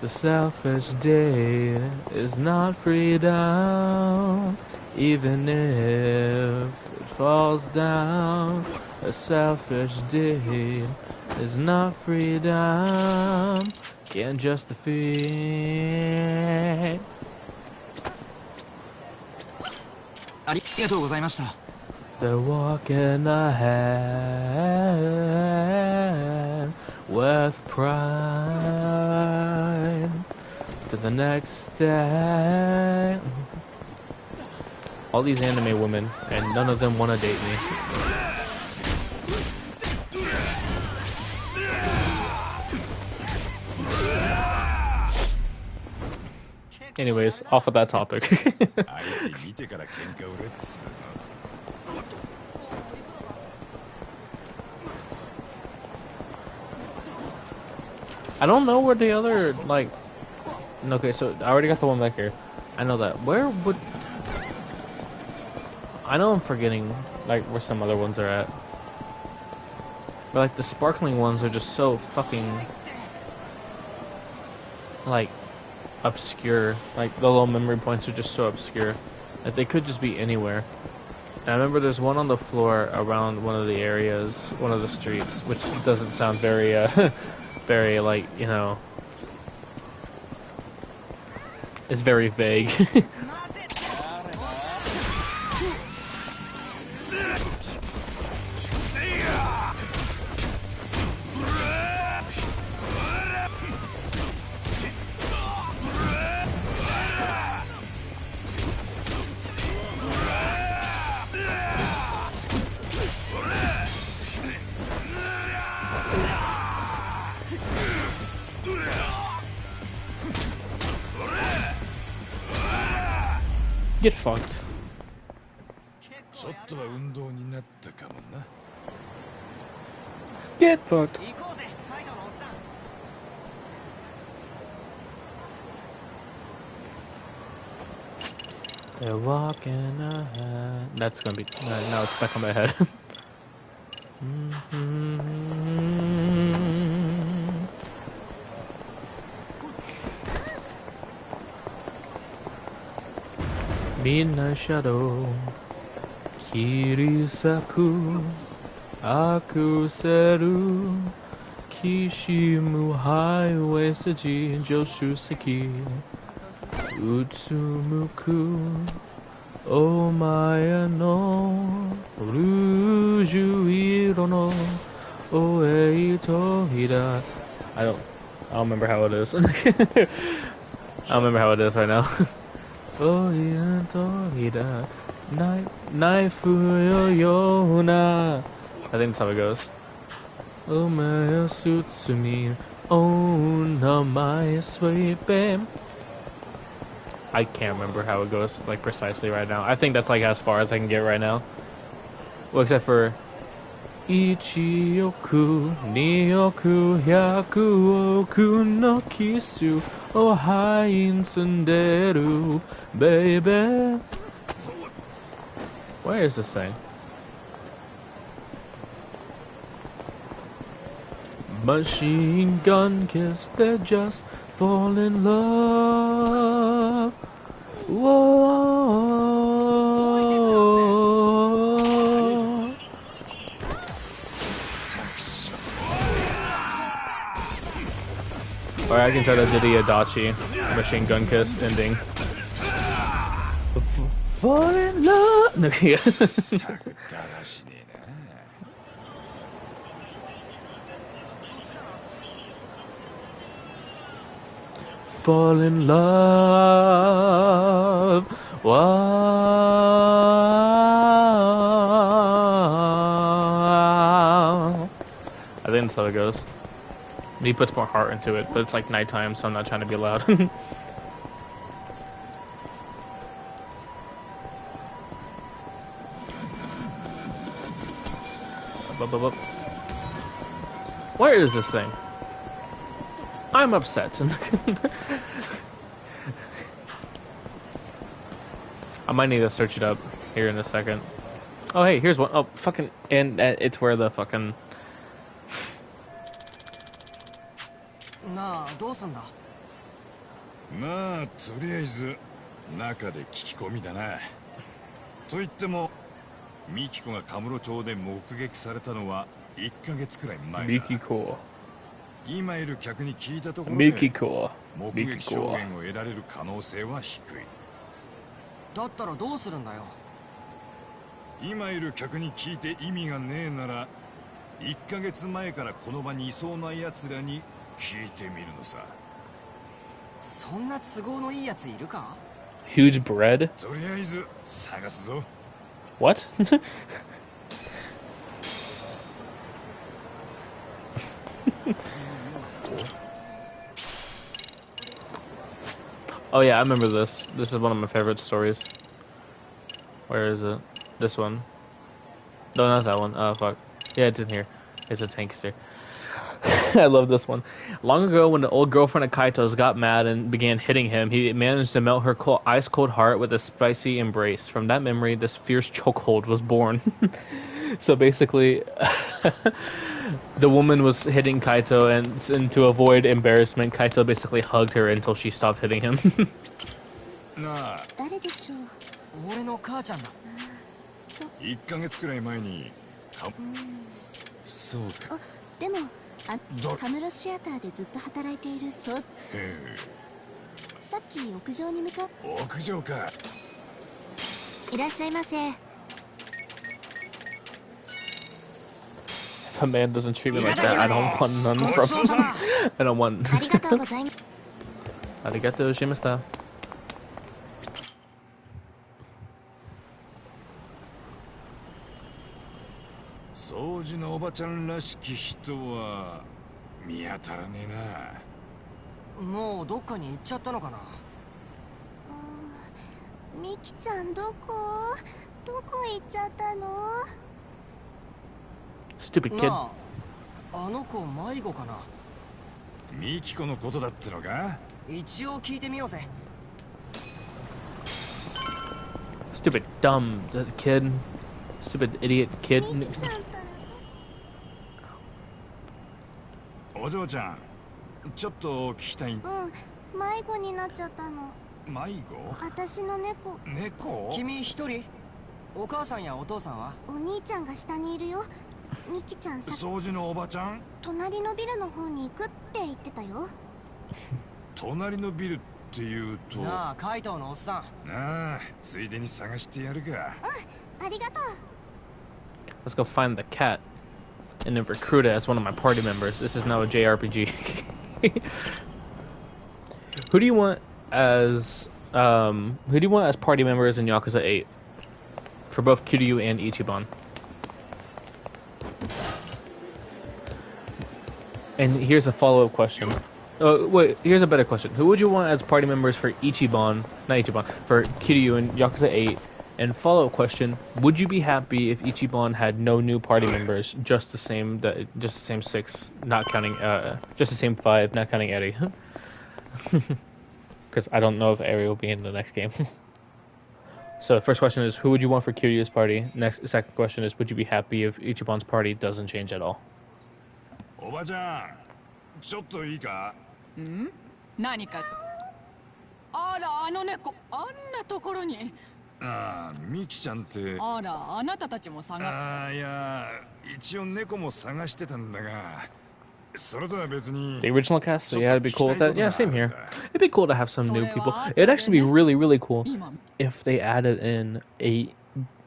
The selfish day is not freedom, even if it falls down. A selfish deed is not freedom, can't just defeat. ありがとうございました。 The walk in the hand with pride to the next day. All these anime women, and none of them want to date me. Anyways, off of that topic. I don't know where the other, like... Okay, so I already got the one back here. I know that. Where would... I know I'm forgetting, like, where some other ones are at. But, like, the sparkling ones are just so fucking... like, obscure. Like, the little memory points are just so obscure that they could just be anywhere. And I remember there's one on the floor around one of the areas, one of the streets, which doesn't sound very, very, like, you know... It's very vague. Get fucked. ちょっとは運動になったかもな。Get fucked. 行こうぜ、カイトのおっさん。They're walking ahead. That's gonna be. Now it's stuck on my head. Midnight shadow. Kirisaku. Akuseru. Kishimu highway Seiji Joshuseki. Utsumuku Omaya no Ruju iro no Oei to hida. I don't remember how it is. I don't remember how it is right now. Oei to hida. Naifu yo yona. I think that's how it goes. Omaya sutsumi Onamaya sweepem. I can't remember how it goes, like, precisely right now. I think that's, like, as far as I can get right now. Well, except for... Ichioku, Nioku, Hyaku, Oku no Kisu, Ohain Sunderu, baby. Where is this thing? Machine gun kiss, they're just fall in love. Whoa. Or I can try to do the Adachi machine gun kiss ending. Fall in love. No, yeah. Fall in love. Wow. I think that's how it goes. He puts more heart into it, but it's like nighttime, so I'm not trying to be loud. Where is this thing? I'm upset. I might need to search it up here in a second. Oh, hey, here's one. Oh, fucking, and it's where the fucking. なあ、どうすんだ。まあ、とりあえず中で聞き込みだな。と言っても、ミキコがカムロ町で目撃されたのは1ヶ月くらい前だ。ミキコ。今いる客に聞いたところでミキコ。目撃証言を得られる可能性は低い。だったらどうするんだよ。今いる客に聞いて意味がねえなら、1ヶ月前からこの場にいそうな奴らに聞いてみるのさ。そんな都合のいいやついるか？ Huge bread? とりあえず探すぞ。What? Oh yeah, I remember this. This is one of my favorite stories. Where is it? This one. No, not that one. Oh, fuck. Yeah, it's in here. It's a tankster. I love this one. Long ago, when the old girlfriend of Kaito's got mad and began hitting him, he managed to melt her ice-cold heart with a spicy embrace. From that memory, this fierce chokehold was born. So basically, the woman was hitting Kaito, and to avoid embarrassment, Kaito basically hugged her until she stopped hitting him. なあ。誰でしょう。俺の母ちゃんだ。1ヶ月くらい前に。そうか。でもカムロシアターでずっと働いているそう。さっき屋上に向かっ。屋上か。いらっしゃいませ。If a man doesn't treat me like that, I don't want none from him. I don't want. ありがとうございます。ありがとうございました。掃除のおばちゃんらしき人は見当たらねえな。もうどっかに行っちゃったのかな。ミキちゃんどこ行っちゃったの？ Stupid kid. なあ、あの子迷子かな？ミキコのことだってのか？一応聞いてみようぜ。Stupid dumb kid. Stupid idiot kid. ミキちゃんったらお嬢ちゃん、ちょっと聞きたい。迷子になっちゃったの。迷子？私の猫。猫？君一人？お母さんやお父さんは？お兄ちゃんが下にいるよ。ミキちゃんさ、掃除のおばちゃん？隣のビルの方に行くって言ってたよ。隣のビルっていうと。なあ、カイトのおっさん。なあ、ついでに探してやるか。ありがとう。 Let's go find the cat and then recruit it as one of my party members. This is now a JRPG. Who do you want as party members in Yakuza 8? For both Kiryu and Ichiban. And here's a follow-up question. Oh, wait, here's a better question. Who would you want as party members for for Kiryu in Yakuza 8? And follow-up question, would you be happy if Ichiban had no new party members, just the same 6, not counting, just the same 5, not counting Eri? Because I don't know if Eri will be in the next game. So the first question is, who would you want for Kiryu's party? Second question is, would you be happy if Ichiban's party doesn't change at all? おばちゃん、ちょっといいか？何か？あら、あの猫、あんなところに。ああ、ミキちゃんって。あら、あなたたちも探。ああ、いや、一応猫も探してたんだが、それとは別に。The original cast, so yeah, it'd be cool with that. Yeah, same here. It'd be cool to have some new people. It'd actually be really, really cool if they added in a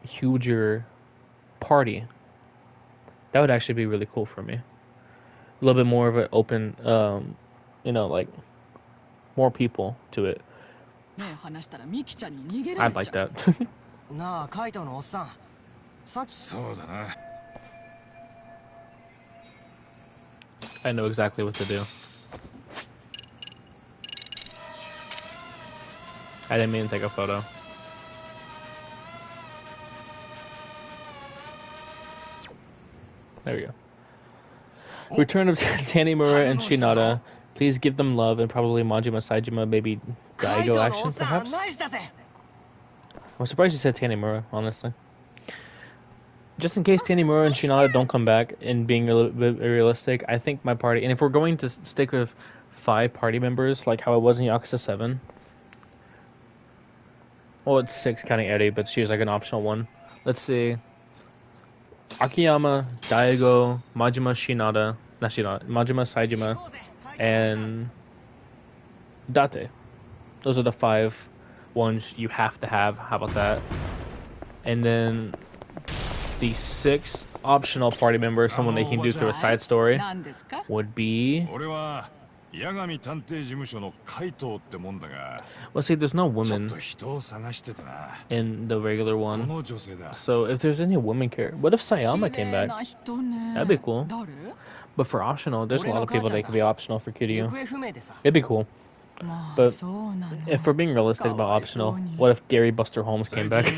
huger party. That would actually be really cool for me. A little bit more of an open, like more people to it. I'd like that. なあ、カイトのおっさん。そうだな。I know exactly what to do. I didn't mean to take a photo. There we go. Return of Tanimura and Shinada. Please give them love and probably Majima Saijima, maybe Daigo action, perhaps? I'm surprised you said Tanimura, honestly. Just in case Tanimura and Shinada don't come back, and being a little bit realistic, I think my party, and if we're going to stick with 5 party members, like how it was in Yakuza 7, well, it's 6 counting Eri, but she was like an optional one. Let's see. Akiyama, Daigo, Majima Shinada, not Shinada, Majima Saijima, and Date. Those are the 5 ones you have to have. How about that? And then the 6th optional party member, someone they can do through a side story, would be... Well, see, there's no woman in the regular one. So if there's any woman character, what if Sayama came back? That'd be cool. But for optional, there's a lot of people that could be optional for Kiryu. It'd be cool. But if we're being realistic about optional, what if Gary Buster Holmes came back? I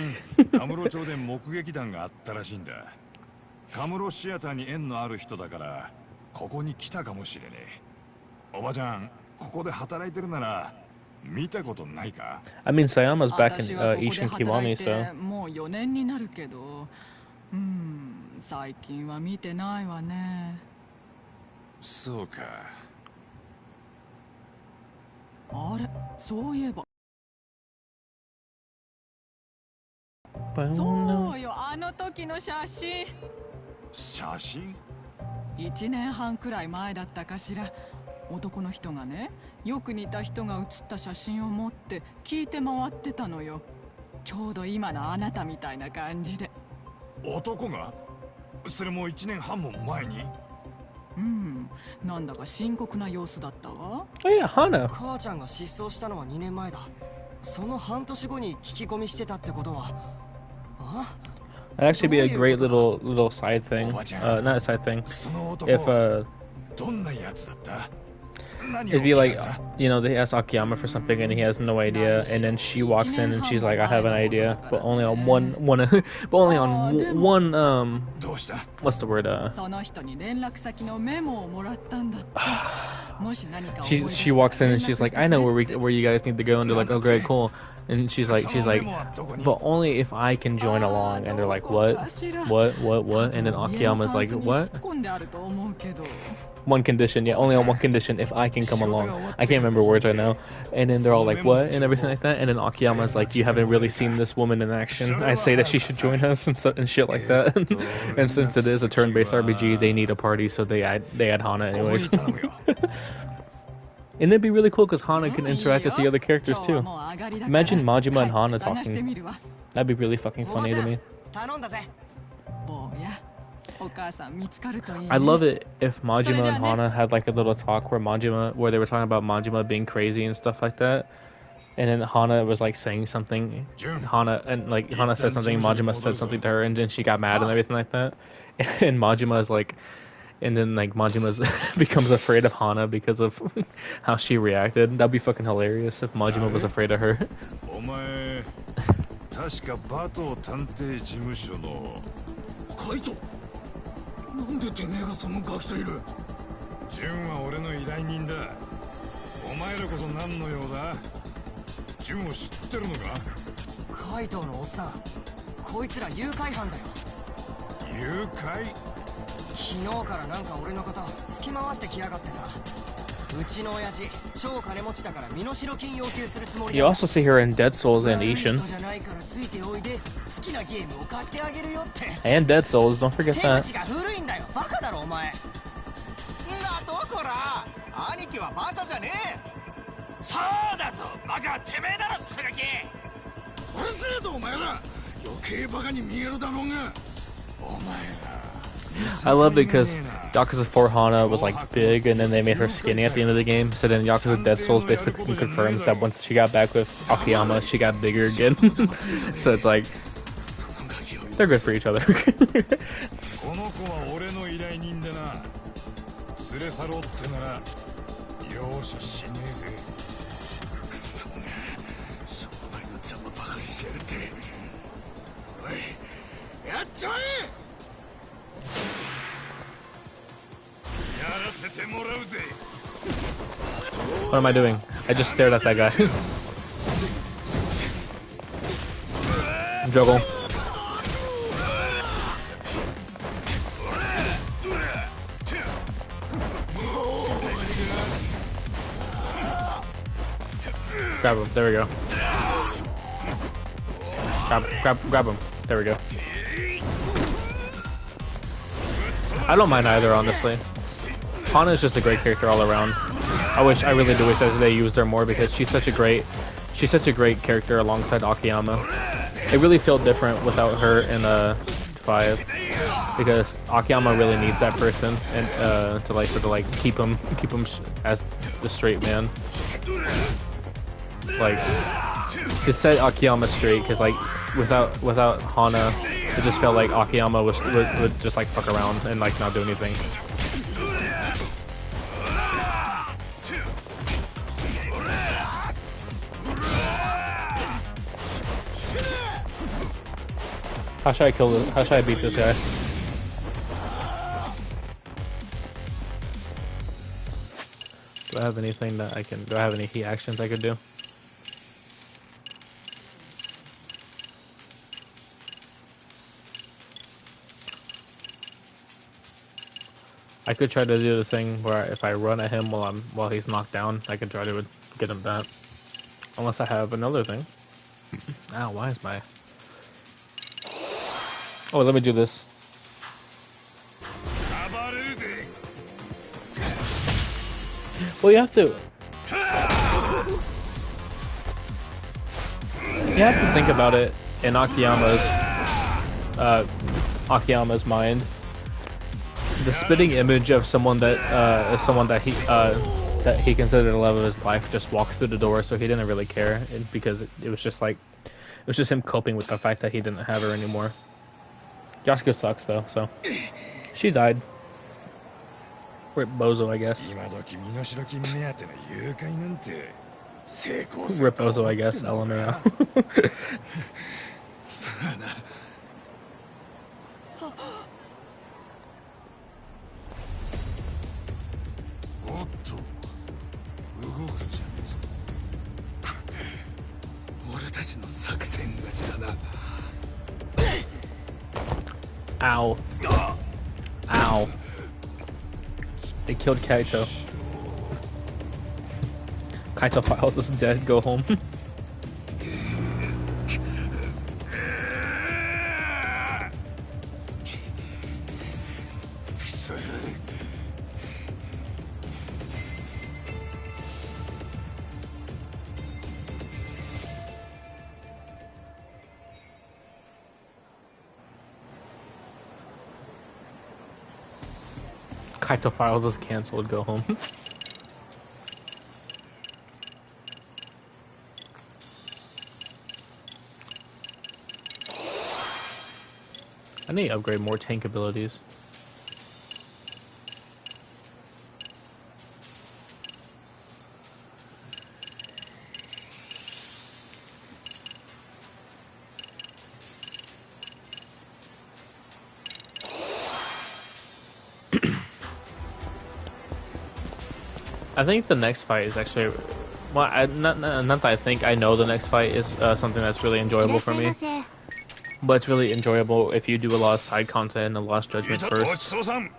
mean, Sayama's back in Ishin Kiwami, so... 最近は見てないわね。そうか。あれ、そういえば。そうよ、あの時の写真。写真？1年半くらい前だったかしら。男の人がね、よく似た人が写った写真を持って聞いて回ってたのよ。ちょうど今のあなたみたいな感じで。男が？それも1年半も前に？うん、なんだか深刻な様子だったわ。母ちゃんが失踪したのは2年前だ。その半年後に聞き込みしてたってことは。あ？That'd actually be a great little side thing. Not a side thing. If it'd be like, you know, they ask Akiyama for something and he has no idea, and then she walks in and she's like, I have an idea, but only on but only on one, what's the word, she walks in and she's like, I know where you guys need to go, and they're like, oh great, cool. And she's like, but only if I can join along. And they're like, what? And then Akiyama's like, what? One condition, yeah, only on one condition, if I can come along. I can't remember words right now. And then they're all like, what? And everything like that. And then Akiyama's like, you haven't really seen this woman in action. I say that she should join us and shit like that. And since it is a turn-based RPG, they need a party, so they add Hana anyways. And it'd be really cool because Hana can interact with the other characters too. Imagine Majima and Hana talking. That'd be really fucking funny to me. I'd love it if Majima and Hana had like a little talk where they were talking about Majima being crazy and stuff like that. And then Hana was like saying something. Hana said something, Majima said something to her, and then she got mad and everything like that. And Majima's like, and then like Majima's becomes afraid of Hana because of how she reacted. That'd be fucking hilarious if Majima was afraid of her. Kaito? なんでてめえがそのガキといる? ジュンは俺の依頼人だ。お前らこそ何の用だ? ジュンを知ってるのか? カイトのおっさん、こいつら誘拐犯だよ。誘拐? 昨日からなんか俺のこと突き回してきやがってさ。うちの親父、超金持ちだから身代金要求するつもりだ。 You also see her in Dead Souls and Ishin. じゃないからついておいで、好きなゲームを買ってあげるよって。 And Dead Souls, don't forget 手 that. 口が古いんだよ、バカだろお前。んだとこら、兄貴はバカじゃねえ。そうだぞ、バカはてめえだろ、クソガキ。うるせえぞお前ら。余計バカに見えるだろうが。お前ら。 I love it because Yakuza 4 Hana was like big and then they made her skinny at the end of the game. So then Yakuza Dead Souls basically confirms that once she got back with Akiyama, she got bigger again. So it's like, they're good for each other. What am I doing? I just stared at that guy. Juggle. Grab him. There we go. Grab him. There we go. I don't mind either, honestly. Hana is just a great character all around. I really do wish that they used her more because she's such a great character alongside Akiyama. It really felt different without her in 5 because Akiyama really needs that person and to like sort of like keep him as the straight man. Like to set Akiyama straight, because like without Hana, it just felt like Akiyama would just like fuck around and like not do anything. How should I kill this? How should I beat this guy? Do I have anything that I can? Do I have any heat actions I could do? I could try to do the thing where if I run at him while he's knocked down, I could try to get him that. Unless I have another thing. Ow, why is my... Oh, let me do this. Well, you have to think about it in Akiyama's mind. The spitting image of someone that he considered the love of his life just walked through the door, so he didn't really care because it was just him coping with the fact that he didn't have her anymore. Yasuko sucks though, so she died. Rip Bozo, I guess. Rip Bozo, I guess. LMAO. Ow. Ow. They killed Kaito. Kaito Files is dead, go home. Kaito Files is cancelled, go home. I need to upgrade more tank abilities. I think the next fight is actually, well, not that I think, I know the next fight is something that's really enjoyable for me. But it's really enjoyable if you do a lot of side content and Lost Judgment first. And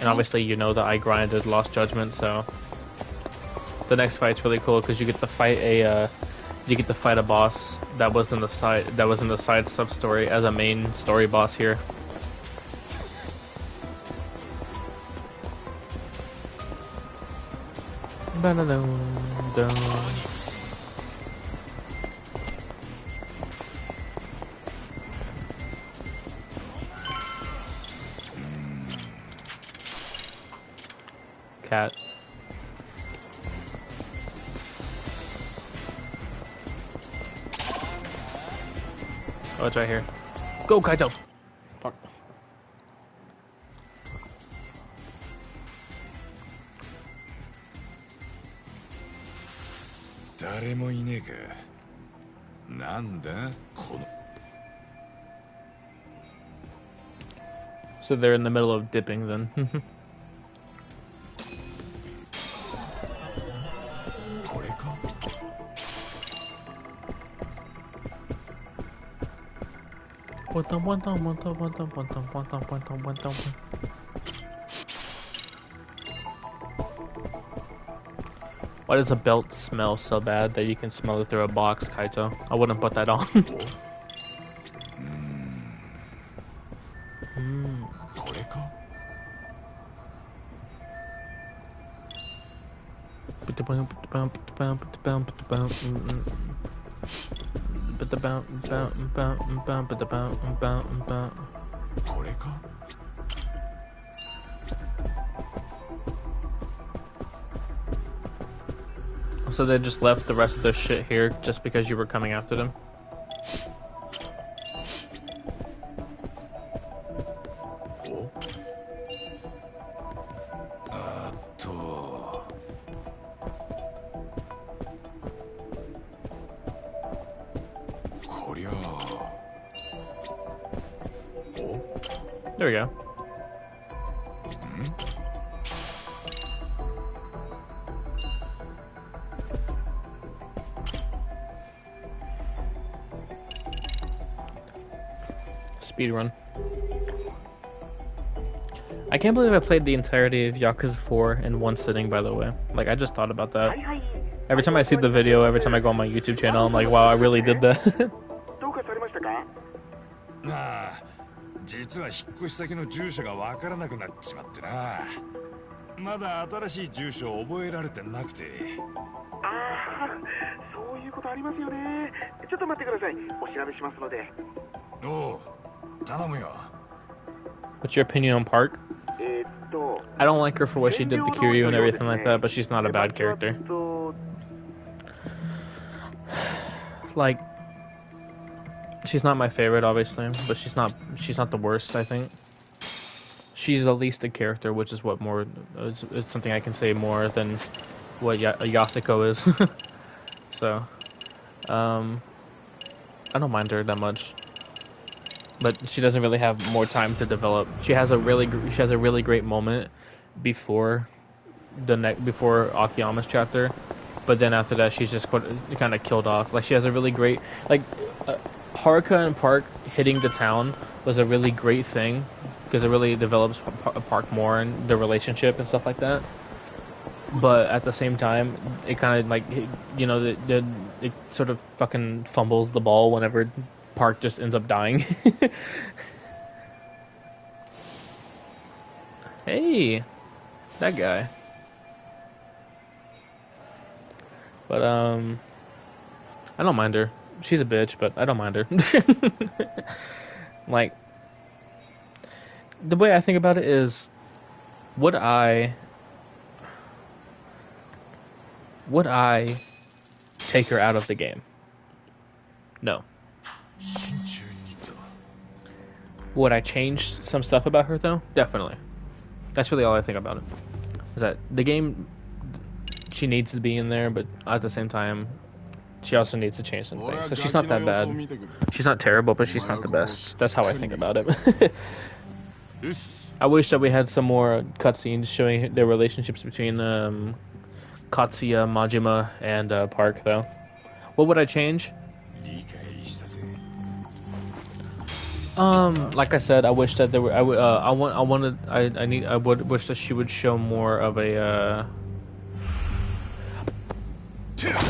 obviously you know that I grinded Lost Judgment, so the next fight's really cool because you get to fight a boss that was in the side sub story as a main story boss here. Cat. Oh, it's right here. Go, Kaito! Fuck. So they're in the middle of dipping then. Why does a belt smell so bad that you can smell it through a box, Kaito? I wouldn't put that on. So they just left the rest of their shit here just because you were coming after them? There we go. Speedrun. I can't believe I played the entirety of Yakuza 4 in one sitting, by the way. Like, I just thought about that. Every time I see the video, every time I go on my YouTube channel, I'm like, wow, I really did that. 実は引っ越し先の住所がわからなくなっちまってな。まだ新しい住所を覚えられてなくて。ああ、そういうことありますよね。ちょっと待ってください。お調べしますので。おう、頼むよ。What's your opinion on Park? I don't like her for what she did to Kiryu and everything like that, but she's not a bad character. Like, she's not my favorite, obviously, but she's not the worst, I think. she's at least a character, which is what more. It's something I can say more than what Yasuko is. So, I don't mind her that much, but she doesn't really have more time to develop. She has a really great moment before before Akiyama's chapter, but then after that she's just kind of killed off. Like she has a really great Haruka and Park hitting the town was a really great thing because it really develops Park more and the relationship and stuff like that. But at the same time, it kind of it sort of fucking fumbles the ball whenever Park just ends up dying. Hey, that guy. But I don't mind her. She's a bitch, but I don't mind her. Like, the way I think about it is, would I take her out of the game? No. Would I change some stuff about her though? Definitely. That's really all I think about it. Is that the game, she needs to be in there, but at the same time, she also needs to change some things. So she's not that bad. She's not terrible, but she's not the best. That's how I think about it. I wish that we had some more cutscenes showing the relationships between Katsuya, Majima, and Park, though. What would I change? Like I said, I wish that there were. I would wish that she would show more of a.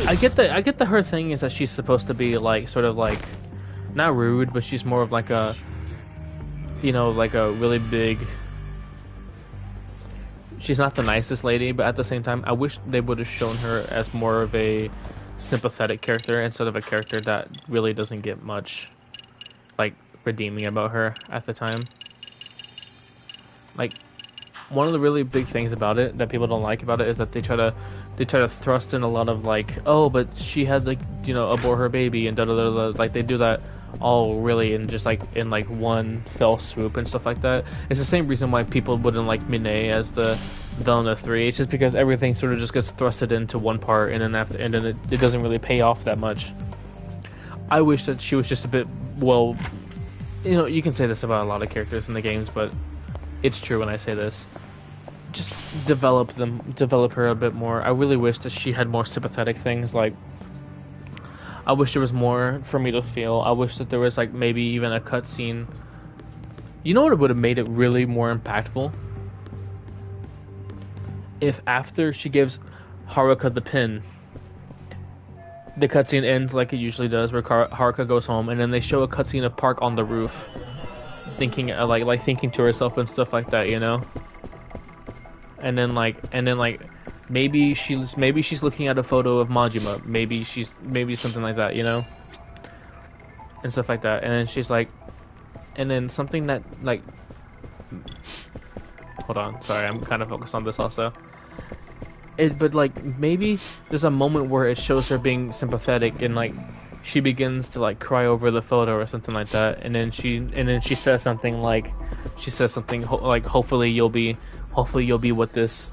I get the her thing is that she's supposed to be like sort of like, not rude, but she's more of like a, like a really big. She's not the nicest lady, but at the same time, I wish they would have shown her as more of a sympathetic character instead of a character that really doesn't get much, like, redeeming about her at the time. Like, one of the really big things about it that people don't like about it is that they try to thrust in a lot of like, oh, but she had like, abort her baby and da da da da. Like they do that all really in just like in like one fell swoop and stuff like that. It's the same reason why people wouldn't like Mine as the villain of 3. It's just because everything sort of just gets thrusted into one part and then it doesn't really pay off that much. I wish that she was just a bit, well, you can say this about a lot of characters in the games, but it's true when I say this. Just develop her a bit more. I really wish that she had more sympathetic things. Like, I wish there was more for me to feel. I wish that there was like maybe even a cutscene. You know what would have made it really more impactful? If after she gives Haruka the pin, the cutscene ends like it usually does, where Haruka goes home, and then they show a cutscene of Park on the roof, thinking like thinking to herself and stuff like that, And then maybe she's looking at a photo of Majima, maybe something like that, and stuff like that. And then she's like, and then something that like, hold on, sorry, I'm kind of focused on this also. But like maybe there's a moment where it shows her being sympathetic and like she begins to like cry over the photo or something like that, and then she says something like, hopefully you'll be what this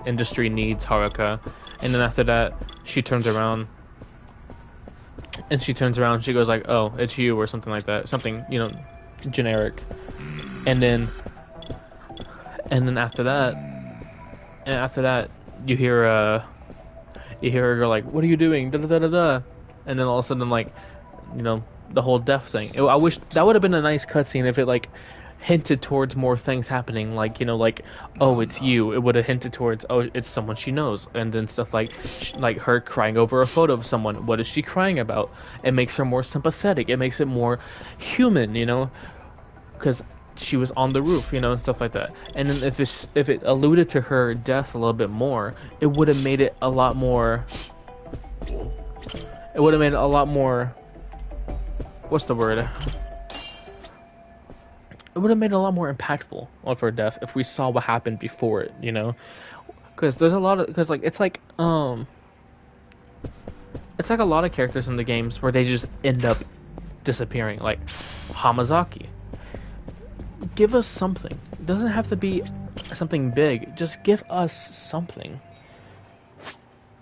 industry needs, Haruka. And then after that, she turns around, she goes like, oh, it's you, or something like that, something generic. And then after that, you hear her go like, what are you doing, da da da da da, and then all of a sudden, like, the whole death thing. I wish that would have been a nice cutscene if it like hinted towards more things happening, like, like, oh, it's you. It would have hinted towards, oh, it's someone she knows, and then stuff like her crying over a photo of someone. What is she crying about? It makes her more sympathetic. It makes it more human, because she was on the roof, and stuff like that. And then if it alluded to her death a little bit more, it would have made it a lot more. It would have made it a lot more. What's the word? It would have made it a lot more impactful of her death if we saw what happened before it, because there's a lot of, because like it's like a lot of characters in the games where they just end up disappearing, like Hamazaki. Give us something. doesn't have to be something big. Just give us something.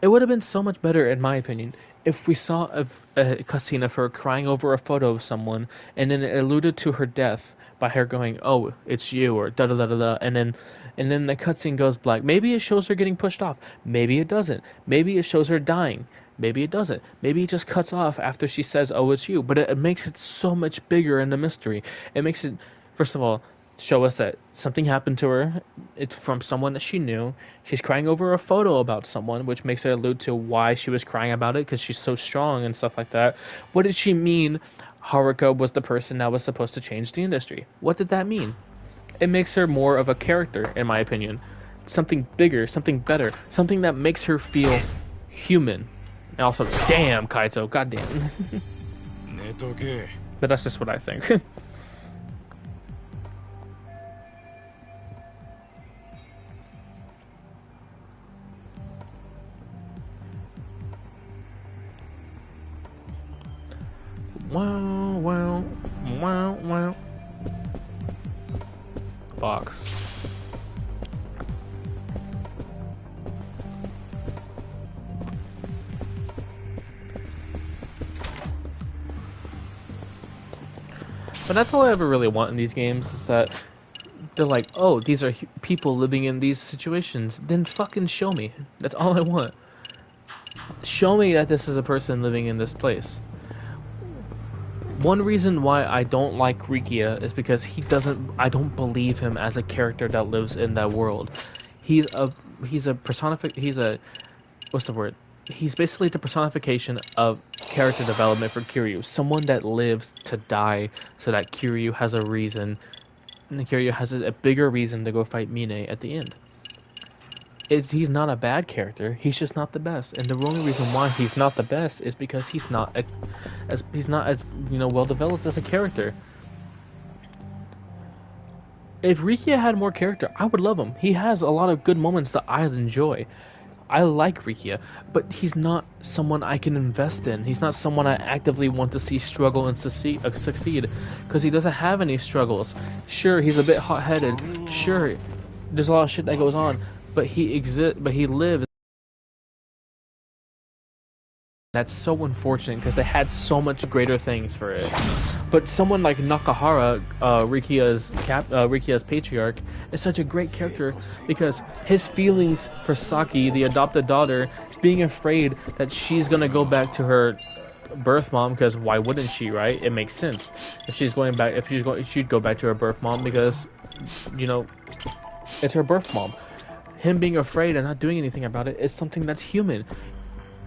It would have been so much better, in my opinion, if we saw a cutscene of her crying over a photo of someone, and then it alluded to her death by her going, "Oh, it's you," or da da da da da, and then the cutscene goes black. Maybe it shows her getting pushed off. Maybe it doesn't. Maybe it shows her dying. Maybe it doesn't. Maybe it just cuts off after she says, "Oh, it's you." But it makes it so much bigger in the mystery. It makes it, first of all, show us that something happened to her. It's from someone that she knew. She's crying over a photo about someone, which makes her allude to why she was crying about it, because she's so strong and stuff like that. What did she mean Haruka was the person that was supposed to change the industry? What did that mean? It makes her more of a character, in my opinion. Something bigger, something better, something that makes her feel human. And also, damn, Kaito, goddamn. But that's just what I think. Wow, wow, wow, wow. Box. But that's all I ever really want in these games, is that they're like, oh, these are people living in these situations. Then fucking show me. That's all I want. Show me that this is a person living in this place. One reason why I don't like Rikia is because I don't believe him as a character that lives in that world. He's a what's the word? He's basically the personification of character development for Kiryu. Someone that lives to die so that Kiryu has a reason, and Kiryu has a bigger reason to go fight Mine at the end. He's not a bad character. He's just not the best, and the only reason why he's not the best is because he's not as well developed as a character. If Rikia had more character, I would love him. He has a lot of good moments that I enjoy. I like Rikia, but he's not someone I can invest in. He's not someone I actively want to see struggle and succeed, because he doesn't have any struggles. Sure, he's a bit hot-headed. Sure, there's a lot of shit that goes on. But he lives. That's so unfortunate because they had so much greater things for it. But someone like Nakahara, Rikia's patriarch, is such a great character because his feelings for Saki, the adopted daughter, being afraid that she's gonna go back to her birth mom, because why wouldn't she, right? It makes sense. She'd go back to her birth mom because, it's her birth mom. Him being afraid and not doing anything about it is something that's human.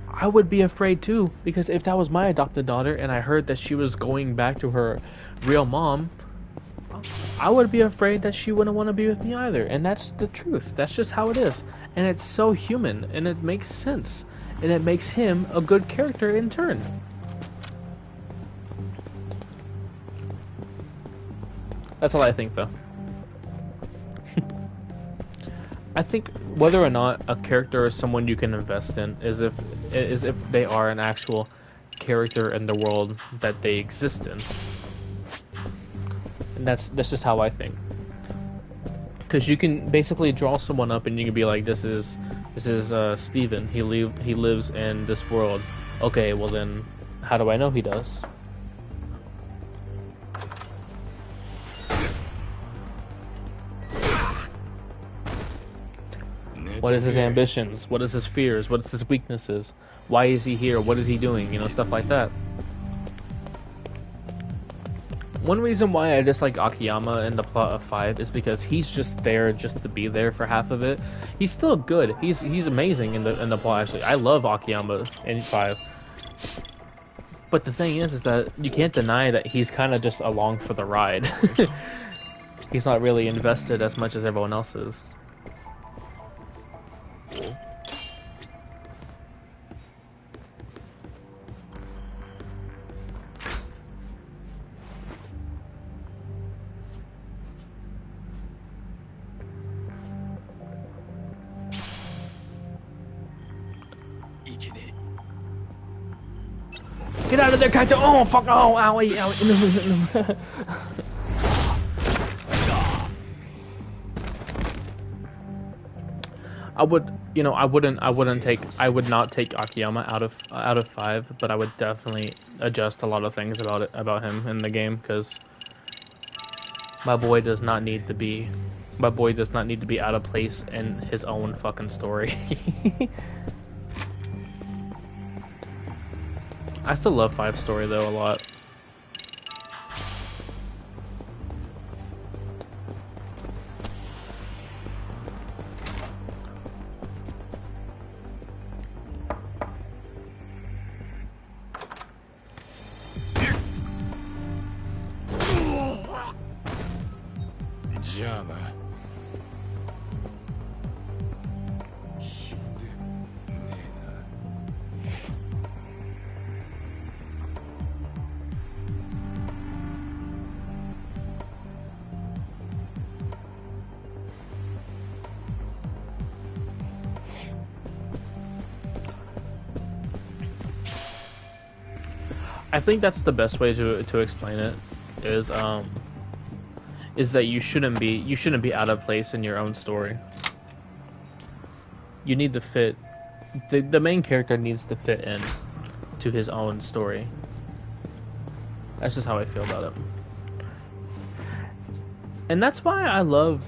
I would be afraid too, because if that was my adopted daughter and I heard that she was going back to her real mom, I would be afraid that she wouldn't want to be with me either. And that's the truth. That's just how it is. And it's so human, and it makes sense. And it makes him a good character in turn. That's all I think, though. I think whether or not a character is someone you can invest in is if they are an actual character in the world that they exist in. And that's just how I think. Because you can basically draw someone up and you can be like, this is Steven. He lives in this world. Okay, well then, how do I know he does? What is his ambitions? What is his fears? What is his weaknesses? Why is he here? What is he doing? Stuff like that. One reason why I dislike Akiyama in the plot of 5 is because he's just there just to be there for half of it. He's still good. He's amazing in the plot, actually. I love Akiyama in 5. But the thing is that you can't deny that he's kind of just along for the ride. He's not really invested as much as everyone else is. Get out of there, Kaito! Oh, fuck! Oh, owie, owie. I would, you know, I would not take Akiyama out of 5, but I would definitely adjust a lot of things about him in the game, because my boy does not need to be out of place in his own fucking story. I still love 5 story though a lot. I think that's the best way to explain it, is that you shouldn't be out of place in your own story. You need to fit, the main character needs to fit in to his own story. That's just how I feel about it. And that's why I love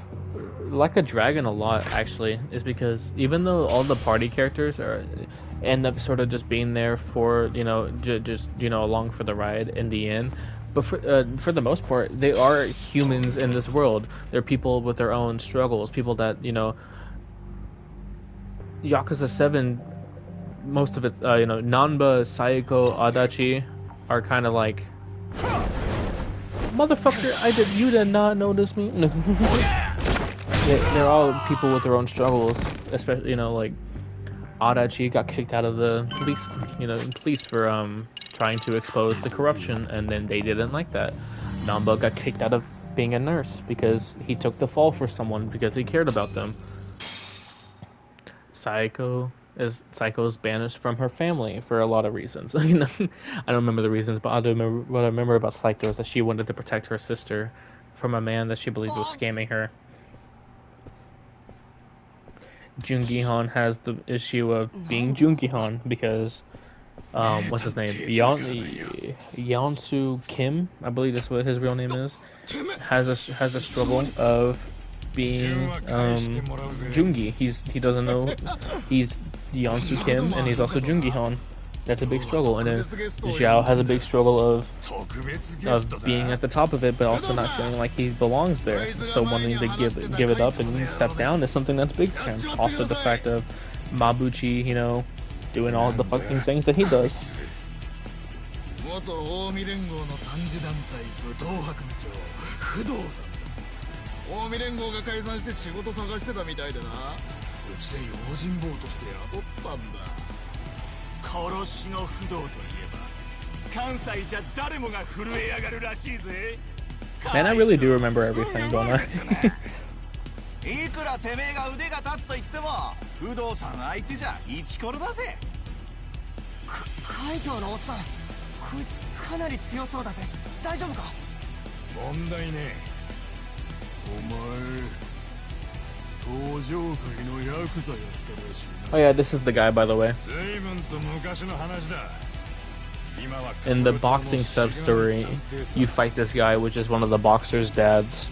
Like a Dragon a lot, actually, is because even though all the party characters end up sort of just being there for, you know, just, you know, along for the ride in the end, but for the most part, they are humans in this world. They're people with their own struggles, people that, you know, Yakuza 7, most of it, you know, Nanba, Saiko, Adachi are kind of like, motherfucker, you did not notice me. They're all people with their own struggles, especially, you know, like Adachi got kicked out of the police for trying to expose the corruption, and then they didn't like that. Namba got kicked out of being a nurse because he took the fall for someone because he cared about them. Saiko's banished from her family for a lot of reasons. I don't remember the reasons, but what I remember about Saiko is that she wanted to protect her sister from a man that she believed was scamming her. Jungi-han has the issue of being Jungi-han because, what's his name? Yeonsu Kim, I believe that's what his real name is, has a struggle of being Jungi. He doesn't know he's Yeonsu Kim, and he's also Jungi-han. That's a big struggle. And then Xiao has a big struggle of being at the top of it, but also not feeling like he belongs there. So wanting to give it up and step down is something that's big for him. Also the fact of Mabuchi, you know, doing all the fucking things that he does. 殺しの不動といえば関西じゃ誰もが震え上がるらしいぜ。 Man, I really do remember everything, don't I? いくらてめえが腕が立つと言っても不動さん相手じゃイチコロだぜ。カイトのおっさん、こいつかなり強そうだぜ。大丈夫か？問題ねえ。お前 Oh yeah, this is the guy, by the way. In the boxing sub story, you fight this guy, which is one of the boxer's dads.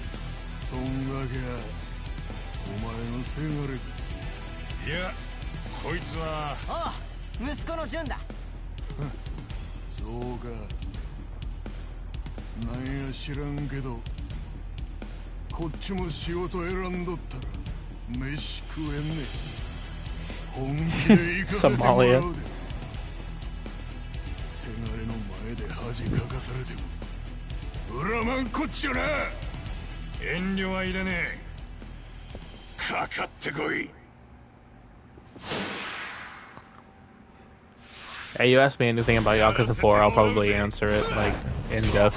Somalia. Hey, you ask me anything about Yakuza 4, I'll probably answer it, like, in depth.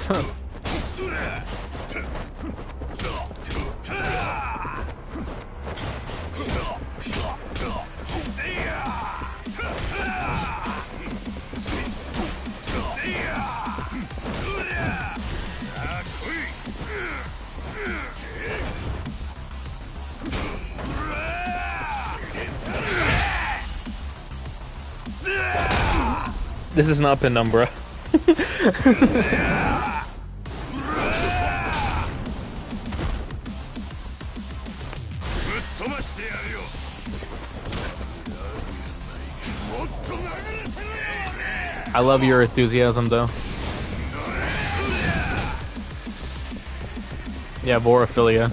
This is not Penumbra. I love your enthusiasm, though. Yeah, Vorophilia.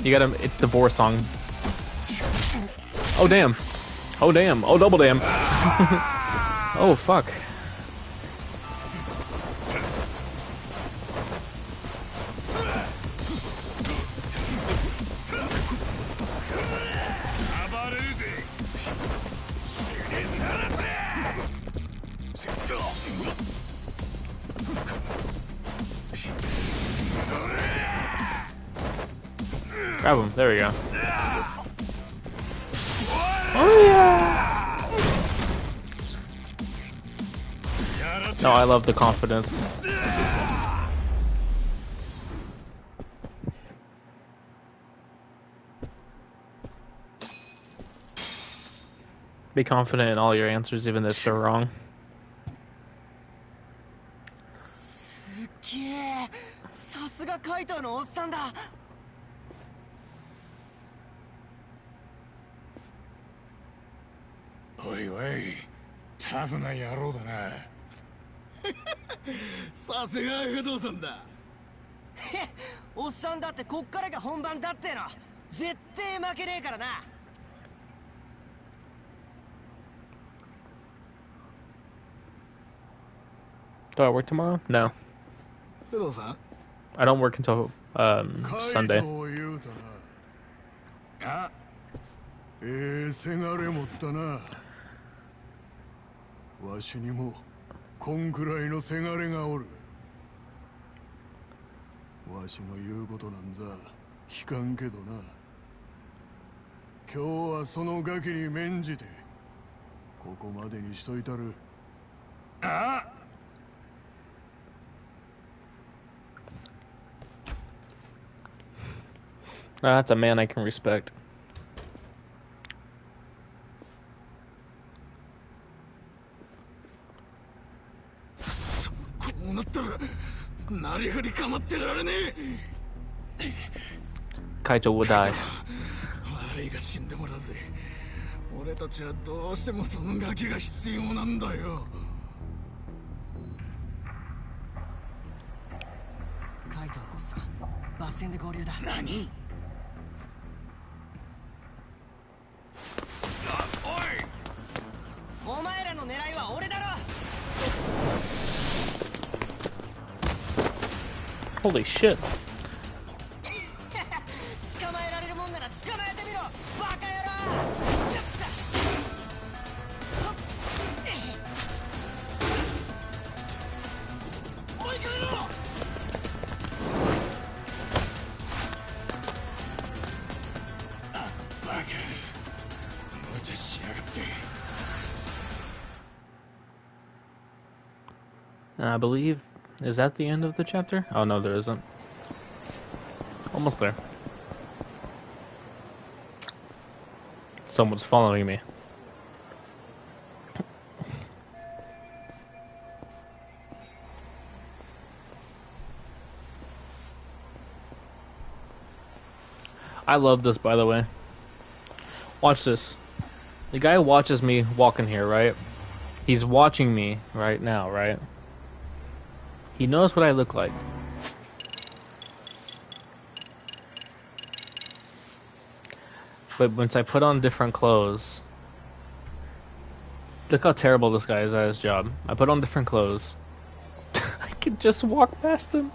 You gotta. It's the Vor song. Oh damn! Oh damn! Oh double damn! Oh fuck! Grab him. There we go. Oh yeah! No, I love the confidence. Be confident in all your answers, even if they're wrong. すっげえ、さすがカイトのおっさんだ。おいおい、タフな野郎だな。さすが不動産だ。おっさんだってこっからが本番だっての。絶対負けねえからな。Do I work tomorrow? No. 不動産 I don't work until Sunday. あ、せがれ持ったな。わしにもこんくらいのせがれがおる。わしの言うことなんざ聞かんけどな。今日はそのガキに免じてここまでにしといたる。あ、That's a man I can respect. こうなったらなりふり構ってられねえ。 Kaito will die. 悪いが死んでもらうぜ。俺たちはどうしてもそのガキが必要なんだよ。カイトのおっさん、バス戦で合流だ。何？お前らの狙いは俺だろ。 Holy shit. 捕まえられるもんなら捕まえてみろ、バカ野郎。やった。追いかけろ。あのバカ、無茶しやがって。 I believe, is that the end of the chapter? Oh no, there isn't. Almost there. Someone's following me. I love this, by the way. Watch this. The guy watches me walk in here, right? He's watching me right now, right? He knows what I look like. But once I put on different clothes... Look how terrible this guy is at his job. I put on different clothes. I can just walk past him.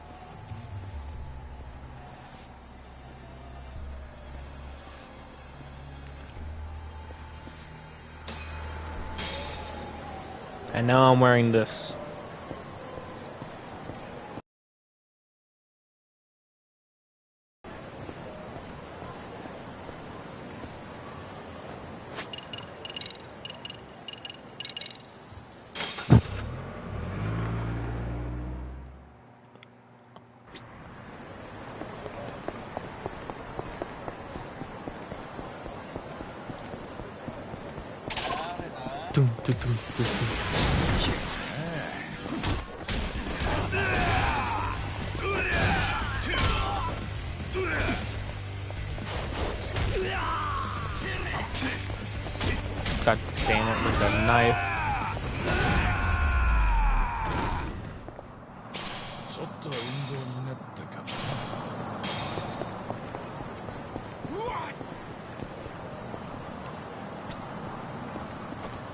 And now I'm wearing this. God damn it, with a knife.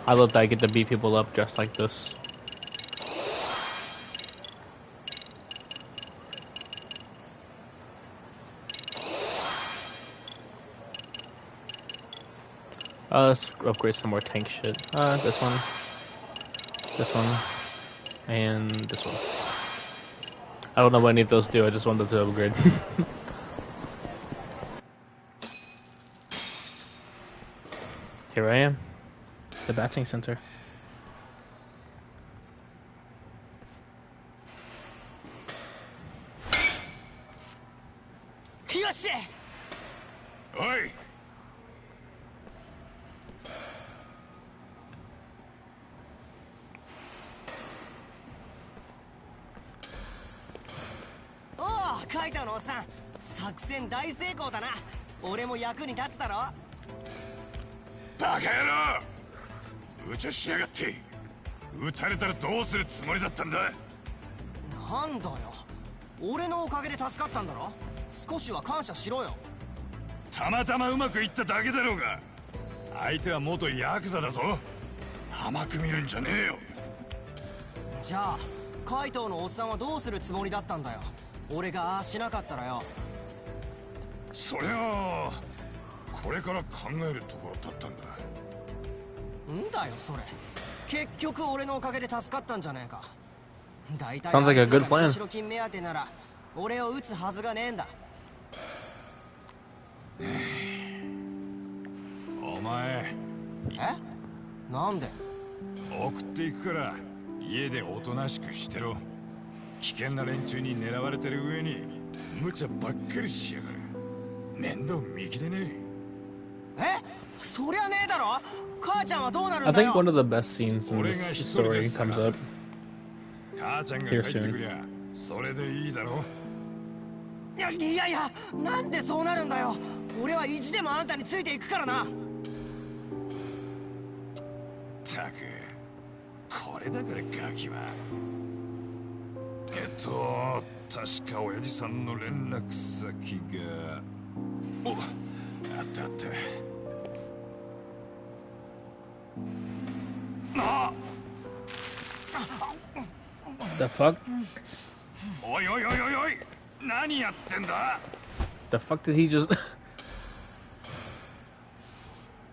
I love that I get to beat people up dressed like this. Let's upgrade some more tank shit. This one, and this one. I don't know what any of those do, I just wanted to upgrade. Here I am, the batting center. Oi! カイトのおっさん、作戦大成功だな。俺も役に立つだろ。バカ野郎、無茶しやがって。撃たれたらどうするつもりだったんだ。なんだよ、俺のおかげで助かったんだろ。少しは感謝しろよ。たまたまうまくいっただけだろうが。相手は元ヤクザだぞ。甘く見るんじゃねえよ。じゃあカイトのおっさんはどうするつもりだったんだよ。俺がああしなかったらよ。そりゃあこれから考えるところだったんだ。んだよそれ。結局俺のおかげで助かったんじゃねえか。大体 Sounds like a good plan. 後ろ金目当てなら俺を撃つはずがねえんだ。お前、なんで？送っていくから家でおとなしくしてろ。危険な連中に狙われてる上に無茶ばっかりしやがる。面倒見きれねえ。そりゃねえだろ。母ちゃんはどうなる I んだよ。 think one of the best scenes in this story comes up 母ちゃんが here 帰ってくり soon. ゃそれでいいだろ。いや、なんでそうなるんだよ。俺は意地でもあんたについていくからな。たく、これだからガキは。確か親父さんの連絡先が。お、あったあった。あっ The fuck? おいおいおいおいおい、何やってんだ。 The fuck did he just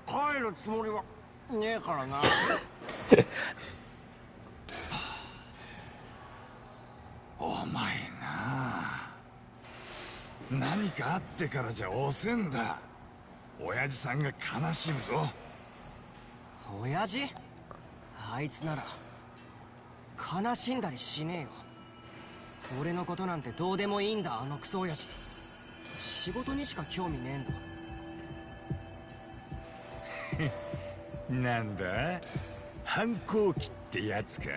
帰るつもりはねえからな。お前な、何かあってからじゃ遅えんだ。親父さんが悲しむぞ。親父？あいつなら悲しんだりしねえよ。俺のことなんてどうでもいいんだ、あのクソ親父。仕事にしか興味ねえんだ。なんだ、反抗期ってやつか。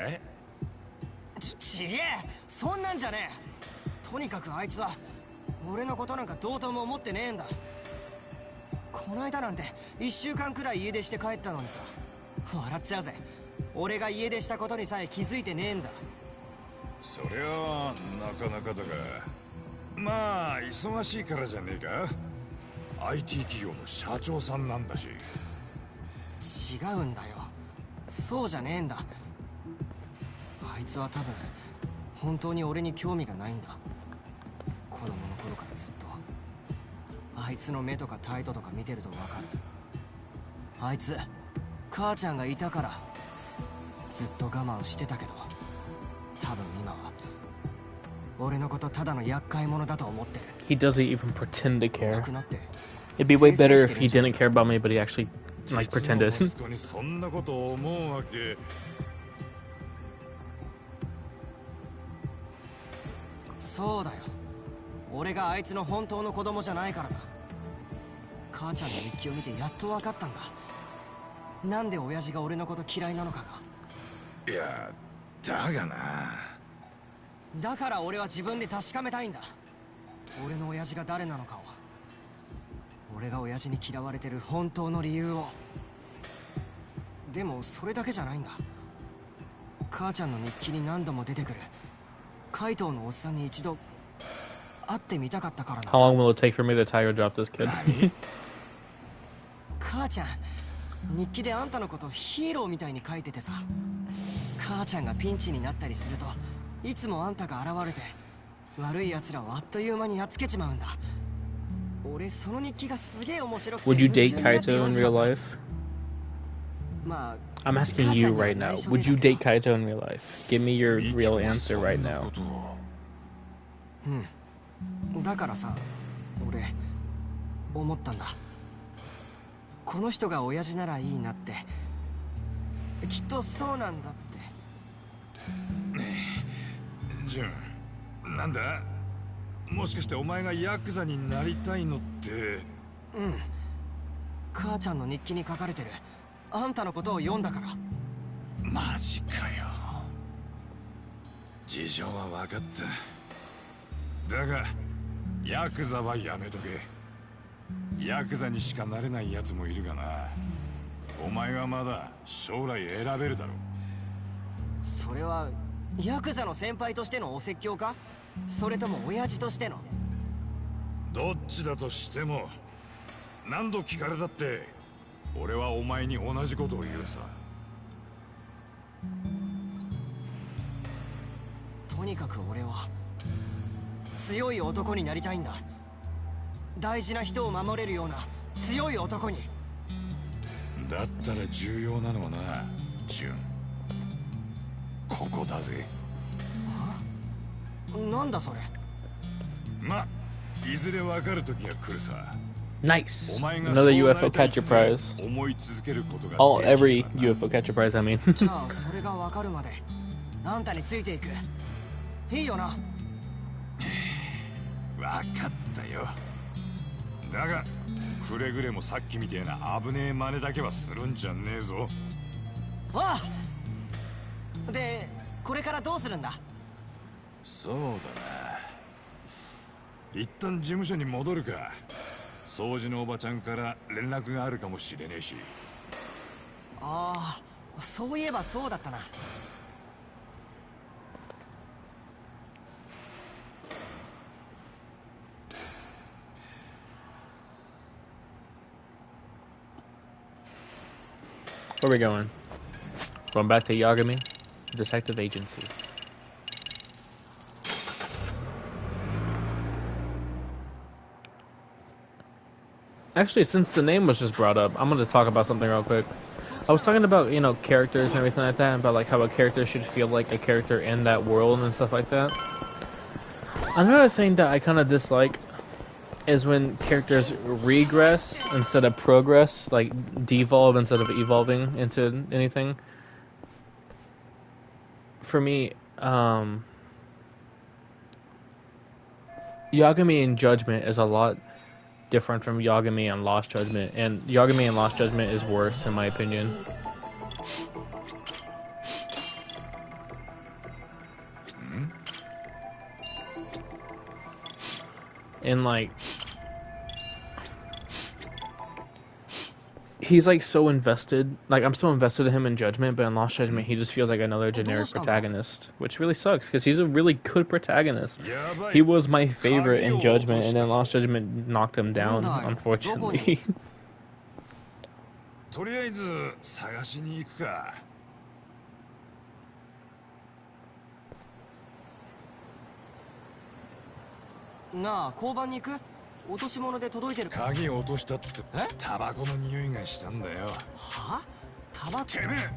ちげえ、そんなんじゃねえ。とにかくあいつは俺のことなんかどうとも思ってねえんだ。こないだなんて1週間くらい家出して帰ったのにさ。笑っちゃうぜ。俺が家出したことにさえ気づいてねえんだ。そりゃあなかなかだが、まあ忙しいからじゃねえか。 IT 企業の社長さんなんだし。違うんだよ、そうじゃねえんだ。あいつは多分本当に俺に興味がないんだ。子供の頃からずっと。あいつの目とか態度とか見てるとわかる。あいつ母ちゃんがいたからずっと我慢してたけど、多分今は俺のことただの厄介者だと思ってる。 he doesn't even pretend to care. It'd be way better if he didn't care about me, but he actually like pretended. 息子にそんなことを思うわけ。そうだよ、俺があいつの本当の子供じゃないからだ。母ちゃんの日記を見てやっと分かったんだ。なんで親父が俺のこと嫌いなのかが。いや、だがな。だから俺は自分で確かめたいんだ。俺の親父が誰なのかを。俺が親父に嫌われてる本当の理由を。でもそれだけじゃないんだ。母ちゃんの日記に何度も出てくるカイトウのおっさんに一度会ってみたかったからな。 How long will it take for me to tie or drop this kid? 母ちゃん日記であんたのことヒーローみたいに書いててさ、母ちゃんがピンチになったりするといつもあんたが現れて悪い奴らをあっという間にやっつけちまうんだ。俺その日記がすげえ面白くて。 Would you date Kaito in real life? まあ I'm asking you right now. Would you date Kaito in real life? Give me your real answer right now. だからさ、俺思ったんだ。この人が親父ならいいなって。きっとそうなんだって。ジュン、なんだ？もしかしてお前がヤクザになりたいのって？うん。母ちゃんの日記に書かれてるあんたのことを読んだから。マジかよ。事情は分かった。だがヤクザはやめとけ。ヤクザにしかなれないやつもいるがな。お前はまだ将来選べるだろう。それはヤクザの先輩としてのお説教か、それとも親父としての。どっちだとしても何度聞かれたって俺はお前に同じことを言うさ。とにかく俺は強い男になりたいんだ。大事な人を守れるような強い男に。だったら重要なのはな、ジュン、ここだぜ。なんだそれ。ま、いずれ分かる時が来るさ。Nice. Another UFO catcher prize. Oh, every UFO catcher prize, I mean. じゃあそれが分かるまであんたについていく。いいよな。分かったよ。だがくれぐれもさっきみてえな危ねえ真似だけはするんじゃねえぞ。ああ。でこれからどうするんだ。そうだな、一旦事務所に戻るか。掃除のおばちゃんから連絡があるかもしれねえし。ああ、そういえばそうだったな。Where are we going? Going back to Yagami Detective Agency. Actually, since the name was just brought up, I'm going to talk about something real quick. I was talking about, you know, characters and everything like that, and about like how a character should feel like a character in that world and stuff like that. Another thing that I kind of dislike is when characters regress instead of progress, like devolve instead of evolving into anything. For me, Yagami in Judgment is a lot different from Yagami and Lost Judgment, and Yagami and Lost Judgment is worse in my opinion. And like, he's like so invested, like I'm so invested in him in Judgment, but in Lost Judgment he just feels like another generic protagonist, which really sucks because he's a really good protagonist. He was my favorite in Judgment, and then Lost Judgment knocked him down, unfortunately. とりあえず探しに行くか。なあ、交番に行く？落とし物で届いてる。鍵を落としたってタバコの匂いがしたんだよ。は？タバコ？てめえ、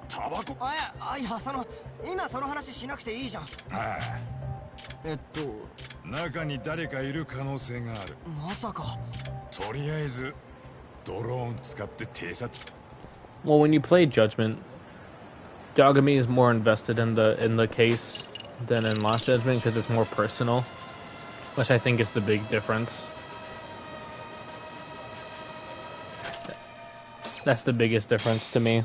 タバコ？いや、今その話しなくていいじゃん。ああ。中に誰かいる可能性がある。まさか。とりあえずドローン使って偵察。Well, when you play Judgment, Yagami is more invested in the case than in Lost Judgment because it's more personal, which I think is the big difference. That's the biggest difference to me.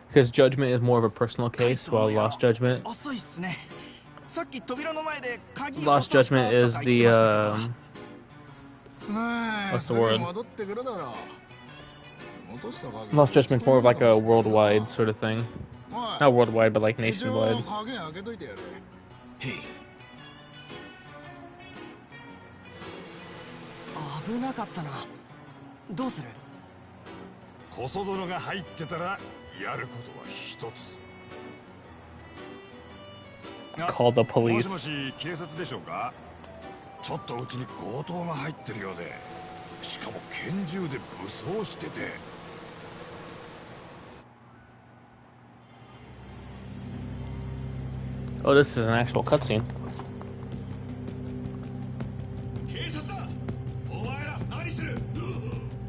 Because Judgment is more of a personal case, while Lost Judgment... Lost Judgment is the, what's the word? Lost Judgment's more of like a worldwide sort of thing. Not worldwide, but like nationwide. 危なかったな。どうする？コソ泥が入ってたらやることは一つ。Call the police. もしもし警察でしょうか？ちょっとうちに強盗が入ってるようで、しかも拳銃で武装してて。Oh, this is an actual cutscene. 警察だ！お前ら何してる？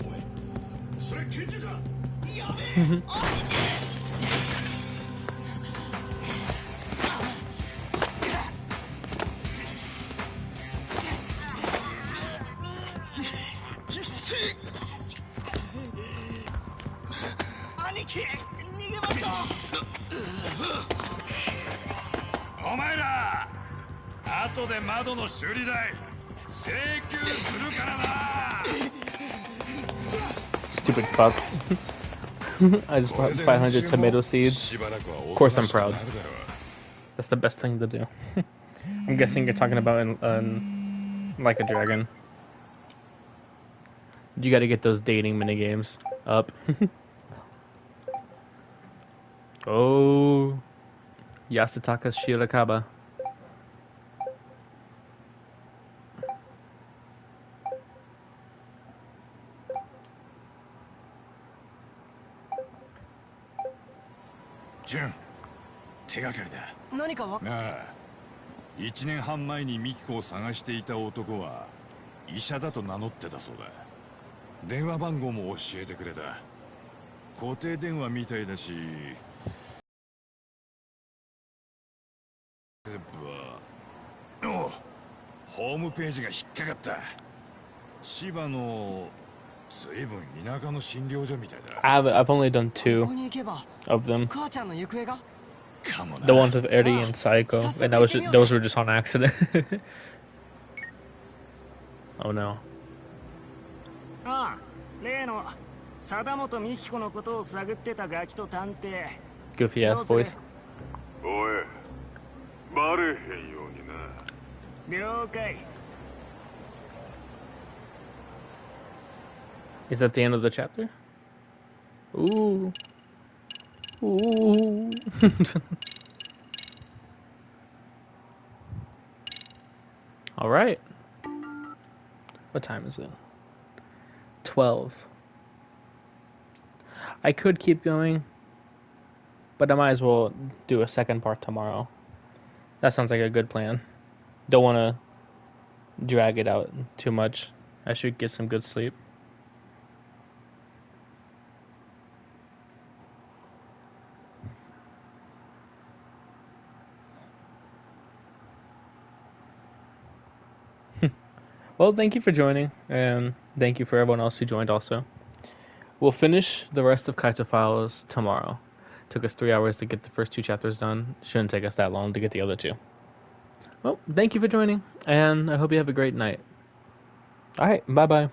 おい、それ拳銃か？やべえ！兄貴、逃げましょう！お前ら、後で窓の修理代請求するからな。Stupid fucks. I just bought 500 tomato seeds. Of course I'm proud. That's the best thing to do. I'm guessing you're talking about Like a Dragon. You gotta get those dating minigames up. Oh, Yasutaka Shirakaba. Jun, 手がかりだ。何かわ？なあ、1年半前にミキコを探していた男は医者だと名乗ってたそうだ。電話番号も教えてくれた。固定電話みたいだし。お、ホームページが引っかかった。千葉の随分田舎の診療所みたいだ。I've only done 2 of them. 母ちゃんの行方が？ The ones with Eddie and Psycho, and those were just on accident. Oh no. ああ、例の貞本美紀子のことを探ってたガキと探偵。 Goofy ass voice. おい、バレへんようにな。了解。 Is that the end of the chapter? Ooh. Ooh. All right. What time is it? 12. I could keep going, but I might as well do a second part tomorrow. That sounds like a good plan. Don't want to drag it out too much. I should get some good sleep. Well, thank you for joining, and thank you for everyone else who joined also. We'll finish the rest of Kaito Files tomorrow. Took us 3 hours to get the first 2 chapters done. Shouldn't take us that long to get the other 2. Well, thank you for joining, and I hope you have a great night. Alright, bye-bye.